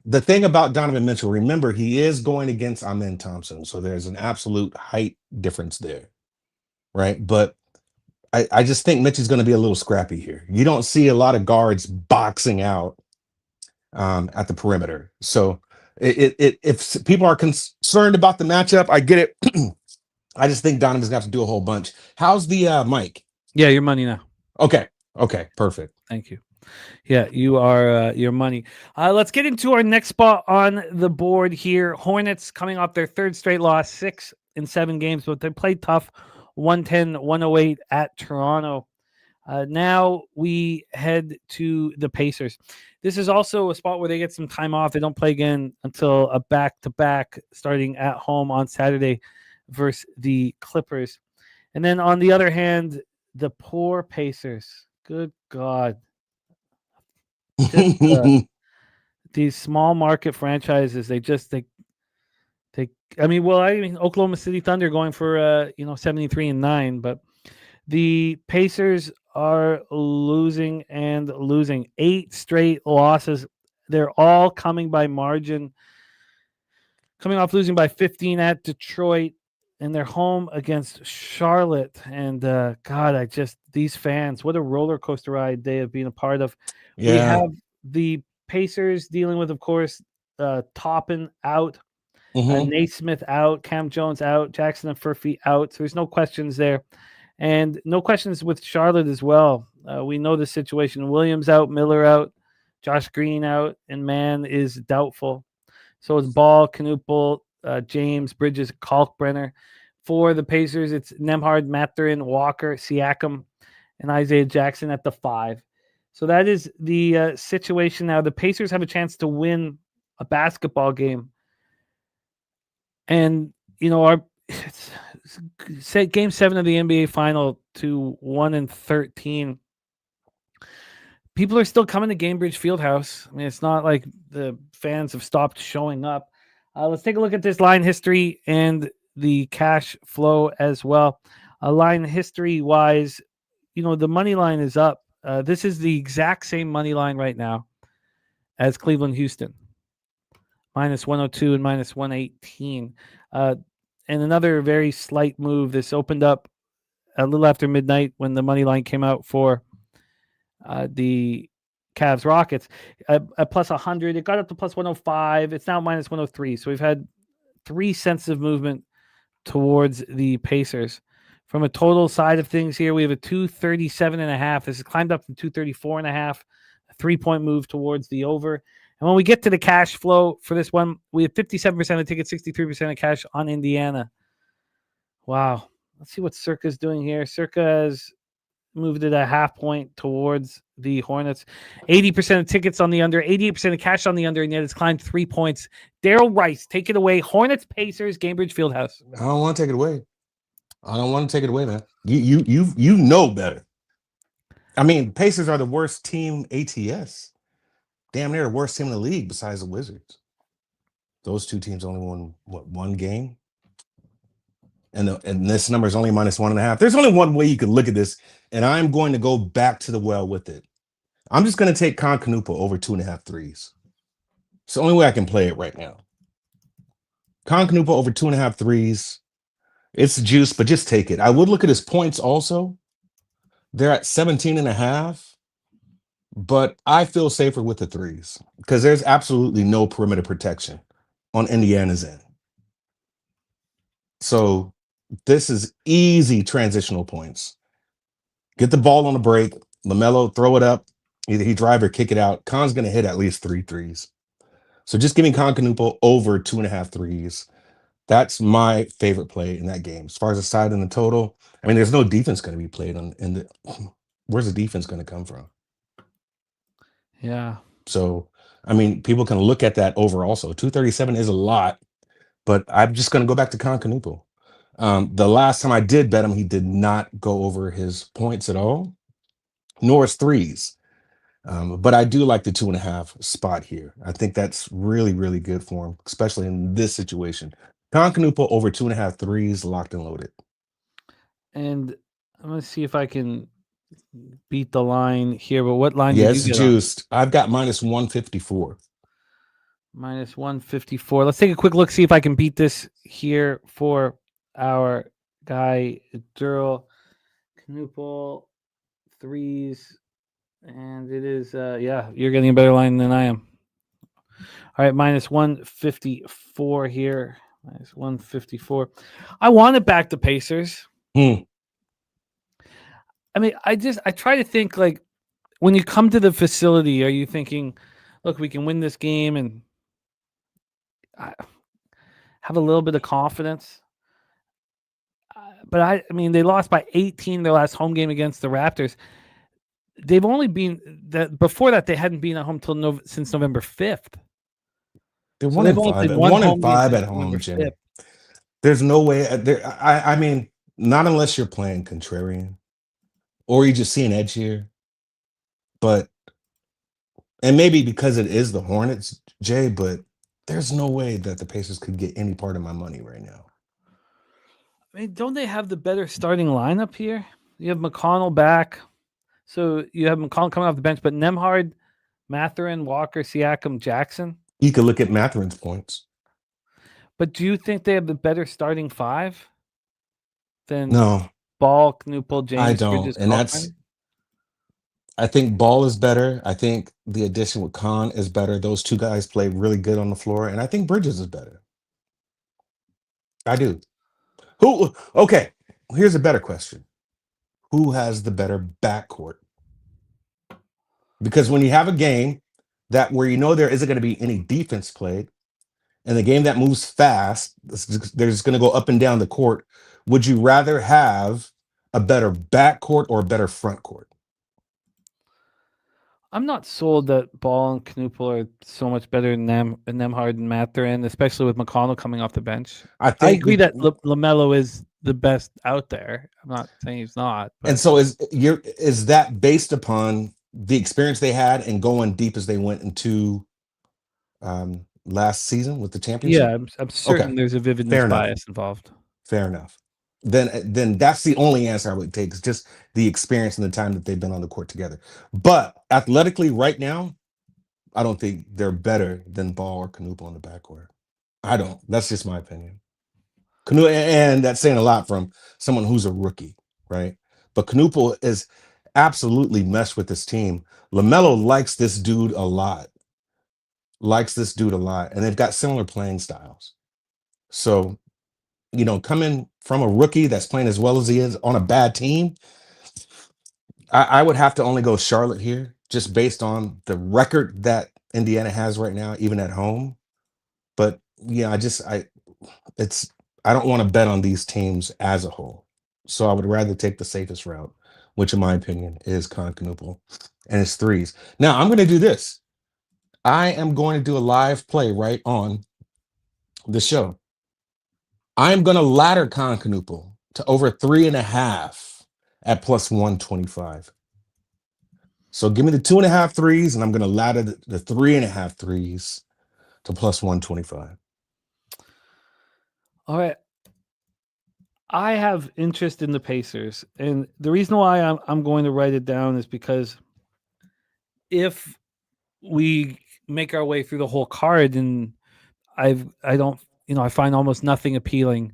The thing about Donovan Mitchell, remember, he is going against Amen Thompson, so there's an absolute height difference there, right? But I just think Mitch is going to be a little scrappy here. You don't see a lot of guards boxing out at the perimeter, so if people are concerned about the matchup, I get it. I just think Donovan's going to have to do a whole bunch. How's the mic? Yeah, your money now. Okay, perfect. Thank you. Yeah, you are your money. Let's get into our next spot on the board here. Hornets coming off their 3rd straight loss, 6 in 7 games, but they played tough, 110-108 at Toronto. Now we head to the Pacers. This is also a spot where they get some time off. They don't play again until a back-to-back starting at home on Saturday versus the Clippers. And then on the other hand, the poor Pacers. Good God. Just, these small market franchises, they Oklahoma City Thunder going for 73-9, but the Pacers are losing and losing. 8 straight losses. They're all coming by margin. Coming off losing by 15 at Detroit, and they're home against Charlotte. And these fans, what a roller coaster ride they have been a part of. Yeah. We have the Pacers dealing with, of course, Toppin out, Naismith out, Cam Jones out, Jackson and Furphy out. So there's no questions there. And no questions with Charlotte as well. We know the situation. Williams out, Miller out, Josh Green out, and Mann is doubtful. So it's Ball, Knuppel, James, Bridges, Kalkbrenner. For the Pacers, it's Nembhard, Mathurin, Walker, Siakam, and Isaiah Jackson at the 5. So that is the situation now. The Pacers have a chance to win a basketball game. And, it's game 7 of the NBA final to 1-13. People are still coming to Gainbridge Fieldhouse. I mean, it's not like the fans have stopped showing up. Let's take a look at this line history and the cash flow as well. Line history-wise, the money line is up. This is the exact same money line right now as Cleveland-Houston. -102 and -118. And another very slight move. This opened up a little after midnight when the money line came out for the Cavs Rockets at +100. It got up to +105. It's now -103. So we've had 3 cents of movement towards the Pacers. From a total side of things here, we have a 237.5. This has climbed up from 234.5. A 3-point move towards the over. And when we get to the cash flow for this one, we have 57% of tickets, 63% of cash on Indiana. Wow. Let's see what Circa's doing here. Circa has moved it a half point towards the Hornets. 80% of tickets on the under, 88% of cash on the under, and yet it's climbed 3 points. Darryl Rice, take it away. Hornets, Pacers, Gainbridge Fieldhouse. I don't want to take it away. I don't want to take it away, man. You know better. I mean, Pacers are the worst team ATS. Damn near the worst team in the league besides the Wizards. Those 2 teams only won, one game? And this number is only -1.5. There's only one way you could look at this, and I'm going to go back to the well with it. I'm just going to take Knuppel over 2.5 threes. It's the only way I can play it right now. Knuppel over 2.5 threes. It's juice, but just take it. I would look at his points also. They're at 17.5, but I feel safer with the threes because there's absolutely no perimeter protection on Indiana's end. So this is easy transitional points. Get the ball on the break. LaMelo, throw it up. Either he drive or kick it out. Khan's going to hit at least 3 threes. So just give me Knuppel over 2.5 threes. That's my favorite play in that game. As far as the side and the total, I mean, there's no defense going to be played on. Where's the defense going to come from? Yeah. So, I mean, people can look at that over also. 237 is a lot, but I'm just going to go back to Knuppel. The last time I did bet him, he did not go over his points at all, nor his threes. But I do like the 2.5 spot here. I think that's really, really good for him, especially in this situation. Knuppel over 2.5 threes, locked and loaded. And I'm going to see if I can beat the line here. But what line Yeah, did it's you get juiced. I've got -154. -154. Let's take a quick look, see if I can beat this here for our guy, Derl. Knuppel, threes. And it is, you're getting a better line than I am. All right, -154 here. -154. I want to back the Pacers. I mean, I try to think, like, when you come to the facility, are you thinking, look, we can win this game and have a little bit of confidence? But I mean, they lost by 18 their last home game against the Raptors. They've only been that before that they hadn't been at home since November 5th. They're 1-5. 1-5 at home, Jimmy. There's no way. I mean, Not unless you're playing contrarian or you just see an edge here. But, and maybe because it is the Hornets, Jay, but there's no way that the Pacers could get any part of my money right now. I mean, don't they have the better starting lineup here? You have McConnell back. So you have McConnell coming off the bench, but Nembhard, Mathurin, Walker, Siakam, Jackson. You could look at Mathurin's points. But do you think they have the better starting five than No, Ball, Knupel, James? I don't. Bridges, And I think Ball is better. I think the addition with Khan is better. Those two guys play really good on the floor. And I think Bridges is better. I do. Okay, here's a better question. Who has the better backcourt? Because when you have a game that where you know there isn't going to be any defense played, and the game that moves fast, there's going to go up and down the court, would you rather have a better backcourt or a better front court? I'm not sold that Ball and Knupel are so much better than Nembhard and Mathurin, especially with McConnell coming off the bench. I agree that LaMelo is the best out there. I'm not saying he's not. But. And so is that based upon the experience they had and going deep as they went into last season with the championship? Yeah, I'm certain there's a vividness bias involved. Fair enough. Then that's the only answer I would take, is just the experience and the time that they've been on the court together. But athletically right now, I don't think they're better than Ball or Knupel on the backcourt. I don't. That's just my opinion. And that's saying a lot from someone who's a rookie, right? But Knupel is absolutely meshed with this team. LaMelo likes this dude a lot. And they've got similar playing styles. So, coming from a rookie that's playing as well as he is on a bad team, I would have to only go Charlotte here, just based on the record that Indiana has right now, even at home. But yeah, I don't want to bet on these teams as a whole. So I would rather take the safest route, which in my opinion is Knupel and his threes. Now I'm going to do this. I am going to do a live play right on the show. I'm going to ladder Knupel to over 3.5 at plus 125. So give me the 2.5 threes, and I'm going to ladder the 3.5 threes to plus 125. All right. I have interest in the Pacers, and the reason why I'm going to write it down is because if we make our way through the whole card and I find almost nothing appealing,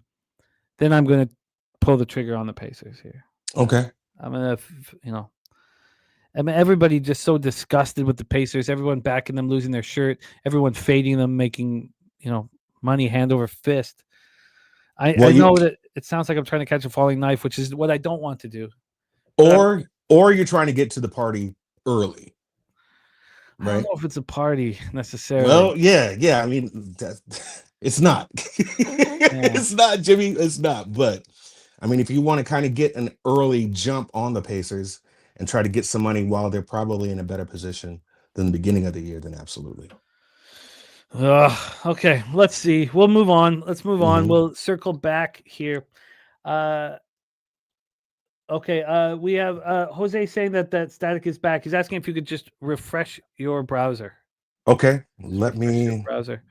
then I'm going to pull the trigger on the Pacers here. Okay. I'm going to, everybody just so disgusted with the Pacers, everyone backing them, losing their shirt, everyone fading them, making, money hand over fist. I know that it sounds like I'm trying to catch a falling knife, which is what I don't want to do. Or you're trying to get to the party early. Right? I don't know if it's a party necessarily. Well, yeah. I mean, it's not. It's not, Jimmy. It's not. But I mean, if you want to kind of get an early jump on the Pacers and try to get some money while they're probably in a better position than the beginning of the year, then absolutely. Okay, let's see. We'll move on. Let's move on. We'll circle back here. Okay, we have Jose saying that static is back. He's asking if you could just refresh your browser. Okay, let me browser.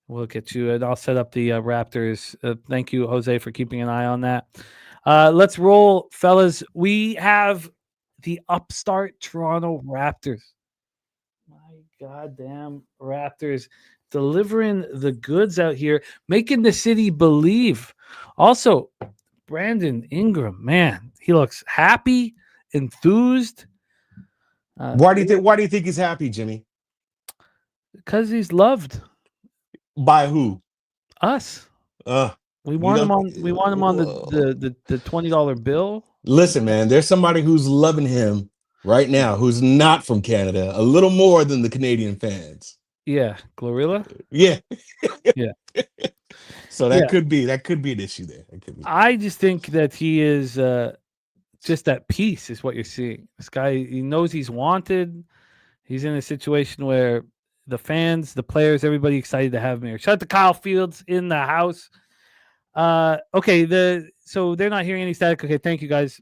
We'll get you, and I'll set up the Raptors. Thank you, Jose, for keeping an eye on that. Let's roll, fellas. We have the upstart Toronto Raptors. My goddamn Raptors delivering the goods out here, making the city believe. Also, Brandon Ingram, man, he looks happy, enthused. Why do you think he's happy, Jimmy? Because he's loved. By who? Us. We want him on the $20 bill. Listen, man, there's somebody who's loving him right now who's not from Canada, a little more than the Canadian fans. Yeah, Glorilla. Yeah. Yeah. So that could be an issue there. I just think that he is just at peace is what you're seeing. This guy, he knows he's wanted. He's in a situation where the fans, the players, everybody excited to have him here. Shout out to Kyle Fields in the house. Okay, so they're not hearing any static. Okay, thank you guys.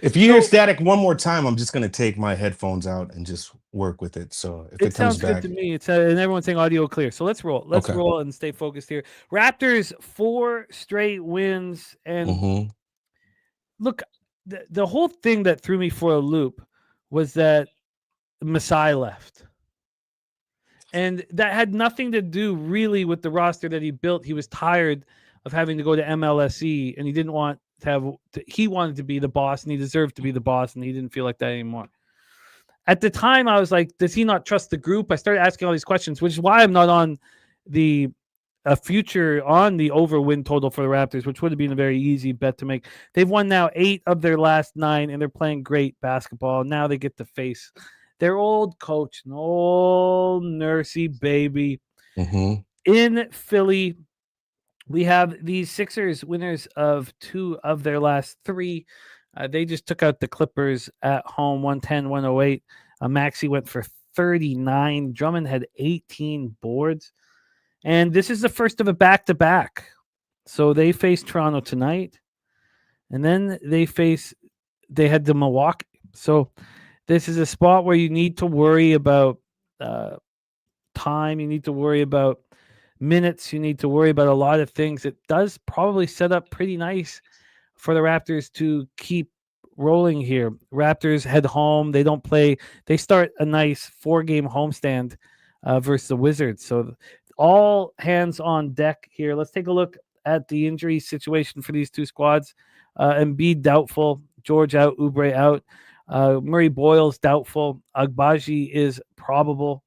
If you hear static one more time, I'm just going to take my headphones out and just work with it. So if it comes sounds back, good to me. It's and everyone's saying audio clear. So let's roll. Let's Okay. roll and stay focused here. Raptors 4 straight wins, and Mhm. look, the whole thing that threw me for a loop was that Masai left. And that had nothing to do really with the roster that he built. He was tired of having to go to MLSE, and he didn't want to have. He wanted to be the boss, and he deserved to be the boss, and he didn't feel like that anymore. At the time, I was like, does he not trust the group? I started asking all these questions, which is why I'm not on the future on the over win total for the Raptors, which would have been a very easy bet to make. They've won now 8 of their last 9, and they're playing great basketball. Now they get to face their old coach, an old nursey baby. Mhm. In Philly, we have the Sixers winners of 2 of their last 3. They just took out the Clippers at home, 110-108. Maxey went for 39. Drummond had 18 boards. And this is the first of a back-to-back. So they face Toronto tonight. And then they head to Milwaukee. So this is a spot where you need to worry about time. You need to worry about minutes. You need to worry about a lot of things. It does probably set up pretty nice for the Raptors to keep rolling here. Raptors head home. They don't play. They start a nice 4-game homestand versus the Wizards. So all hands on deck here. Let's take a look at the injury situation for these two squads. Embiid doubtful. George out. Oubre out. Murray Boyle's doubtful. Agbaji is probable.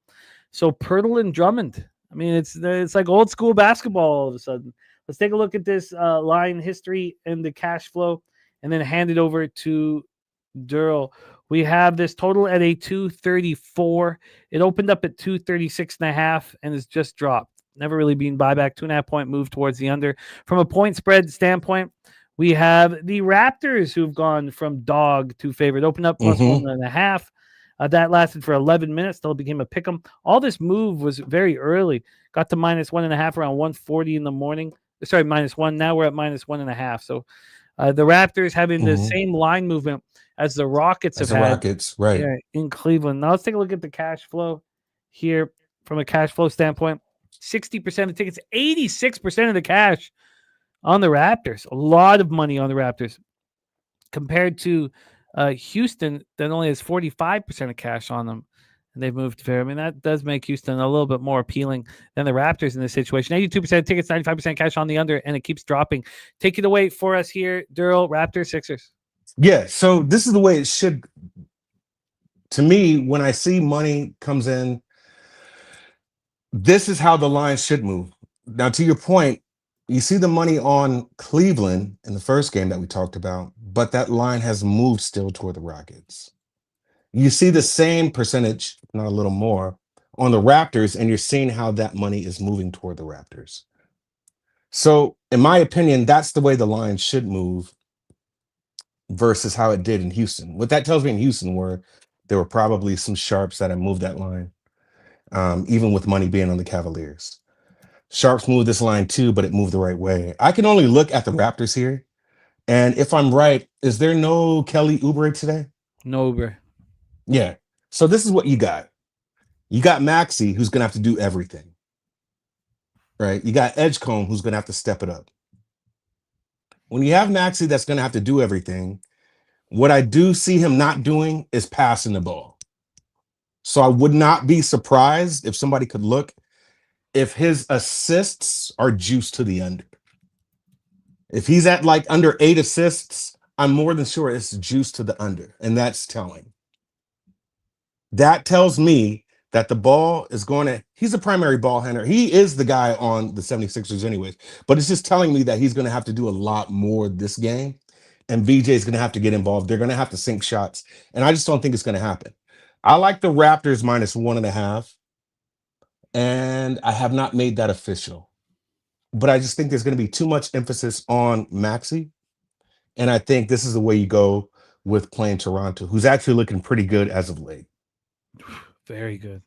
So Pirtle and Drummond. I mean, it's like old school basketball all of a sudden. Let's take a look at this line history and the cash flow, and then hand it over to Derl. We have this total at a 234. It opened up at 236.5 and has just dropped. Never really been buyback. 2.5 point move towards the under. From a point spread standpoint, we have the Raptors who've gone from dog to favorite. Opened up plus 1.5. That lasted for 11 minutes. Still became a pick'em. All this move was very early. Got to minus 1.5 around 1:40 in the morning. Sorry, -1. Now we're at -1.5. So the Raptors having the same line movement as the Rockets have had. Rockets, right? Yeah, in Cleveland. Now let's take a look at the cash flow here from a cash flow standpoint. 60% of the tickets, 86% of the cash on the Raptors. A lot of money on the Raptors compared to Houston that only has 45% of cash on them. And they've moved fair. I mean, that does make Houston a little bit more appealing than the Raptors in this situation. 82% of tickets, 95% cash on the under, and it keeps dropping. Take it away for us here, Darryl. Raptors, Sixers. Yeah. So this is the way it should. To me, when I see money comes in, this is how the line should move. Now, to your point, you see the money on Cleveland in the first game that we talked about, but that line has moved still toward the Rockets. You see the same percentage, not a little more, on the Raptors, and you're seeing how that money is moving toward the Raptors. So, in my opinion, that's the way the line should move versus how it did in Houston. What that tells me in Houston were there were probably some sharps that had moved that line, even with money being on the Cavaliers. Sharps moved this line too, but it moved the right way. I can only look at the Raptors here, and if I'm right, is there no Kelly Oubre today? No Oubre. Yeah. So this is what you got. You got Maxey, who's going to have to do everything, right? You got Edgecombe, who's going to have to step it up. When you have Maxey that's going to have to do everything, what I do see him not doing is passing the ball. So I would not be surprised if somebody could look if his assists are juiced to the under. If he's at like under 8 assists, I'm more than sure it's juiced to the under, and that's telling. That tells me that the ball is going to, he's a primary ball handler. He is the guy on the 76ers anyways, but it's just telling me that he's going to have to do a lot more this game, and VJ is going to have to get involved. They're going to have to sink shots, and I just don't think it's going to happen. I like the Raptors -1.5, and I have not made that official, but I just think there's going to be too much emphasis on Maxey, and I think this is the way you go with playing Toronto, who's actually looking pretty good as of late. Very good.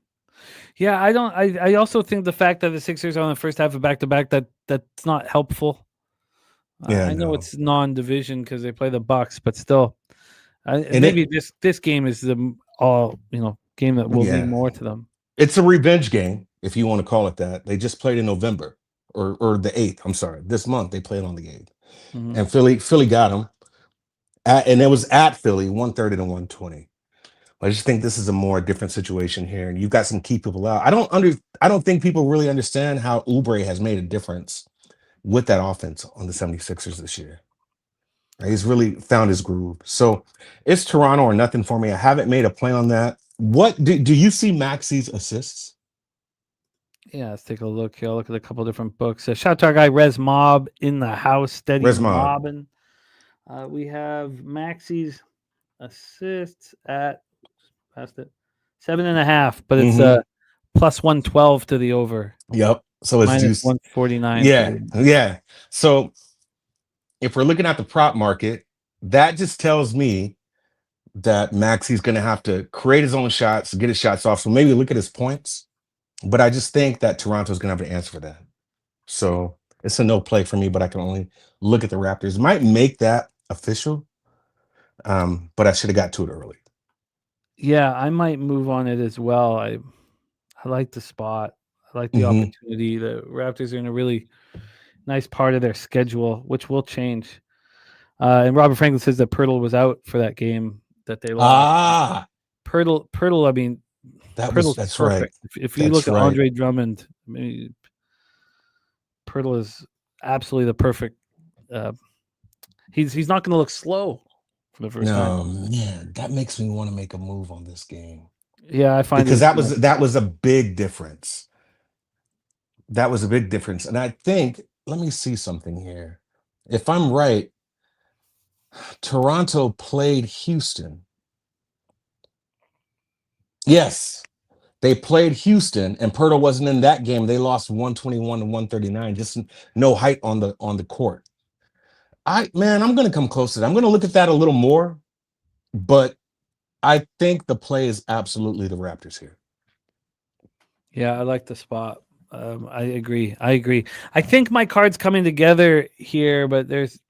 Yeah, I also think the fact that the Sixers are on the first half of back-to-back, that's not helpful. Yeah, I know no. it's non-division because they play the Bucks, but still, And maybe it, this game is the game that will mean yeah, more to them. it's a revenge game, if you want to call it that. They just played in November or the 8th. I'm sorry. This month they played on the 8th. Mhm. And Philly got them. And it was at Philly, 130 to 120. I just think this is a more different situation here. And you've got some key people out. I don't think people really understand how Oubre has made a difference with that offense on the 76ers this year. He's really found his groove. So it's Toronto or nothing for me. I haven't made a play on that. What do you see Maxi's assists? Yeah, let's take a look here. I'll look at a couple different books. Shout out to our guy Res Mob in the house, steady Res Mob. mobbing. We have Maxi's assists at past it 7.5, but it's plus 112 to the over. Yep. So it's minus juice. 149. Yeah. So if we're looking at the prop market, that just tells me that Maxi's going to have to create his own shots, get his shots off. So maybe look at his points. But I just think that Toronto's going to have to answer for that. So it's a no play for me, but I can only look at the Raptors. Might make that official, but I should have got to it early. Yeah, I might move on it as well. I like the spot. I like the opportunity. The Raptors are in a really nice part of their schedule, which will change. And Robert Franklin says that Pirtle was out for that game that they lost. Pirtle, I mean, that's perfect. right. If you look at Andre Drummond, I mean, Pirtle is absolutely the perfect. He's not going to look slow for the first time. No, man, that makes me want to make a move on this game. Yeah, I find because that was a big difference. That was a big difference, and I think let me see something here. If I'm right, Toronto played Houston. Yes, they played Houston, and Pirtle wasn't in that game. They lost 121 to 139. Just no height on the court. I'm going to come close to that. I'm going to look at that a little more, but I think the play is absolutely the Raptors here. Yeah, I like the spot. I agree. I think my card's coming together here, but there's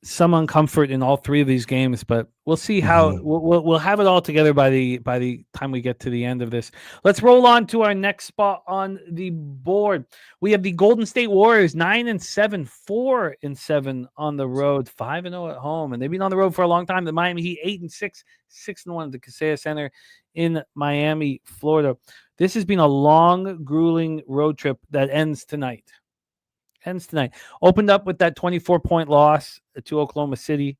some uncomfort in all three of these games, but we'll see how we'll have it all together by the time we get to the end of this. Let's roll on to our next spot on the board. We have the Golden State Warriors 9-7, 4-7 on the road, 5-0 at home, and they've been on the road for a long time. The Miami Heat 8-6, 6-1 at the Kaseya Center in Miami, Florida. This has been a long, grueling road trip that ends tonight. Opened up with that 24-point loss to Oklahoma City.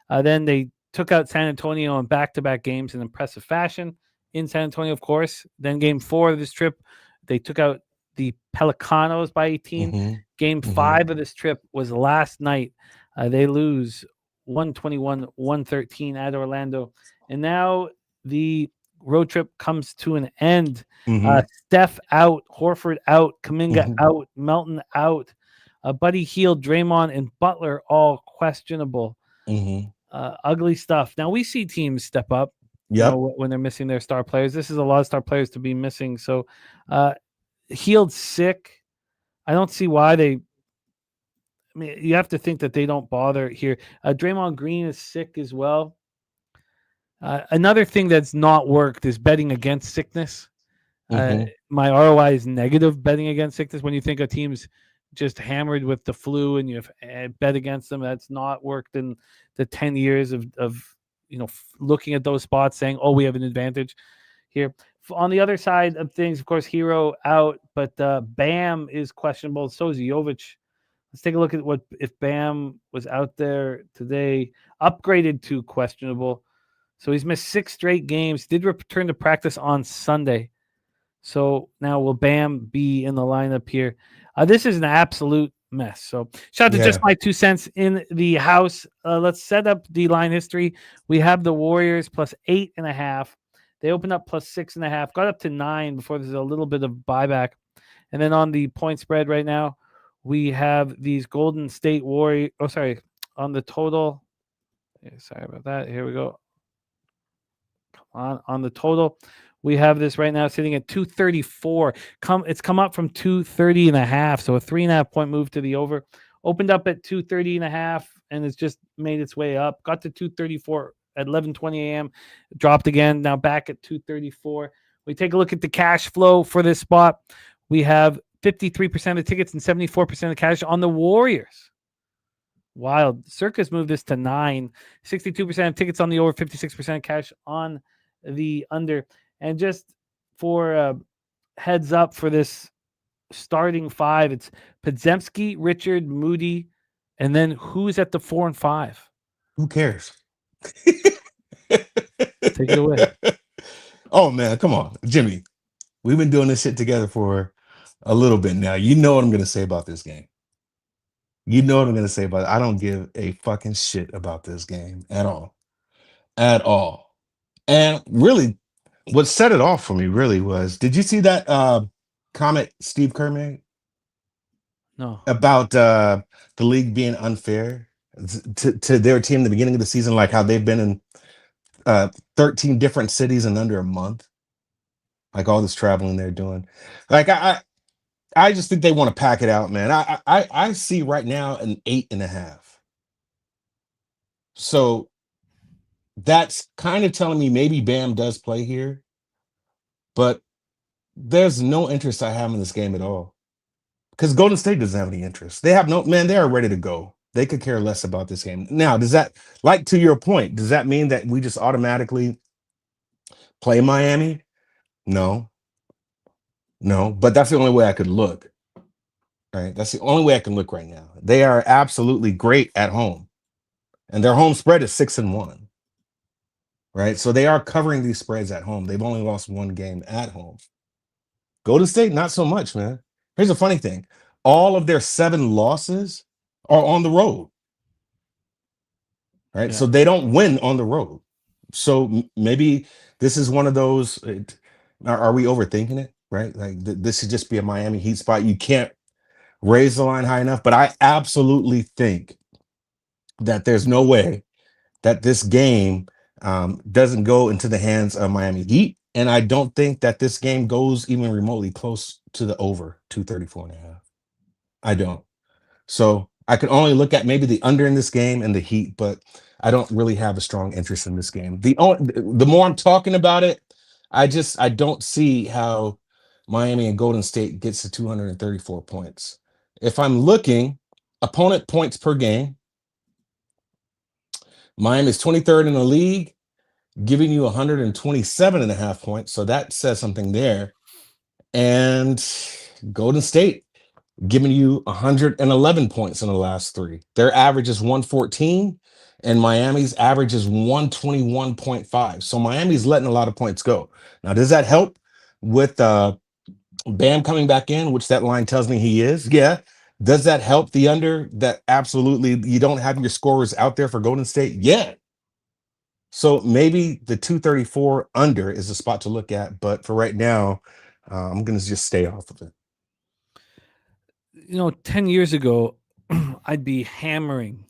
Then they took out San Antonio in back-to-back games in impressive fashion in San Antonio, of course. Then game 4 of this trip, they took out the Pelicanos by 18. Game 5 of this trip was last night. They lose 121-113 at Orlando. And now the road trip comes to an end. Steph out, Horford out, Kuminga out, Melton out. Buddy Hield, Draymond, and Butler all questionable. Ugly stuff. Now we see teams step up when they're missing their star players. This is a lot of star players to be missing. So Hield's sick. I don't see why they. I mean, you have to think that they don't bother here. Draymond Green is sick as well. Another thing that's not worked is betting against sickness. My ROI is negative betting against sickness. When you think a team's just hammered with the flu and you have bet against them, that's not worked in the 10 years of looking at those spots saying, oh, we have an advantage here. On the other side of things, of course, Hero out, but Bam is questionable. So is Jovic. Let's take a look at what if Bam was out there today, upgraded to questionable. So he's missed 6 straight games, did return to practice on Sunday. So now will Bam be in the lineup here? This is an absolute mess. So shout out to Just My 2 cents in the house. Let's set up the line history. We have the Warriors plus 8.5. They opened up plus 6.5, got up to 9 before there's a little bit of buyback. And then on the point spread right now, we have these Golden State Warriors. Oh, sorry. On the total. Sorry about that. Here we go. On the total. We have this right now sitting at 234. It's come up from 230.5, so a 3.5 point move to the over. Opened up at 230.5 and it's just made its way up. Got to 234 at 11:20 a.m. Dropped again. Now back at 234. We take a look at the cash flow for this spot. We have 53% of tickets and 74% of cash on the Warriors. Wild. Circus moved this to 9. 62% of tickets on the over, 56% cash on the under. And just for heads up for this starting 5, it's Podziemski, Richard, Moody, and then who's at the 4 and 5? Who cares? Take it away. Oh man, come on, Jimmy. We've been doing this shit together for a little bit now. You know what I'm going to say about this game. You know what I'm going to say about it. I don't give a fucking shit about this game at all. At all. And really, what set it off for me really was, did you see that comment Steve Kerr made? No. About the league being unfair to their team at the beginning of the season, like how they've been in 13 different cities in under a month. Like all this traveling they're doing. Like I just think they want to pack it out, man. I see right now an 8.5. So that's kind of telling me maybe Bam does play here, but there's no interest I have in this game at all. Because Golden State doesn't have any interest. They have no, man, they are ready to go. They could care less about this game. Now, does that, like to your point, does that mean that we just automatically play Miami? No, but that's the only way I could look. Right? That's the only way I can look right now. They are absolutely great at home, and their home spread is 6-1. Right? So they are covering these spreads at home. They've only lost one game at home. Golden State, not so much, man. Here's a funny thing. All of their 7 losses are on the road. Right? Yeah. So they don't win on the road. So maybe this is one of those, are we overthinking it? Right? Like this should just be a Miami Heat spot. You can't raise the line high enough, but I absolutely think that there's no way that this game doesn't go into the hands of Miami Heat. And I don't think that this game goes even remotely close to the over 234.5. I don't. So I could only look at maybe the under in this game and the Heat, but I don't really have a strong interest in this game. The more I'm talking about it, I don't see how Miami and Golden State gets to 234 points. If I'm looking, opponent points per game, Miami is 23rd in the league, giving you 127.5 points. So that says something there. And Golden State giving you 111 points in the last 3. Their average is 114, and Miami's average is 121.5. So Miami's letting a lot of points go. Now, does that help with Bam coming back in, which that line tells me he is? Yeah. Does that help the under? That absolutely, you don't have your scorers out there for Golden State? Yeah. So maybe the 234 under is a spot to look at, but for right now, I'm going to just stay off of it. 10 years ago, I'd be hammering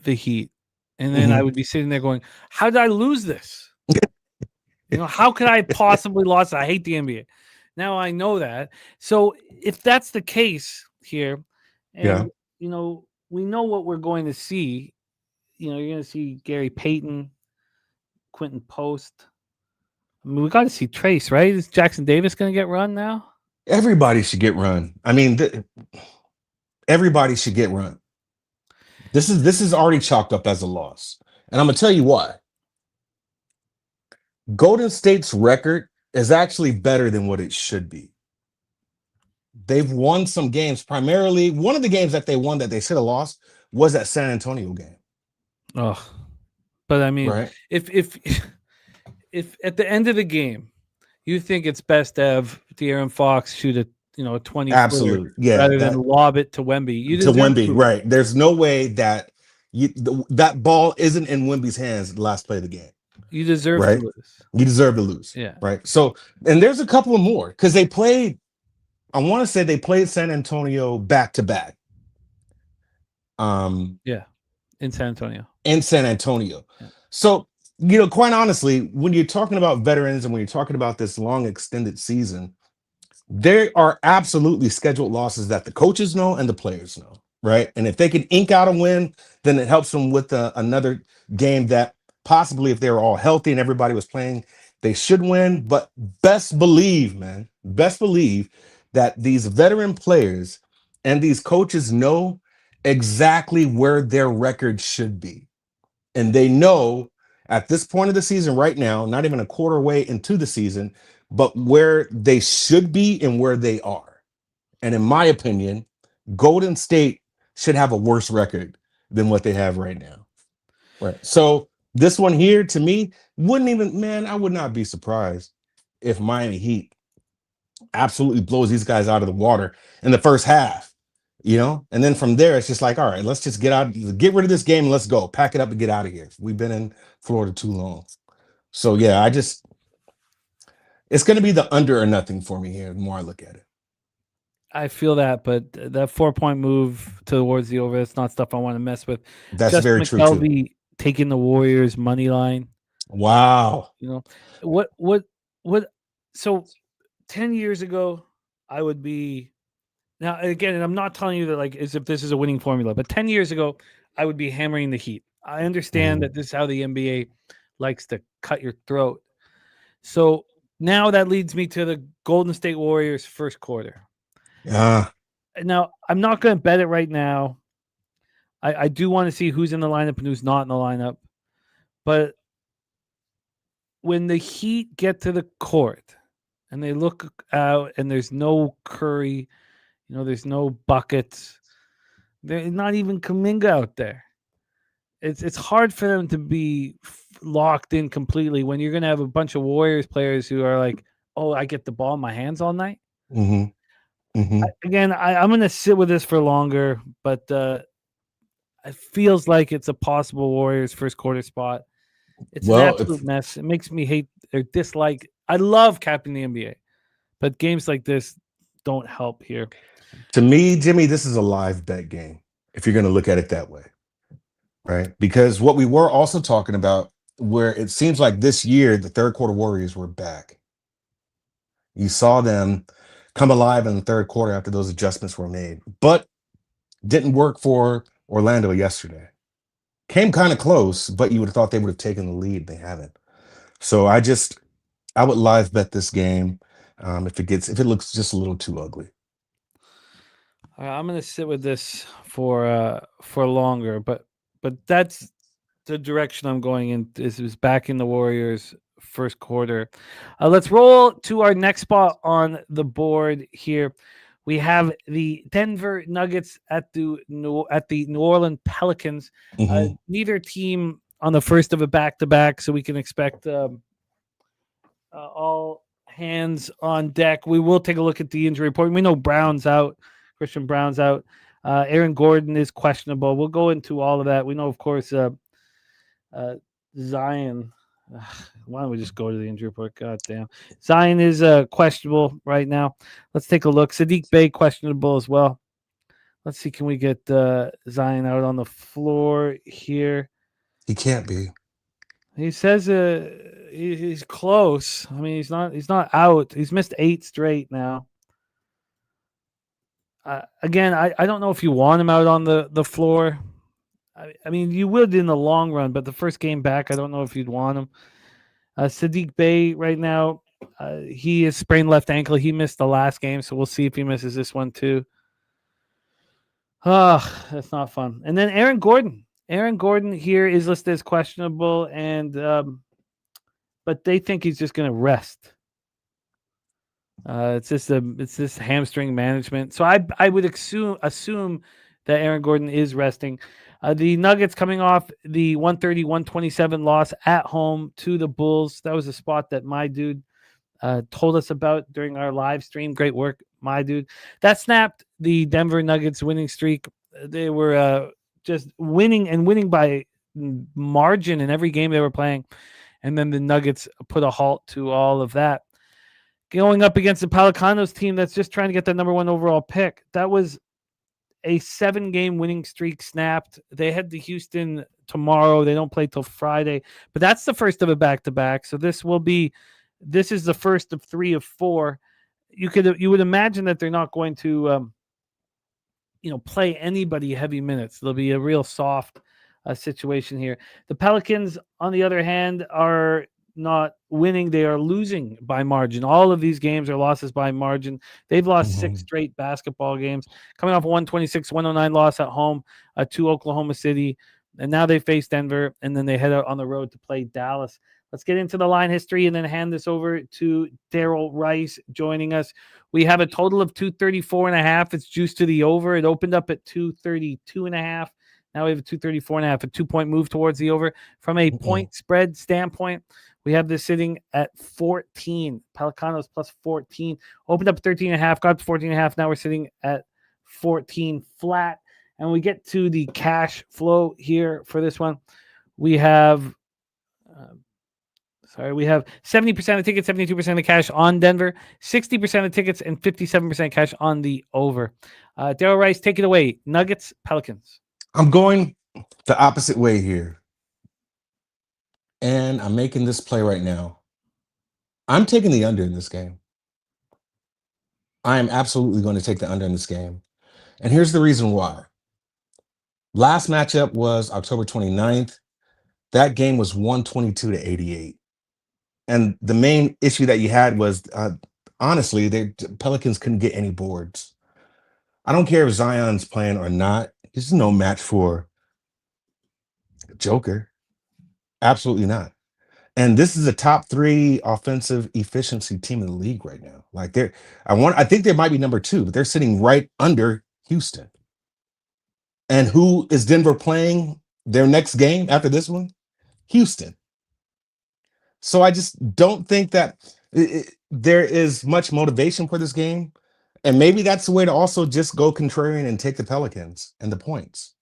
the Heat, and then I would be sitting there going, how did I lose this? How could I possibly lose? I hate the NBA. Now I know that. So if that's the case here, and we know what we're going to see, you're going to see Gary Payton, Quentin Post. I mean, we got to see Trace, right? Is Jackson Davis going to get run now? Everybody should get run. I mean, everybody should get run. This is already chalked up as a loss. And I'm going to tell you why. Golden State's record is actually better than what it should be. They've won some games. Primarily, one of the games that they won that they should have lost was that San Antonio game. Oh, but I mean, right? if at the end of the game, you think it's best to have De'Aaron Fox shoot a 20 absolutely, rather than lob it to Wemby. Right? There's no way that that ball isn't in Wemby's hands the last play of the game. You deserve to lose. You deserve to lose. Yeah. Right. So, and there's a couple of more because they played. I want to say they played San Antonio back to back. Yeah, in San Antonio. Yeah. So, quite honestly, when you're talking about veterans and when you're talking about this long extended season, there are absolutely scheduled losses that the coaches know and the players know. right? And if they can ink out a win, then it helps them with another game that possibly, if they were all healthy and everybody was playing, they should win. But best believe, man, best believe that these veteran players and these coaches know exactly where their record should be. And they know at this point of the season right now, not even a quarter way into the season, but where they should be and where they are. And in my opinion, Golden State should have a worse record than what they have right now. Right. So this one here, to me, I would not be surprised if Miami Heat absolutely blows these guys out of the water in the first half, and then from there, it's just like, all right, let's just get rid of this game and let's go, pack it up and get out of here. We've been in Florida too long. So yeah, it's going to be the under or nothing for me here the more I look at it. I feel that, but that 4-point move towards the over, it's not stuff I want to mess with. That's Just very true too. Taking the Warriors money line. Wow. What? So 10 years ago, I would be now again, and I'm not telling you that like as if this is a winning formula, but 10 years ago, I would be hammering the Heat. I understand that this is how the NBA likes to cut your throat. So now that leads me to the Golden State Warriors first quarter. Yeah. Now, I'm not going to bet it right now. I do want to see who's in the lineup and who's not in the lineup. But when the Heat get to the court and they look out and there's no Curry, there's no buckets, there's not even Kuminga out there. It's hard for them to be locked in completely when you're going to have a bunch of Warriors players who are like, oh, I get the ball in my hands all night. Mm-hmm. Mm-hmm. I'm going to sit with this for longer, but it feels like it's a possible Warriors first quarter spot. It's an absolute mess. It makes me hate or dislike. I love capping the NBA, but games like this don't help here. To me, Jimmy, this is a live bet game if you're going to look at it that way, right? Because what we were also talking about, where it seems like this year the third quarter Warriors were back. You saw them come alive in the third quarter after those adjustments were made, but didn't work for Orlando yesterday. Came kind of close, but you would have thought they would have taken the lead. They haven't. So I would live bet this game if it looks just a little too ugly. I'm going to sit with this for longer, but that's the direction I'm going in. This is back in the Warriors first quarter. Let's roll to our next spot on the board here. We have the Denver Nuggets at the New Orleans Pelicans. Mm-hmm. Neither team on the first of a back-to-back, so we can expect all hands on deck. We will take a look at the injury report. We know Brown's out. Christian Brown's out. Aaron Gordon is questionable. We'll go into all of that. We know, of course, Zion. Why don't we just go to the injury report? God damn. Zion is questionable right now. Let's take a look. Saddiq Bey questionable as well. Let's see. Can we get Zion out on the floor here? He can't be. He says he's close. I mean, he's not out. He's missed 8 straight now. Again, I don't know if you want him out on the floor. I mean, you would in the long run, but the first game back, I don't know if you'd want him. Saddiq Bey right now, he is sprained left ankle. He missed the last game, so we'll see if he misses this one too. Oh, that's not fun. And then Aaron Gordon. Aaron Gordon here is listed as questionable, and but they think he's just going to rest. It's just hamstring management. So I would assume that Aaron Gordon is resting. The Nuggets coming off the 130-127 loss at home to the Bulls. That was a spot that my dude told us about during our live stream. Great work, my dude. That snapped the Denver Nuggets winning streak. They were just winning by margin in every game they were playing. And then the Nuggets put a halt to all of that. Going up against the Pelicanos team that's just trying to get the number 1 overall pick. That was a 7-game winning streak snapped. They head to Houston tomorrow. They don't play till Friday, but that's the first of a back-to-back. So this is the first of 3 of 4. You would imagine that they're not going to play anybody heavy minutes. There'll be a real soft situation here. The Pelicans, on the other hand, are not winning. They are losing by margin. All of these games are losses by margin. They've lost 6 straight basketball games, coming off a 126-109 loss at home to Oklahoma City. And now they face Denver, and then they head out on the road to play Dallas. Let's get into the line history and then hand this over to Darryl Rice joining us. We have a total of 234.5. It's juiced to the over. It opened up at 232.5. Now we have a 234.5, a 2-point move towards the over. From a point spread standpoint, we have this sitting at 14. Pelicanos plus 14. Opened up 13.5, got to 14.5. Now we're sitting at 14 flat. And we get to the cash flow here for this one. We have, we have 70% of tickets, 72% of cash on Denver, 60% of tickets, and 57% cash on the over. Darryl Rice, take it away. Nuggets, Pelicans. I'm going the opposite way here. And I'm making this play right now. I'm taking the under in this game. I am absolutely going to take the under in this game. And here's the reason why. Last matchup was October 29th. That game was 122-88. And the main issue that you had was, honestly, the Pelicans couldn't get any boards. I don't care if Zion's playing or not. There's no match for Joker. Absolutely not. And this is a top 3 offensive efficiency team in the league right now. Like I think they might be number 2, but they're sitting right under Houston. And who is Denver playing their next game after this one? Houston. So I just don't think that there is much motivation for this game. And maybe that's the way to also just go contrarian and take the Pelicans and the points.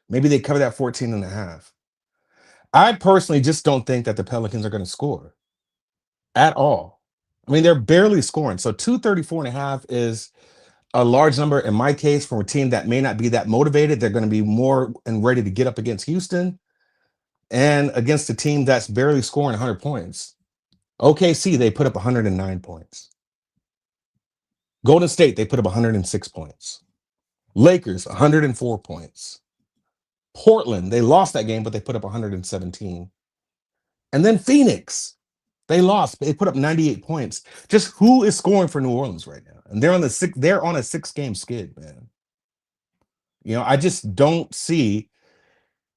Maybe they cover that 14.5. I personally just don't think that the Pelicans are going to score at all. I mean, they're barely scoring. So 234.5 is a large number in my case for a team that may not be that motivated. They're going to be more and ready to get up against Houston and against a team that's barely scoring 100 points. OKC, they put up 109 points. Golden State, they put up 106 points. Lakers, 104 points. Portland, they lost that game, but they put up 117. And then Phoenix, they lost, but they put up 98 points. Just who is scoring for New Orleans right now? And they're on a 6-game skid, man. I just don't see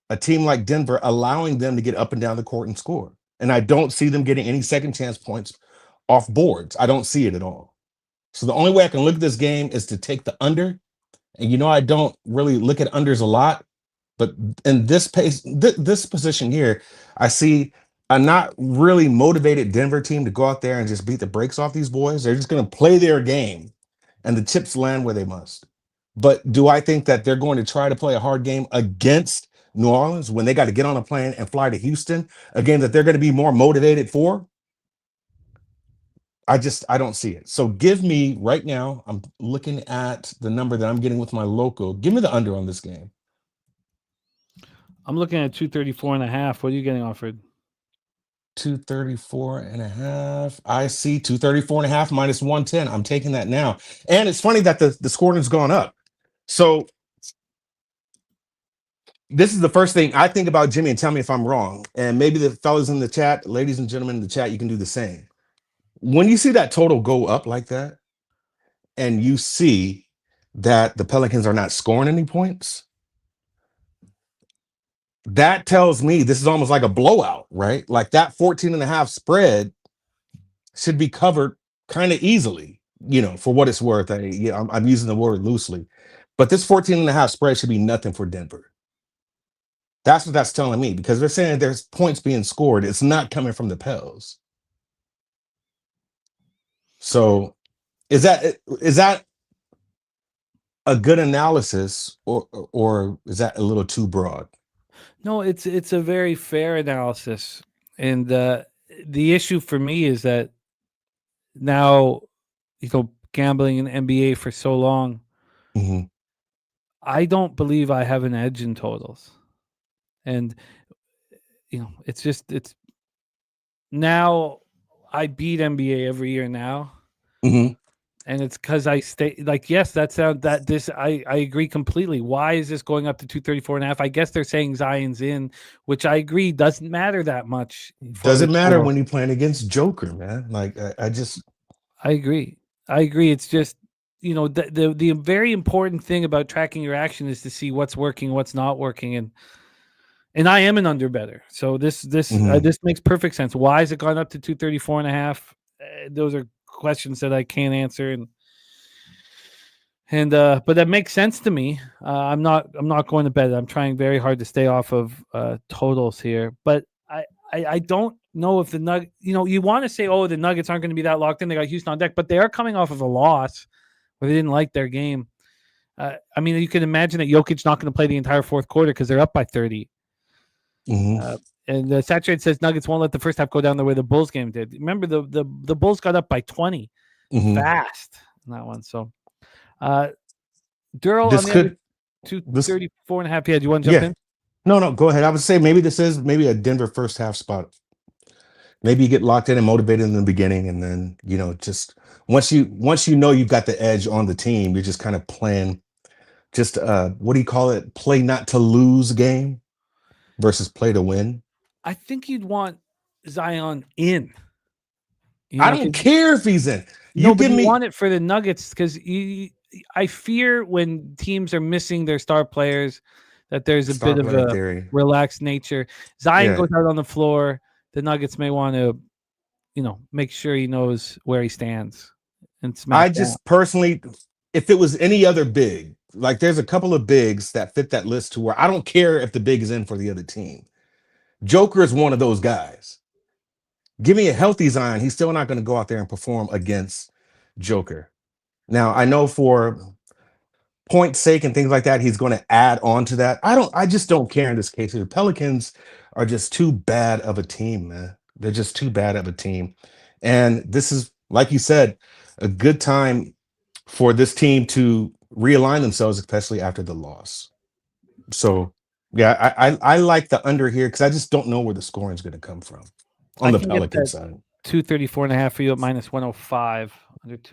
a team like Denver allowing them to get up and down the court and score. And I don't see them getting any second chance points off boards. I don't see it at all. So the only way I can look at this game is to take the under. And I don't really look at unders a lot, but in this position here, I see a not really motivated Denver team to go out there and just beat the brakes off these boys. They're just going to play their game and the chips land where they must. But do I think that they're going to try to play a hard game against New Orleans when they got to get on a plane and fly to Houston, a game that they're going to be more motivated for? I don't see it. So give me right now, I'm looking at the number that I'm getting with my local. Give me the under on this game. I'm looking at 234.5. What are you getting offered? 234.5. I see 234.5 minus 110. I'm taking that now. And it's funny that the scoring's gone up. So this is the first thing I think about, Jimmy, and tell me if I'm wrong. And maybe the fellas in the chat, ladies and gentlemen in the chat, you can do the same. When you see that total go up like that, and you see that the Pelicans are not scoring any points, that tells me this is almost like a blowout, right? Like that 14.5 spread should be covered kind of easily, for what it's worth. I'm using the word loosely, but this 14.5 spread should be nothing for Denver. That's what that's telling me, because they're saying there's points being scored. It's not coming from the Pels. So is that a good analysis, or is that a little too broad? No, it's a very fair analysis. And the issue for me is that now, gambling in NBA for so long, I don't believe I have an edge in totals. And, it's now I beat NBA every year now. And it's because I stay like, yes, I agree completely. Why is this going up to 234.5? I guess they're saying Zion's in, which I agree doesn't matter that much. Doesn't matter when you're playing against Joker, man. Like I agree. It's just, the very important thing about tracking your action is to see what's working, what's not working. And I am an under better. So this makes perfect sense. Why has it gone up to 234.5? Those are questions that I can't answer, but that makes sense to me. I'm not going to bet it. I'm trying very hard to stay off of totals here, but I don't know if the Nuggets, you want to say, oh, the Nuggets aren't going to be that locked in. They got Houston on deck, but they are coming off of a loss where they didn't like their game. I mean, you can imagine that Jokic's not going to play the entire fourth quarter because they're up by 30. And Saturate says Nuggets won't let the first half go down the way the Bulls game did. Remember, the Bulls got up by 20 fast in that one. So, Derl on the other 234.5. Yeah, do you want to jump in? No, go ahead. I would say maybe this is a Denver first half spot. Maybe you get locked in and motivated in the beginning, and then just once you know you've got the edge on the team, you're just kind of playing. Just what do you call it? Play not to lose game versus play to win. I think you'd want Zion in. I don't care if he's in. You want it for the Nuggets because I fear when teams are missing their star players that there's a bit of a relaxed nature. Zion goes out on the floor. The Nuggets may want to, make sure he knows where he stands. And I just personally, if it was any other big, like there's a couple of bigs that fit that list to where I don't care if the big is in for the other team. Joker is one of those guys. Give me a healthy Zion. He's still not going to go out there and perform against Joker. Now, I know for point's sake and things like that, he's going to add on to that. I just don't care in this case. The Pelicans are just too bad of a team, man. They're just too bad of a team. And this is, like you said, a good time for this team to realign themselves, especially after the loss. So, yeah, I like the under here because I just don't know where the scoring is going to come from on the Pelican side. 234.5 for you at minus 105.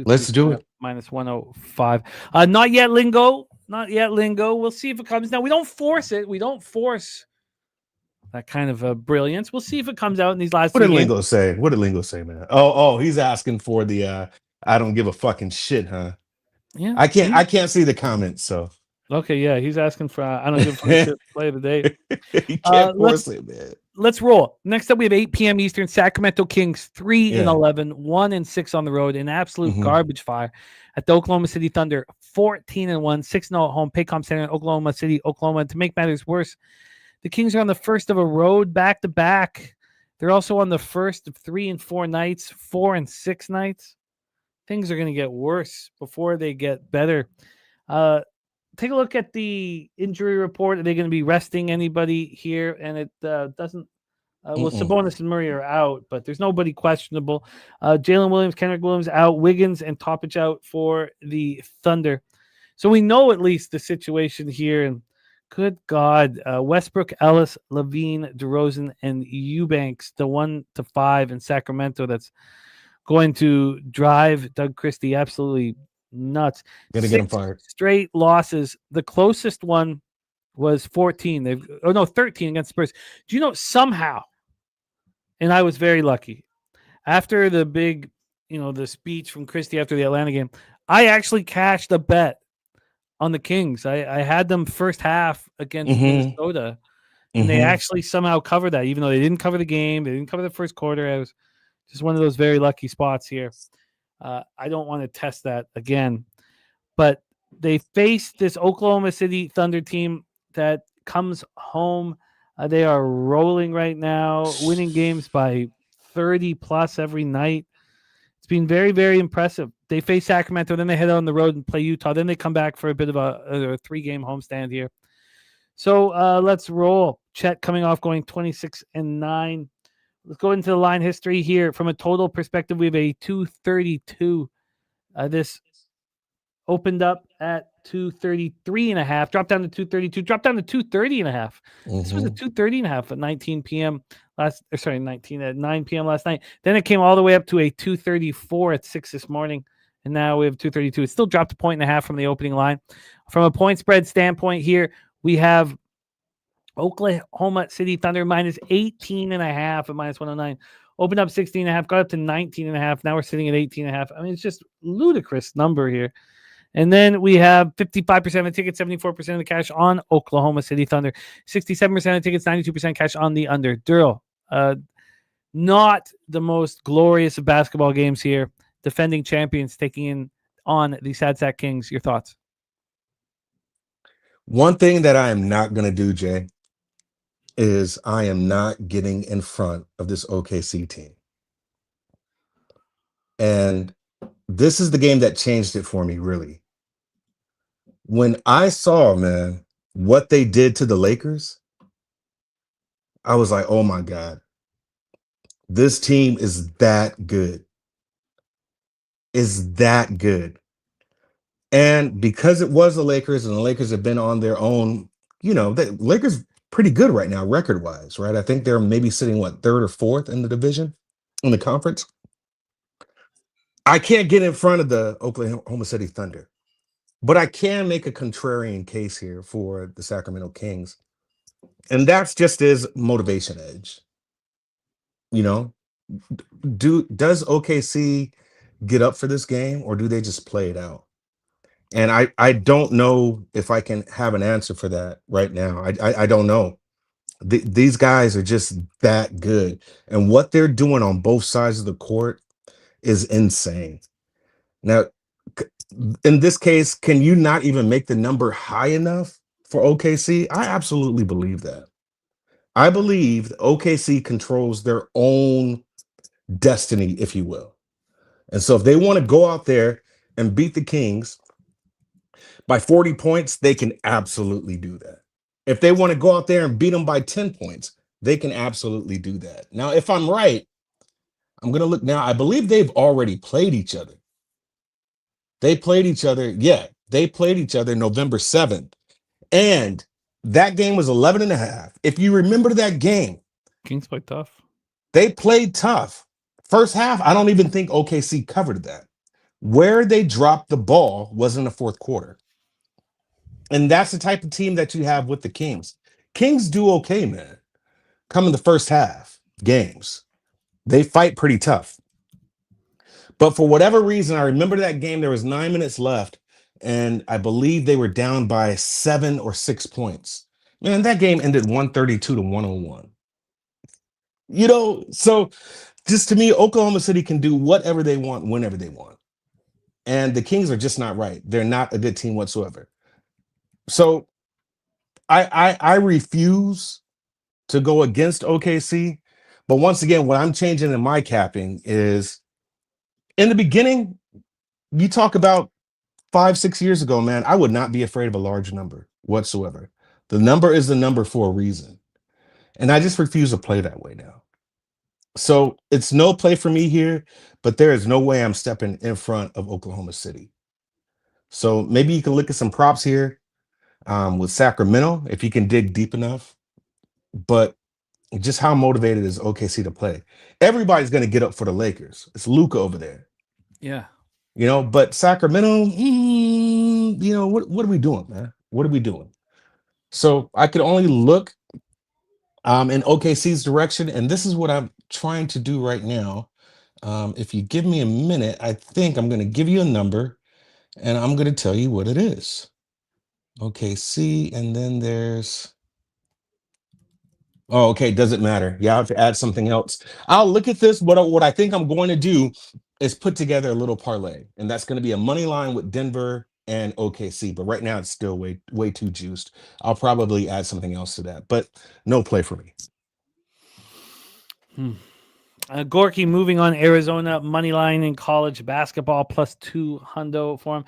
Let's do it. Minus 105. Not yet, Lingo. Not yet, Lingo. We'll see if it comes. Now, we don't force it. We don't force that kind of brilliance. We'll see if it comes out in these last What did Lingo say? What did Lingo say, man? Oh, he's asking for the I don't give a fucking shit, huh? Yeah. I can't see the comments, so. Okay, yeah, he's asking for I don't give a fucking shit play of the day. You can't force it, man. Let's roll. Next up, we have 8 p.m. Eastern. Sacramento Kings 3-11, 1-6 on the road, an absolute garbage fire at the Oklahoma City Thunder 14-1, 6-0 at home. Paycom Center in Oklahoma City, Oklahoma. And to make matters worse, the Kings are on the first of a road back-to-back. They're also on the first of 3 and 4 nights, 4 and 6 nights. Things are going to get worse before they get better. Take a look at the injury report. Are they going to be resting anybody here? And it doesn't. Well, Sabonis and Murray are out, but there's nobody questionable. Jalen Williams, Kendrick Williams out. Wiggins and Toppich out for the Thunder. So we know at least the situation here. And good God, Westbrook, Ellis, Levine, DeRozan, and Eubanks, the 1 to 5 in Sacramento. That's going to drive Doug Christie absolutely nuts. Gonna get him fired. Straight losses. The closest one was 14. 13 against Spurs. Do you know somehow? And I was very lucky. After the big, the speech from Christie after the Atlanta game, I actually cashed a bet on the Kings. I had them first half against Minnesota, and they actually somehow covered that, even though they didn't cover the game. They didn't cover the first quarter. I was just one of those very lucky spots here. I don't want to test that again, but they face this Oklahoma City Thunder team that comes home. They are rolling right now, winning games by 30 plus every night. It's been very, very impressive. They face Sacramento, then they head on the road and play Utah. Then they come back for a bit of a 3-game homestand here. So let's roll. Chet coming off going 26-9. Let's go into the line history here. From a total perspective, we have a 232. This opened up at 233.5, dropped down to 232, dropped down to 230.5. This was a 230.5 at 19 p.m. at 9 p.m. last night. Then it came all the way up to a 234 at 6 this morning. and now we have 232. It still dropped 1.5 from the opening line. From a point spread standpoint here, we have Oklahoma City Thunder minus 18.5 at minus 109. Opened up 16.5, got up to 19.5. Now we're sitting at 18.5. I mean, it's just ludicrous number here. And then we have 55% of the tickets, 74% of the cash on Oklahoma City Thunder, 67% of the tickets, 92% cash on the under. Derl, not the most glorious of basketball games here. Defending champions taking in on the Sad Sack Kings. Your thoughts? One thing that I am not going to do, Jay, is I am not getting in front of this OKC team. And this is the game that changed it for me, really. When I saw, man, what they did to the Lakers, I was like, oh my God, this team is that good. Is that good. And because it was the Lakers and the Lakers have been on their own, the Lakers pretty good right now, record-wise, right? I think they're maybe sitting, third or fourth in the division, in the conference. I can't get in front of the Oklahoma City Thunder. But I can make a contrarian case here for the Sacramento Kings. And that's just his motivation edge. Does OKC get up for this game, or do they just play it out? And I don't know if I can have an answer for that right now. I don't know. These guys are just that good. And what they're doing on both sides of the court is insane. Now, in this case, can you not even make the number high enough for OKC? I absolutely believe that. I believe OKC controls their own destiny, if you will. And so if they want to go out there and beat the Kings by 40 points, they can absolutely do that. If they want to go out there and beat them by 10 points, they can absolutely do that. Now, if I'm right, I'm going to look now. I believe they've already played each other. They played each other November 7th. And that game was 11.5. If you remember that game, Kings played tough. They played tough. First half, I don't even think OKC covered that. Where they dropped the ball was in the fourth quarter. And that's the type of team that you have with the Kings. Kings do okay, man. Come in the first half games. They fight pretty tough. But for whatever reason, I remember that game, there was 9 minutes left, and I believe they were down by 7 or 6 points. Man, that game ended 132-101. So just to me, Oklahoma City can do whatever they want, whenever they want. And the Kings are just not right. They're not a good team whatsoever. So I refuse to go against OKC. But once again, what I'm changing in my capping is, in the beginning, you talk about 5-6 years ago, man, I would not be afraid of a large number whatsoever. The number is the number for a reason. And I just refuse to play that way now. So it's no play for me here, but there is no way I'm stepping in front of Oklahoma City. So maybe you can look at some props here with Sacramento, if you can dig deep enough. But just how motivated is OKC to play? Everybody's going to get up for the Lakers. It's Luka over there. Yeah. But Sacramento, what are we doing, man? What are we doing? So I could only look in OKC's direction, and this is what I'm trying to do right now. If you give me a minute, I think I'm going to give you a number, and I'm going to tell you what it is. OKC, and then there's... Oh, okay. Doesn't matter. Yeah, I have to add something else. I'll look at this. What I think I'm going to do is put together a little parlay, and that's going to be a money line with Denver and OKC. But right now, it's still way too juiced. I'll probably add something else to that, but no play for me. Gorky moving on. Arizona money line in college basketball plus 2 hundo for him.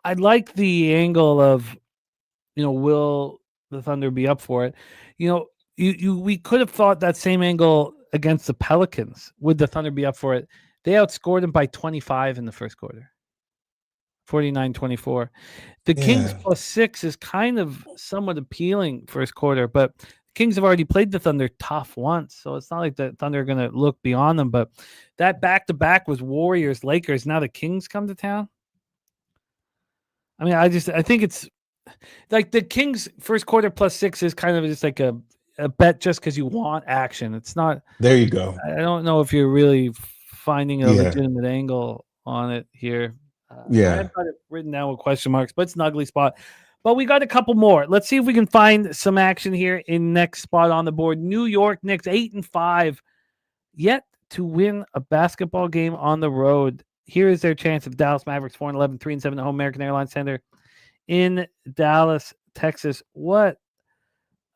I like the angle of, will the Thunder be up for it? We could have thought that same angle against the Pelicans. Would the Thunder be up for it? They outscored them by 25 in the first quarter. 49-24. The Kings plus 6 is kind of somewhat appealing first quarter, but Kings have already played the Thunder tough once, so it's not like the Thunder are going to look beyond them. But that back-to-back was Warriors, Lakers. Now the Kings come to town. I mean, I think it's like the Kings first quarter +6 is kind of just like a bet just because you want action. It's not. There you go. I don't know if you're really finding a Yeah. legitimate angle on it here. Yeah. I've got it written down with question marks, but it's an ugly spot. But we got a couple more. Let's see if we can find some action here in next spot on the board. New York Knicks 8-5, yet to win a basketball game on the road. Here is their chance of Dallas Mavericks 4-11, 3-7 at home, American Airlines Center in Dallas, Texas. What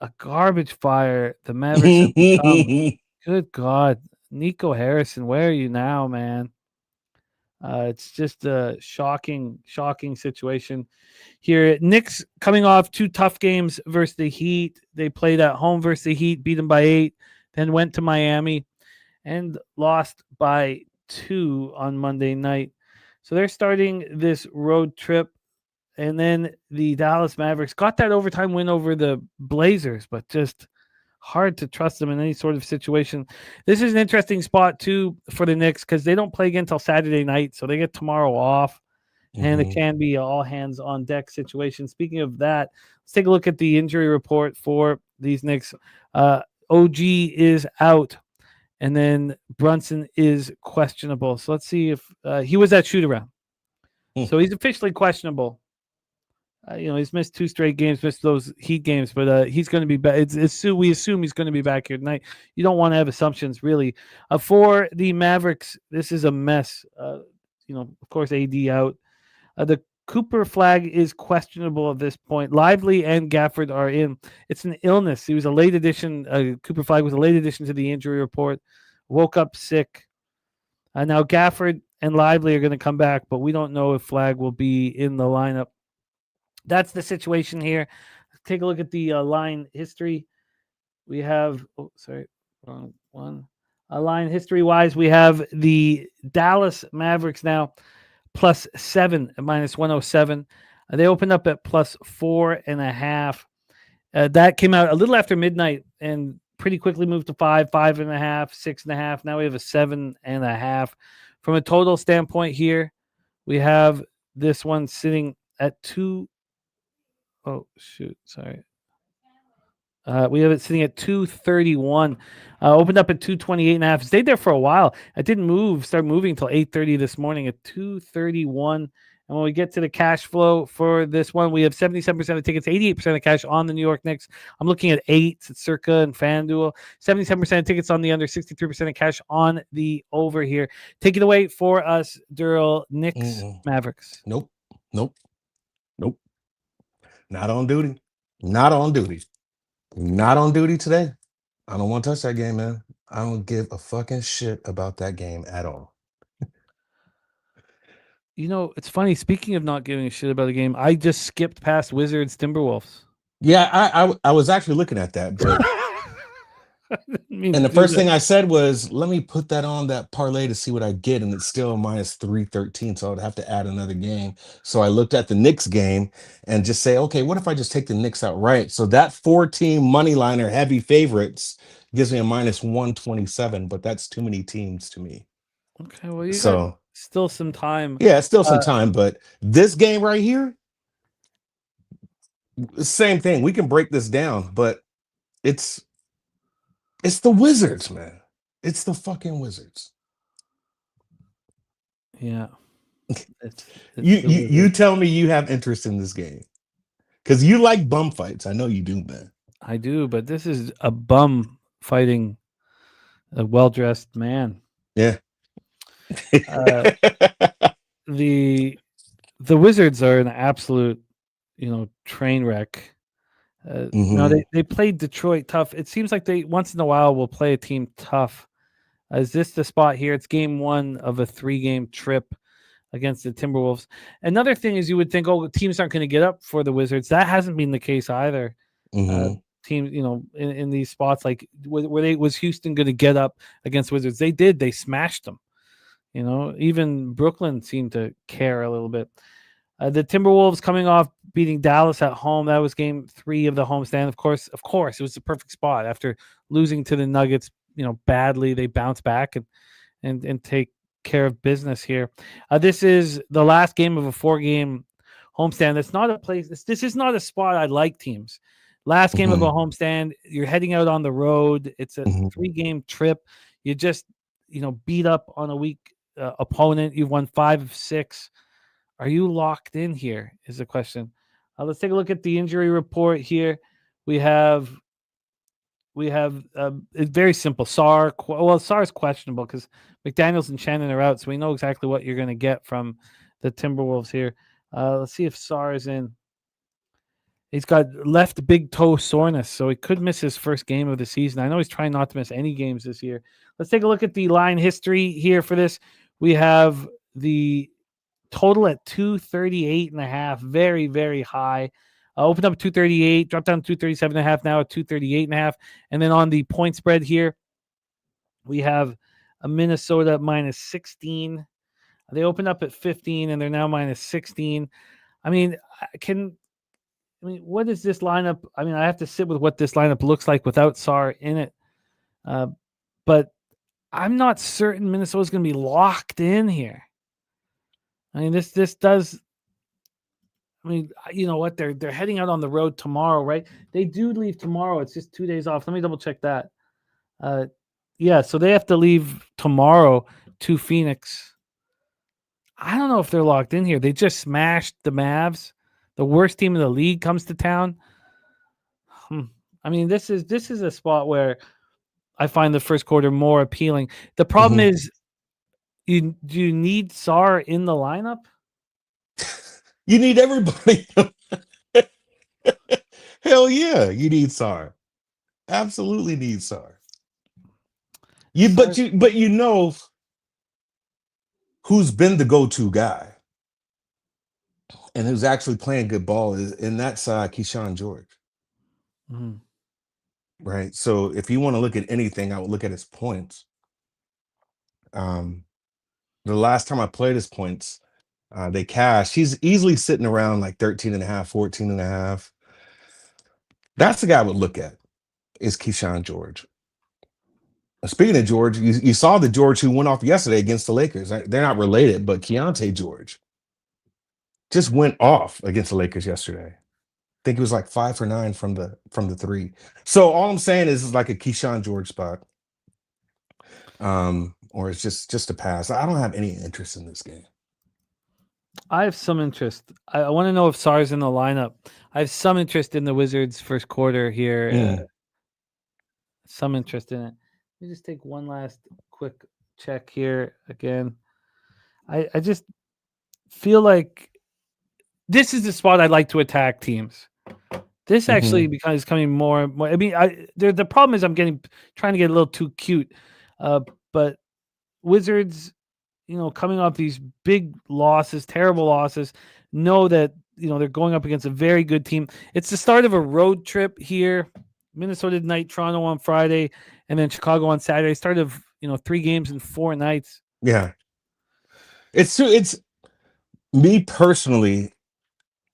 a garbage fire the Mavericks have become. Good God. Nico Harrison, where are you now, man? It's just a shocking situation here. Knicks coming off 2 tough games versus the Heat. They played at home versus the Heat, beat them by 8, then went to Miami and lost by 2 on Monday night. So they're starting this road trip. And then the Dallas Mavericks got that overtime win over the Blazers, but just hard to trust them in any sort of situation. This is an interesting spot, too, for the Knicks because they don't play again until Saturday night, so they get tomorrow off, and it can be all hands on deck situation. Speaking of that, let's take a look at the injury report for these Knicks. OG is out, and then Brunson is questionable. So let's see if he was at shoot-around. So he's officially questionable. He's missed 2 straight games, missed those Heat games, but he's going to be back. We assume he's going to be back here tonight. You don't want to have assumptions, really. For the Mavericks, this is a mess. Of course, AD out. The Cooper flag is questionable at this point. Lively and Gafford are in. It's an illness. He was a late addition. Cooper flag was a late addition to the injury report. Woke up sick. Now Gafford and Lively are going to come back, but we don't know if flag will be in the lineup. That's the situation here. Let's take a look at the line history. We have, wrong one. Line history-wise, we have the Dallas Mavericks now +7 at -107. They opened up at +4.5. That came out a little after midnight and pretty quickly moved to 5, 5.5, 6.5. Now we have a 7.5. From a total standpoint here, we have this one sitting at 2. Oh, shoot. Sorry. We have it sitting at 231. Opened up at 228.5. Stayed there for a while. It didn't start moving until 8:30 this morning at 231. And when we get to the cash flow for this one, we have 77% of tickets, 88% of cash on the New York Knicks. I'm looking at 8s at Circa and FanDuel. 77% of tickets on the under, 63% of cash on the over here. Take it away for us, Derl. Knicks, Mavericks. Nope. Not on duty. Not on duty. Not on duty today. I don't want to touch that game, man. I don't give a fucking shit about that game at all. It's funny. Speaking of not giving a shit about a game, I just skipped past Wizards Timberwolves. Yeah, I was actually looking at that, but and the first thing I said was, let me put that on that parlay to see what I get, and it's still -313, so I'd have to add another game. So I looked at the Knicks game and just say, okay, what if I just take the Knicks outright? So that 4-team money liner heavy favorites gives me a -127, but that's too many teams to me. Okay, well, you got still some time. Yeah, it's still some time, but this game right here, same thing. We can break this down, but it's the Wizards, man. It's the fucking Wizards. Yeah. You tell me you have interest in this game because you like bum fights. I know you do, man. I do, but this is a bum fighting a well-dressed man. Yeah. The Wizards are an absolute, train wreck. No, they played Detroit tough. It seems like they once in a while will play a team tough. Is this the spot here? It's game 1 of a 3-game trip against the Timberwolves. Another thing is you would think, teams aren't going to get up for the Wizards. That hasn't been the case either. Teams, in these spots, like was Houston going to get up against Wizards? They did. They smashed them. Even Brooklyn seemed to care a little bit. The Timberwolves coming off beating Dallas at home. That was game 3 of the homestand. Of course, it was the perfect spot after losing to the Nuggets, badly. They bounce back and take care of business here. This is the last game of a 4-game homestand. That's not a place. This is not a spot I like teams. Last game of a homestand. You're heading out on the road. It's a 3-game trip. You just beat up on a weak opponent. You've won 5 of 6. Are you locked in here? Is the question. Let's take a look at the injury report here. We have it's very simple. Sarr is questionable because McDaniels and Shannon are out, so we know exactly what you're going to get from the Timberwolves here. Let's see if Sarr is in. He's got left big toe soreness, so he could miss his first game of the season. I know he's trying not to miss any games this year. Let's take a look at the line history here for this. We have the total at 238.5, very, very high. Opened up at 238, dropped down to 237.5, now at 238.5. And then on the point spread here, we have a Minnesota minus 16. They opened up at 15, and they're now minus 16. What is this lineup? I have to sit with what this lineup looks like without Sarr in it. But I'm not certain Minnesota's going to be locked in here. This does. You know what? They're heading out on the road tomorrow, right? They do leave tomorrow. It's just 2 days off. Let me double check that. So they have to leave tomorrow to Phoenix. I don't know if they're locked in here. They just smashed the Mavs. The worst team in the league comes to town. This is a spot where I find the first quarter more appealing. The problem is, do you need Sarr in the lineup? You need everybody. Hell yeah, you need Sarr. Absolutely need Sarr. But you know who's been the go-to guy and who's actually playing good ball is in that side, Keyshawn George. Right. So if you want to look at anything, I would look at his points. The last time I played his points, they cashed. He's easily sitting around like 13.5, 14.5. That's the guy I would look at, is Keyshawn George. Speaking of George, you saw the George who went off yesterday against the Lakers. They're not related, but Keontae George just went off against the Lakers yesterday. I think it was like 5 for 9 from the 3. So all I'm saying is it's like a Keyshawn George spot. Or it's just a pass. I don't have any interest in this game. I have some interest. I want to know if Sarr's in the lineup. I have some interest in the Wizards' first quarter here. Some interest in it. Let me just take one last quick check here again. I just feel like this is the spot I'd like to attack teams. This actually becomes coming more and more. The problem is I'm trying to get a little too cute. But Wizards, coming off these big losses, terrible losses, know that, they're going up against a very good team. It's the start of a road trip here. Minnesota tonight, Toronto on Friday, and then Chicago on Saturday. Start of, 3 games in 4 nights. Yeah. It's me personally.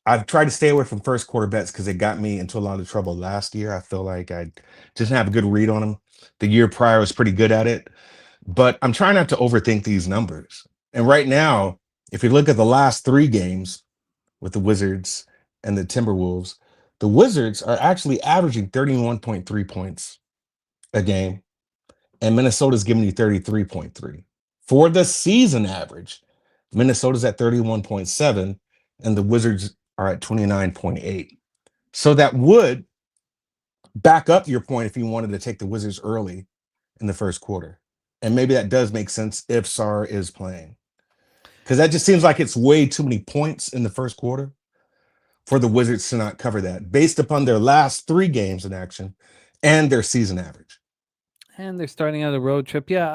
I've tried to stay away from first quarter bets because it got me into a lot of trouble last year. I feel like I just didn't have a good read on them. The year prior I was pretty good at it. But I'm trying not to overthink these numbers. And right now, if you look at the last 3 games with the Wizards and the Timberwolves, the Wizards are actually averaging 31.3 points a game, and Minnesota's giving you 33.3. For the season average, Minnesota's at 31.7, and the Wizards are at 29.8. So that would back up your point if you wanted to take the Wizards early in the first quarter. And maybe that does make sense if Sarr is playing. Because that just seems like it's way too many points in the first quarter for the Wizards to not cover that based upon their last 3 games in action and their season average. And they're starting out a road trip. Yeah,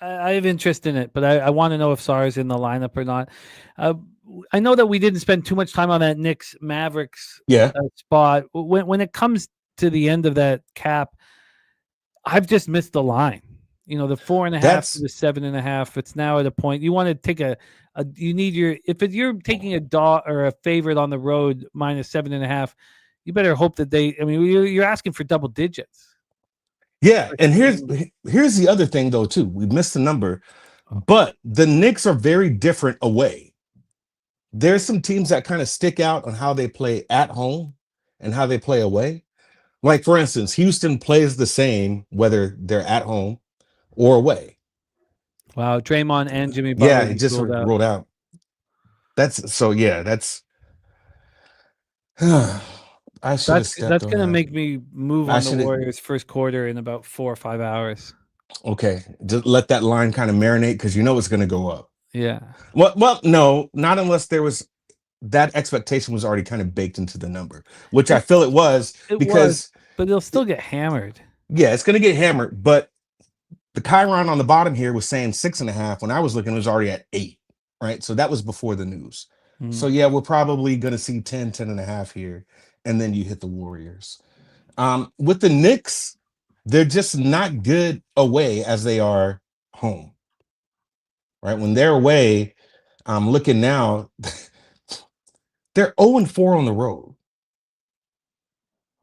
I have interest in it, but I want to know if Sarr is in the lineup or not. I know that we didn't spend too much time on that Knicks Mavericks spot. When it comes to the end of that cap, I've just missed the line. You know, the 4.5 to That's the 7.5. It's now at a point you want to take you need your you're taking a dog or a favorite on the road minus 7.5. You better hope that you're asking for double digits. yeah. And here's the other thing though too. We missed the number, but the Knicks are very different away. There's some teams that kind of stick out on how they play at home and how they play away. Like for instance, Houston plays the same whether they're at home or away. Wow, Draymond and Jimmy Yeah, Butler it just rolled out. That's I should have stepped that's on gonna that. make me move I on the should've- Warriors first quarter in about 4 or 5 hours. Okay, just let that line kind of marinate because you know it's going to go up. Yeah. Well, no, not unless there was that expectation was already kind of baked into the number, which I feel it was because but they'll still get hammered. yeah, it's going to get hammered. But the Chiron on the bottom here was saying 6.5. When I was looking, it was already at 8, right? So that was before the news. So yeah, we're probably going to see 10.5 here, and then you hit the Warriors. With the Knicks, they're just not good away as they are home. Right? When they're away, I'm looking now, they're 0-4 on the road.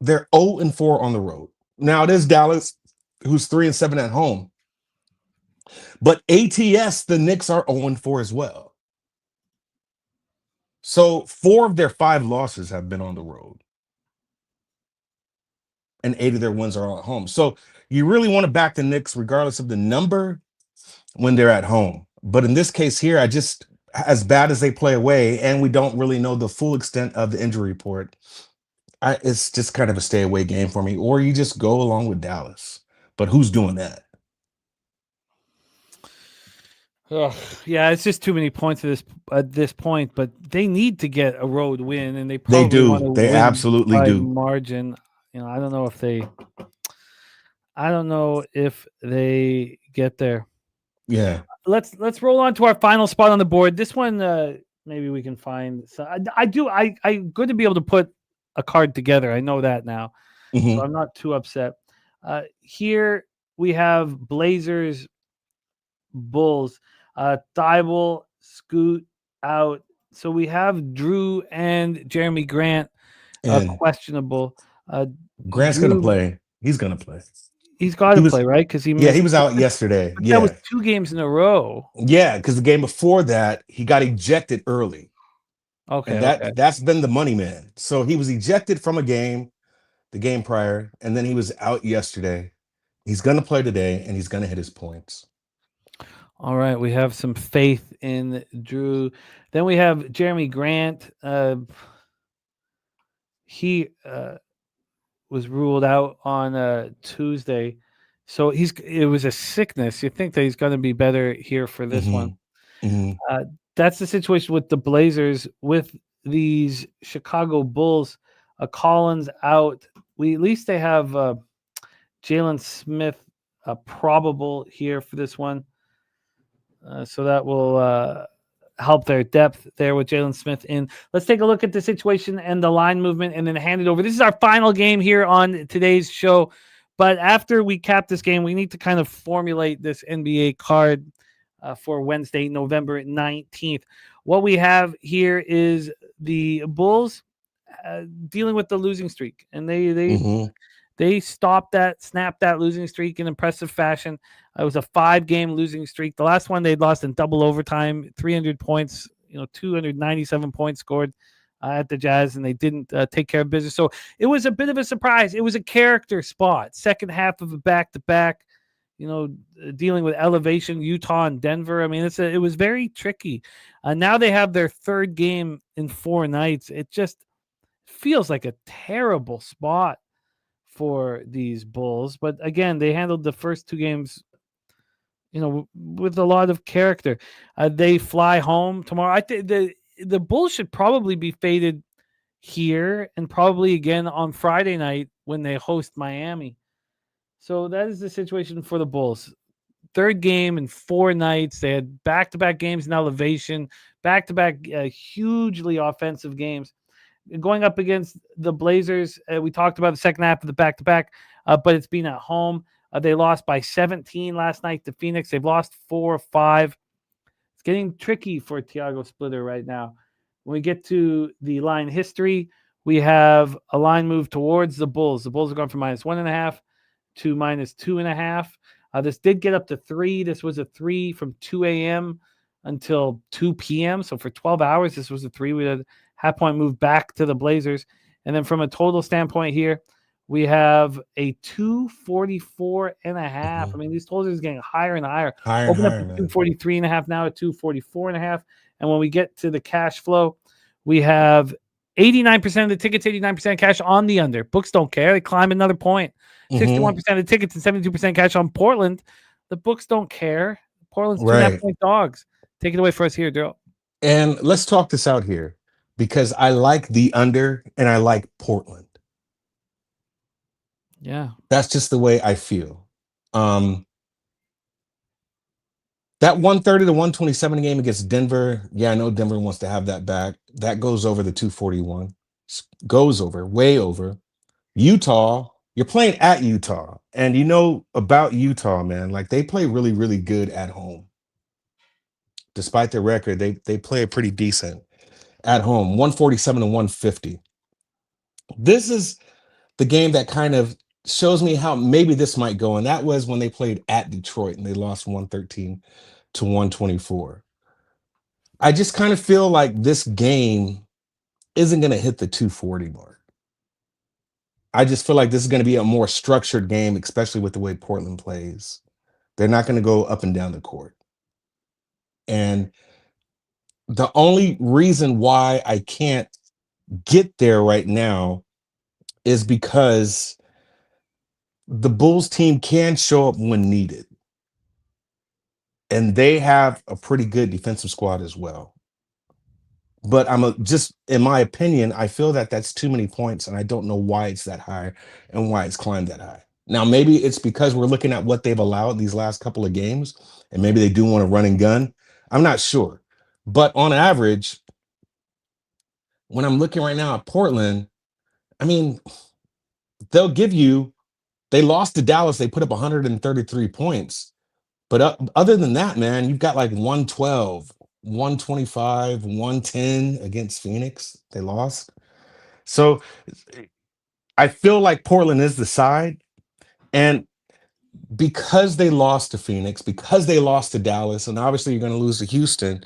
They're 0-4 on the road. Now it is Dallas, who's 3-7 at home. But ATS, the Knicks are 0-4 as well. So 4 of their 5 losses have been on the road. And 8 of their wins are all at home. So you really want to back the Knicks regardless of the number when they're at home. But in this case here, as bad as they play away, and we don't really know the full extent of the injury report, it's just kind of a stay away game for me. Or you just go along with Dallas. But who's doing that? Ugh, yeah, it's just too many points at this point. But they need to get a road win, and they probably want to They win absolutely by do. margin. You know, I don't know if they get there. Yeah. Let's roll on to our final spot on the board. This one, maybe we can find. So I'm good to be able to put a card together. I know that now, so I'm not too upset. Here we have Blazers, Bulls. Thibault, Scoot out. So we have Drew and Jeremy Grant questionable. Grant's going to play. He's going to play. He's got to play, right? Because he was out yesterday. That was 2 games in a row. Yeah, because the game before that, he got ejected early. Okay, and that's been the money man. So he was ejected from a game, the game prior, and then he was out yesterday. He's going to play today, and he's going to hit his points. All right, we have some faith in Drew. Then we have Jeremy Grant. He was ruled out on Tuesday, so it was a sickness. You think that he's going to be better here for this one? That's the situation with the Blazers. With these Chicago Bulls, Collins out. At least they have Jalen Smith probable here for this one. So that will help their depth there with Jalen Smith in. Let's take a look at the situation and the line movement and then hand it over. This is our final game here on today's show. But after we cap this game, we need to kind of formulate this NBA card for Wednesday, November 19th. What we have here is the Bulls dealing with the losing streak. And they snapped that losing streak in impressive fashion. It was a 5-game losing streak. The last one they'd lost in double overtime, 300 points, 297 points scored at the Jazz, and they didn't take care of business. So it was a bit of a surprise. It was a character spot. Second half of a back-to-back, dealing with elevation, Utah and Denver. I mean, it was very tricky. Now they have their 3rd game in 4 nights. It just feels like a terrible spot for these Bulls. But again, they handled the first 2 games with a lot of character. They fly home tomorrow. I think the Bulls should probably be faded here and probably again on Friday night when they host Miami. So that is the situation for the Bulls. 3rd game in 4 nights. They had back-to-back games in elevation, back-to-back hugely offensive games. Going up against the Blazers, we talked about the second half of the back-to-back, but it's been at home. They lost by 17 last night to Phoenix. They've lost 4 or 5. It's getting tricky for Thiago Splitter right now. When we get to the line history, we have a line move towards the Bulls. The Bulls are going from -1.5 to -2.5. This did get up to 3. This was a 3 from 2 a.m. until 2 p.m. So for 12 hours, this was a 3. We had a half-point move back to the Blazers. And then from a total standpoint here, we have a 244.5. I mean, these totals are getting higher and higher. Open up to 243.5 now at 244.5. And when we get to the cash flow, we have 89% of the tickets, 89% cash on the under. Books don't care. They climb another point. 61% of the tickets and 72% cash on Portland. The books don't care. Portland's 2.5-point dogs. Take it away for us here, Darryl. And let's talk this out here because I like the under and I like Portland. Yeah. That's just the way I feel. That 130 to 127 game against Denver. Yeah, I know Denver wants to have that back. That goes over the 241. Goes over, way over. Utah, you're playing at Utah. And you know about Utah, man. Like they play really, really good at home. Despite their record, they play pretty decent at home. 147 to 150. This is the game that kind of shows me how maybe this might go. And that was when they played at Detroit and they lost 113 to 124. I just kind of feel like this game isn't going to hit the 240 mark. I just feel like this is going to be a more structured game, especially with the way Portland plays. They're not going to go up and down the court. And the only reason why I can't get there right now is because the Bulls team can show up when needed. And they have a pretty good defensive squad as well. But just in my opinion, I feel that that's too many points, and I don't know why it's that high and why it's climbed that high. Now, maybe it's because we're looking at what they've allowed these last couple of games, and maybe they do want to run and gun. I'm not sure. But on average, when I'm looking right now at Portland, I mean, they lost to Dallas. They put up 133 points. But other than that, man, you've got like 112, 125, 110 against Phoenix. They lost. So I feel like Portland is the side. And because they lost to Phoenix, because they lost to Dallas, and obviously you're going to lose to Houston,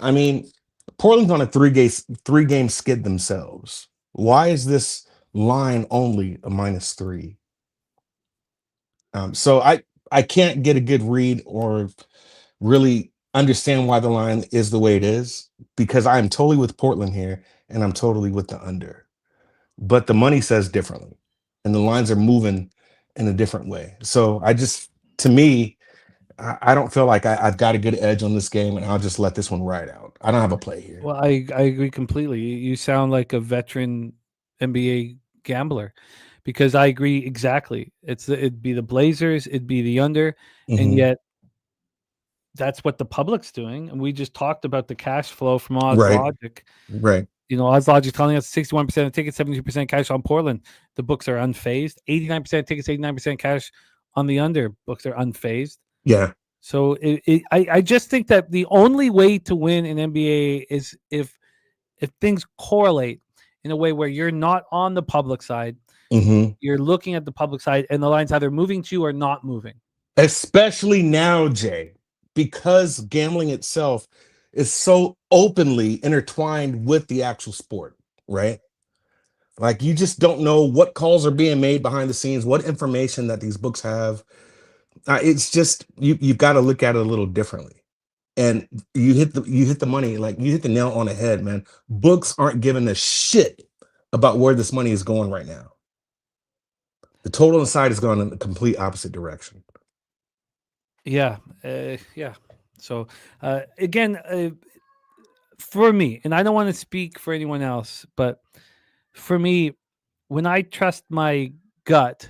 I mean, Portland's on a three-game skid themselves. Why is this line only a -3? So I can't get a good read or really understand why the line is the way it is, because I'm totally with Portland here and I'm totally with the under. But the money says differently and the lines are moving in a different way. So to me, I don't feel like I've got a good edge on this game, and I'll just let this one ride out. I don't have a play here. Well, I agree completely. You sound like a veteran NBA gambler, because I agree exactly. It'd be the Blazers, it'd be the under, and yet that's what the public's doing. And we just talked about the cash flow from Odds Logic. Right. You know, Odds Logic telling us 61% of tickets, 72% cash on Portland. The books are unfazed. 89% tickets, 89% cash on the under. Books are unfazed. Yeah. So I just think that the only way to win in NBA is if things correlate in a way where you're not on the public side, you're looking at the public side, and the line's either moving to you or not moving. Especially now, Jay, because gambling itself is so openly intertwined with the actual sport, right? Like you just don't know what calls are being made behind the scenes, what information that these books have. It's just you've got to look at it a little differently. And you hit the money, like you hit the nail on the head, man. Books aren't giving a shit about where this money is going right now. The total inside is going in the complete opposite direction. Yeah. Yeah. So again, for me, and I don't want to speak for anyone else, but for me, when I trust my gut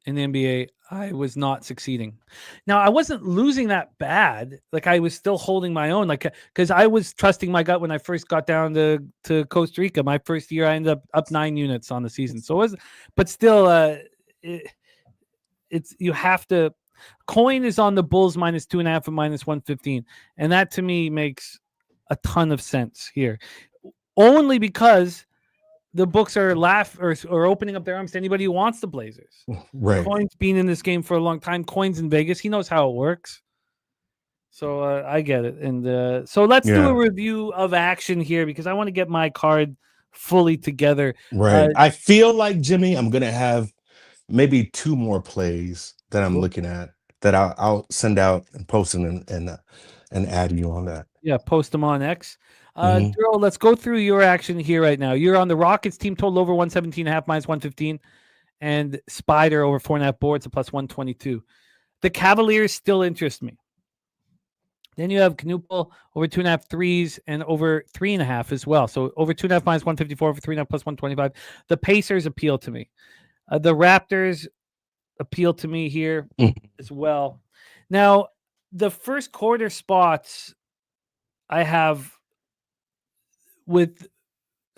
in the NBA, I was not succeeding. Now, I wasn't losing that bad. Like I was still holding my own, like, because I was trusting my gut when I first got down to Costa Rica. My first year, I ended up 9 units on the season. So it was, but still, you have to. Coin is on the Bulls -2.5 and -115, and that to me makes a ton of sense here, only because the books are opening up their arms to anybody who wants the Blazers. Right. Coin's been in this game for a long time. Coin's in Vegas. He knows how it works. So I get it. And so let's do a review of action here because I want to get my card fully together. Right. I feel like, Jimmy, I'm going to have maybe 2 more plays that I'm looking at that I'll send out and post them and add you on that. Yeah, post them on X. Darryl, let's go through your action here right now. You're on the Rockets team total over 117.5 -115, and Spider over 4.5 boards at +122. The Cavaliers still interest me. Then you have Knuppel over 2.5 threes and over 3.5 as well. So over 2.5 -154, over 3.5 +125. The Pacers appeal to me. The Raptors appeal to me here as well. Now, the first quarter spots I have with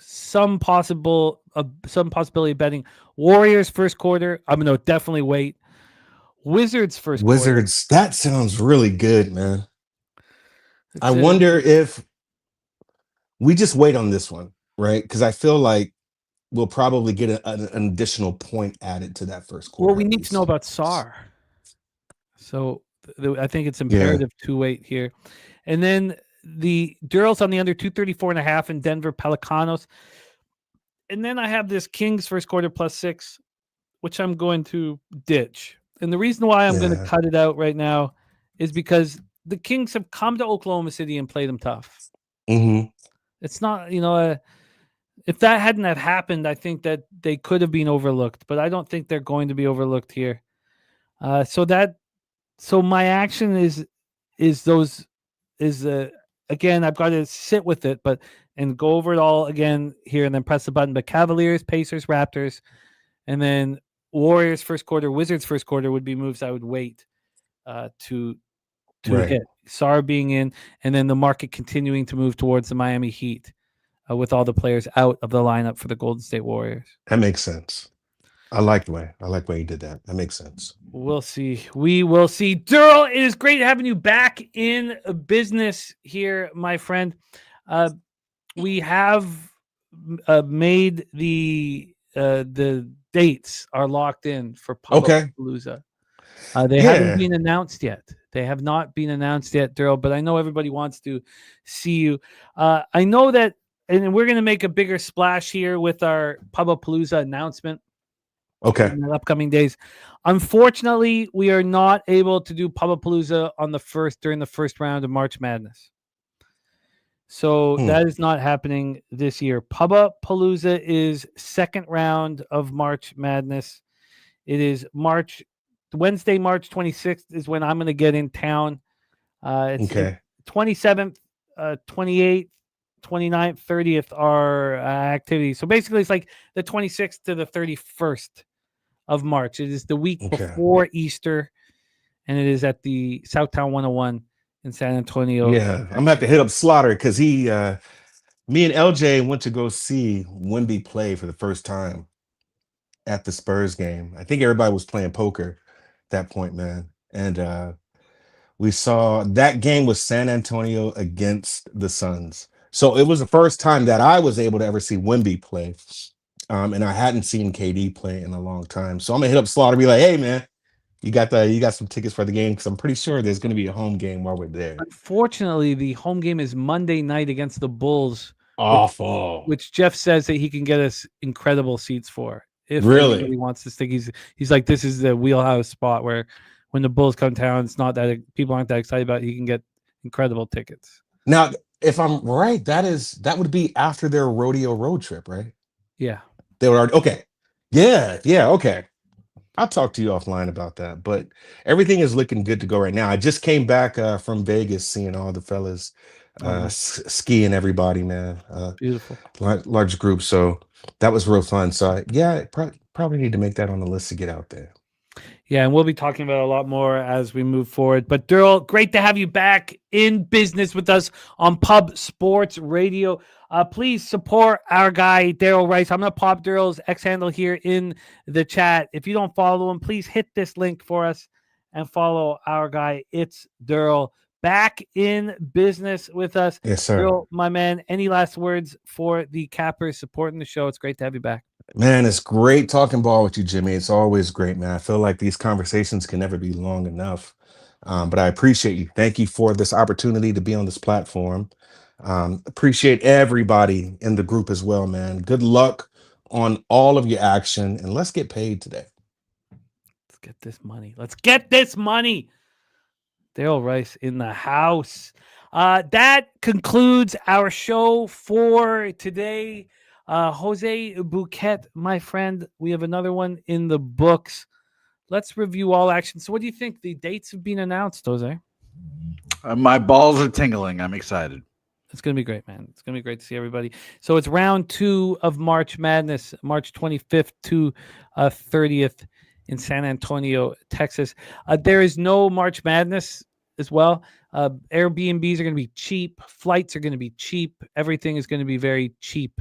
some possibility of betting. Warriors first quarter, I'm going to definitely wait. Wizards first quarter. That sounds really good, man. I wonder if we just wait on this one, right? Because I feel like we'll probably get an additional point added to that first quarter. Well, we need to know about Sar. So I think it's imperative to wait here. And then the Darryl's on the under 234.5 in Denver Pelicanos. And then I have this Kings first quarter +6, which I'm going to ditch. And the reason why I'm going to cut it out right now is because the Kings have come to Oklahoma City and played them tough. Mm-hmm. It's not, if that hadn't have happened, I think that they could have been overlooked, but I don't think they're going to be overlooked here. So my action again, I've got to sit with it, and go over it all again here and then press the button. But Cavaliers, Pacers, Raptors, and then Warriors first quarter, Wizards first quarter would be moves I would wait to hit. Sar being in, and then the market continuing to move towards the Miami Heat with all the players out of the lineup for the Golden State Warriors. That makes sense. I like the way you did that. That makes sense. We'll see. We will see. Derl, it is great having you back in business here, my friend. We have made the dates are locked in for Pubcoin. They haven't been announced yet. They have not been announced yet, Darryl, but I know everybody wants to see you. I know that, and we're going to make a bigger splash here with our Pubapalooza announcement. Okay. In the upcoming days. Unfortunately, we are not able to do Pubapalooza during the first round of March Madness. So that is not happening this year. Pubapalooza is second round of March Madness. It is Wednesday, March 26th is when I'm going to get in town. It's 27th, 28th, 29th, 30th are activities. So basically it's like the 26th to the 31st of March. It is the week before Easter, and it is at the Southtown 101 in San Antonio. Yeah, I'm gonna have to hit up Slaughter because me and LJ went to go see Wemby play for the first time at the Spurs game. I think everybody was playing poker at that point, man. And we saw that game was San Antonio against the Suns. So it was the first time that I was able to ever see Wemby play. And I hadn't seen KD play in a long time. So I'm gonna hit up Slaughter and be like, hey man, you got some tickets for the game? Because I'm pretty sure there's gonna be a home game while we're there. Unfortunately, the home game is Monday night against the Bulls. Awful. Which Jeff says that he can get us incredible seats for. If really he wants to stick, he's like, this is the wheelhouse spot where when the Bulls come down, it's not that people aren't that excited about it. He can get incredible tickets. Now, if I'm right, that would be after their rodeo road trip, right? Yeah. They were already okay. Yeah, okay. I'll talk to you offline about that. But everything is looking good to go right now. I just came back from Vegas, seeing all the fellas skiing, everybody, man. Beautiful. Large group. So that was real fun. So yeah, probably need to make that on the list to get out there. Yeah, and we'll be talking about a lot more as we move forward. But Darryl, great to have you back in business with us on Pub Sports Radio. Please support our guy, Darryl Rice. I'm going to pop Darryl's X handle here in the chat. If you don't follow him, please hit this link for us and follow our guy. It's Derl back in business with us. Yes, sir. Darryl, my man, any last words for the Cappers supporting the show? It's great to have you back. Man, it's great talking ball with you, Jimmy. It's always great, man. I feel like these conversations can never be long enough. But I appreciate you. Thank you for this opportunity to be on this platform. Appreciate everybody in the group as well, man. Good luck on all of your action, and let's get paid today. Let's get this money. Let's get this money. Darryl Rice in the house. That concludes our show for today. Jose Bouquet, my friend, we have another one in the books. Let's review all action. So what do you think? The dates have been announced, Jose. My balls are tingling. I'm excited. It's going to be great, man. It's going to be great to see everybody. So it's round 2 of March Madness, March 25th to 30th in San Antonio, Texas. There is no March Madness as well. Airbnbs are going to be cheap. Flights are going to be cheap. Everything is going to be very cheap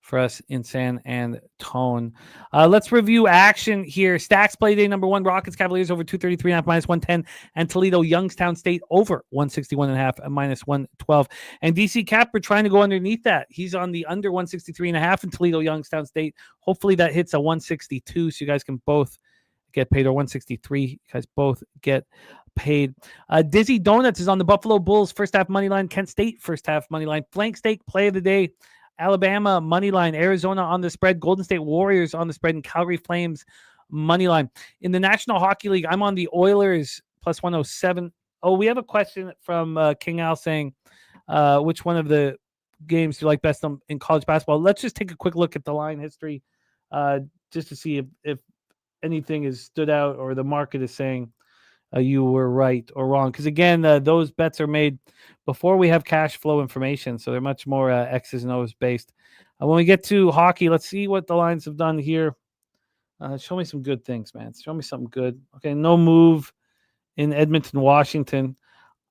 for us in San Antone. Let's review action here. Stacks play day number 1. Rockets Cavaliers over 233.5 minus 110. And Toledo Youngstown State over 161.5 and minus 112. And DC Cap, we're trying to go underneath that. He's on the under 163.5 in Toledo Youngstown State. Hopefully that hits a 162 so you guys can both get paid, or 163. You guys both get paid. Dizzy Donuts is on the Buffalo Bulls first half money line. Kent State first half money line. Flank steak play of the day. Alabama money line, Arizona on the spread, Golden State Warriors on the spread, and Calgary Flames money line. In the National Hockey League, I'm on the Oilers plus 107. Oh, we have a question from King Al saying, which one of the games do you like best in college basketball? Let's just take a quick look at the line history just to see if anything has stood out or the market is saying you were right or wrong. Because again, those bets are made before we have cash flow information, so they're much more X's and O's based. When we get to hockey, let's see what the lines have done here. Show me some good things, man. Show me something good. Okay, no move in Edmonton, Washington.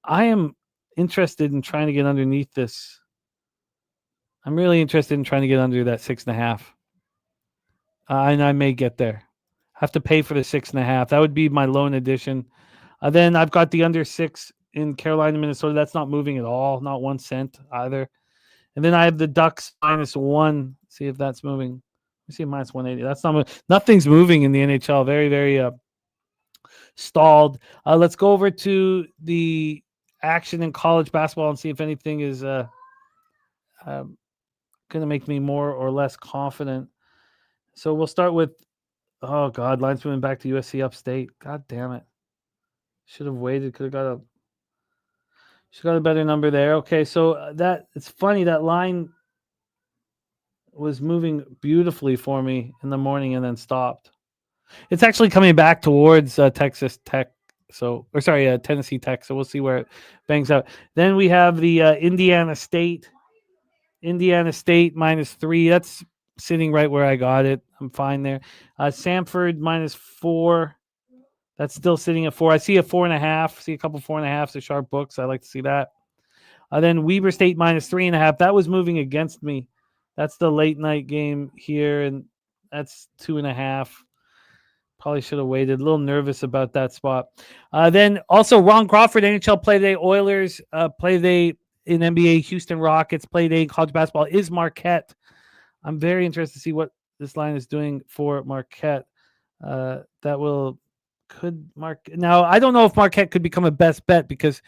I am interested in trying to get underneath this. I'm really interested in trying to get under that 6.5. And I may get there. Have to pay for the 6.5. That would be my loan addition. Then I've got the under 6 in Carolina, Minnesota. That's not moving at all. Not 1 cent either. And then I have the Ducks minus 1. See if that's moving. Let's see, minus 180. That's not moving. Nothing's moving in the NHL. Very, very stalled. Let's go over to the action in college basketball and see if anything is going to make me more or less confident. So we'll start with, oh, God, line's moving back to USC Upstate. God damn it. Should have waited. Could have got a better number there. Okay, so that it's funny that line was moving beautifully for me in the morning and then stopped. It's actually coming back towards Texas Tech. Tennessee Tech. So we'll see where it bangs out. Then we have the Indiana State minus 3. That's sitting right where I got it. I'm fine there. Samford minus 4. That's still sitting at 4. I see a 4.5. See a couple 4.5s of sharp books. I like to see that. Then Weber State minus 3.5. That was moving against me. That's the late night game here, and that's 2.5. Probably should have waited. A little nervous about that spot. Then also Ron Crawford, NHL play day. Oilers play day in NBA. Houston Rockets play day in college basketball is Marquette. I'm very interested to see what this line is doing for Marquette. Now, I don't know if Marquette could become a best bet because,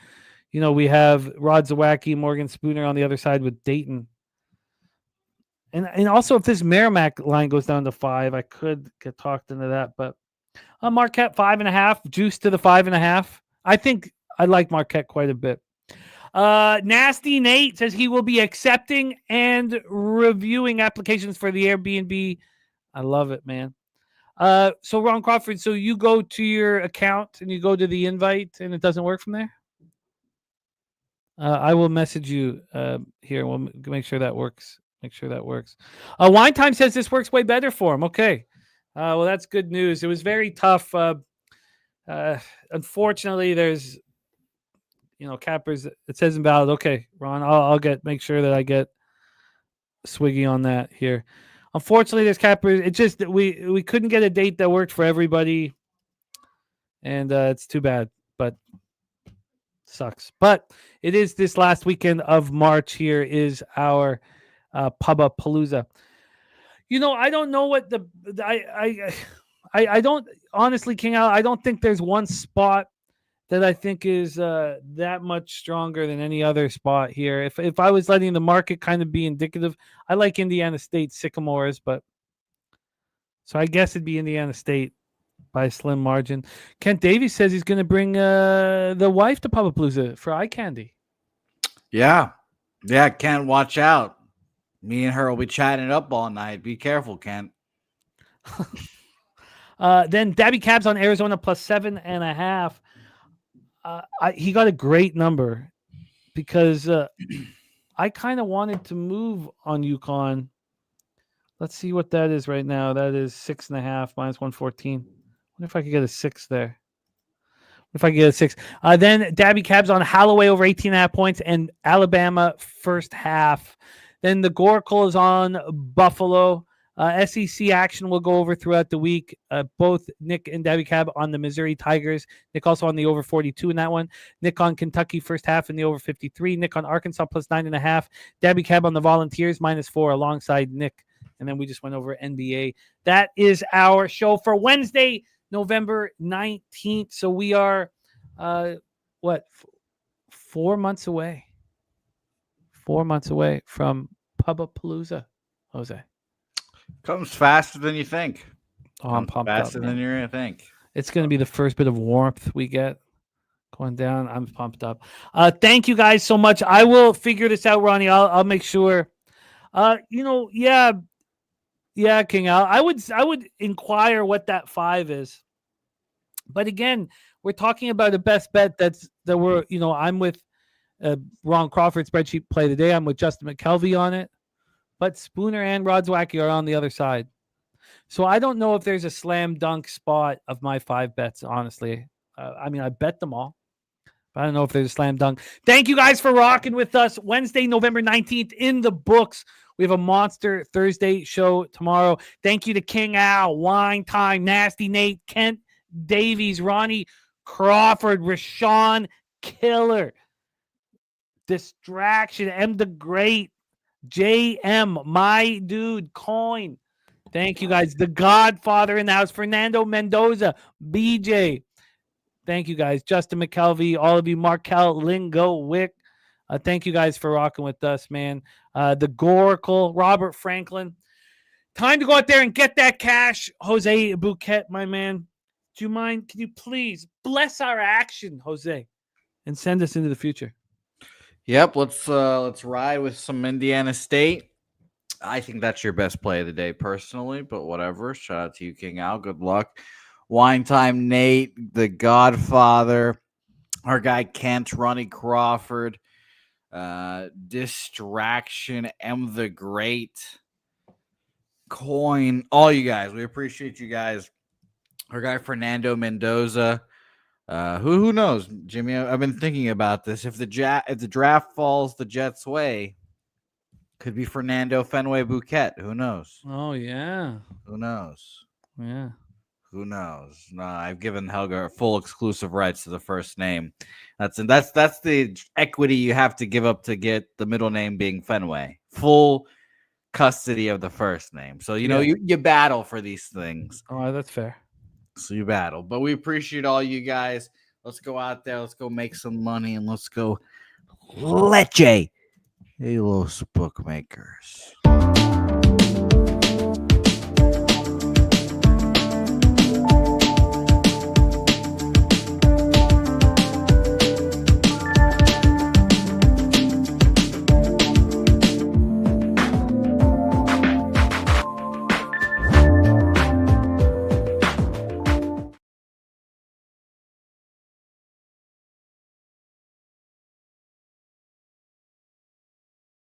we have Rod Zawacki, Morgan Spooner on the other side with Dayton. And also if this Merrimack line goes down to 5, I could get talked into that. But Marquette 5.5, juice to the 5.5. I think I like Marquette quite a bit. Nasty Nate says he will be accepting and reviewing applications for the Airbnb. I love it, man. So Ron Crawford, so you go to your account and you go to the invite and it doesn't work from there? I will message you here. We'll make sure that works. Wine Time says this works way better for him. Okay. Well, that's good news. It was very tough. Unfortunately, there's, cappers. It says invalid. Okay, Ron, I'll make sure that I get swiggy on that here. Unfortunately, there's Capers. It just we couldn't get a date that worked for everybody, and it's too bad. But sucks. But it is this last weekend of March. Here is our Pubapalooza. I don't know what I don't honestly, King Al. I don't think there's one spot that I think is that much stronger than any other spot here. If I was letting the market kind of be indicative, I like Indiana State Sycamores, but so I guess it'd be Indiana State by a slim margin. Kent Davies says he's going to bring the wife to Pubapalooza for eye candy. Yeah, Kent, watch out. Me and her will be chatting it up all night. Be careful, Kent. Then Daby Cab's on Arizona plus 7.5. He got a great number because I kind of wanted to move on UConn. Let's see what that is right now. That is 6.5 minus 114. Wonder if I could get a 6 there. If I could get a 6. Then Daby Cab's on Holloway over 18.5 points and Alabama first half. Then the Goracle is on Buffalo. SEC action will go over throughout the week. Both Nick and Daby Cab on the Missouri Tigers. Nick also on the over 42 in that one. Nick on Kentucky first half in the over 53. Nick on Arkansas plus 9.5. Daby Cab on the Volunteers minus 4 alongside Nick. And then we just went over NBA. That is our show for Wednesday, November 19th. So we are, 4 months away. 4 months away from Pubapalooza, Jose. Comes faster than you think. Oh, I'm pumped faster up, than you're going to think. It's going to be the first bit of warmth we get going down. I'm pumped up. Thank you guys so much. I will figure this out, Ronnie. I'll make sure. Yeah, King Al. I would inquire what that 5 is. But again, we're talking about a best bet I'm with Ron Crawford spreadsheet play today. I'm with Justin McKelvey on it. But Spooner and Rodzwacki are on the other side. So I don't know if there's a slam dunk spot of my 5 bets, honestly. I bet them all. But I don't know if there's a slam dunk. Thank you guys for rocking with us. Wednesday, November 19th in the books. We have a monster Thursday show tomorrow. Thank you to King Al, Wine Time, Nasty Nate, Kent Davies, Ronnie Crawford, Rashawn Killer, Distraction, M the Great, JM, my dude, Coin. Thank you guys. The Godfather in the house, Fernando Mendoza, BJ. Thank you guys. Justin McKelvey, all of you, Markel, Lingo, Wick. Thank you guys for rocking with us, man. The Goracle, Robert Franklin. Time to go out there and get that cash. Jose Bouquet, my man. Do you mind? Can you please bless our action, Jose, and send us into the future? Yep, let's ride with some Indiana State. I think that's your best play of the day, personally, but whatever. Shout out to you, King Al. Good luck. Wine Time Nate, the Godfather, our guy Kent, Ronnie Crawford, Distraction, M the Great, Coin, all you guys. We appreciate you guys. Our guy Fernando Mendoza. Who knows, Jimmy? I've been thinking about this. If the draft falls the Jets' way, could be Fernando Fenway Bouquet. Who knows? Oh yeah. Who knows? Yeah. Who knows? No, I've given Helga full exclusive rights to the first name. That's the equity you have to give up to get the middle name being Fenway. Full custody of the first name. So you battle for these things. Oh, that's fair. So you battle, but we appreciate all you guys. Let's go out there. Let's go make some money, and let's go leche, hey, los bookmakers.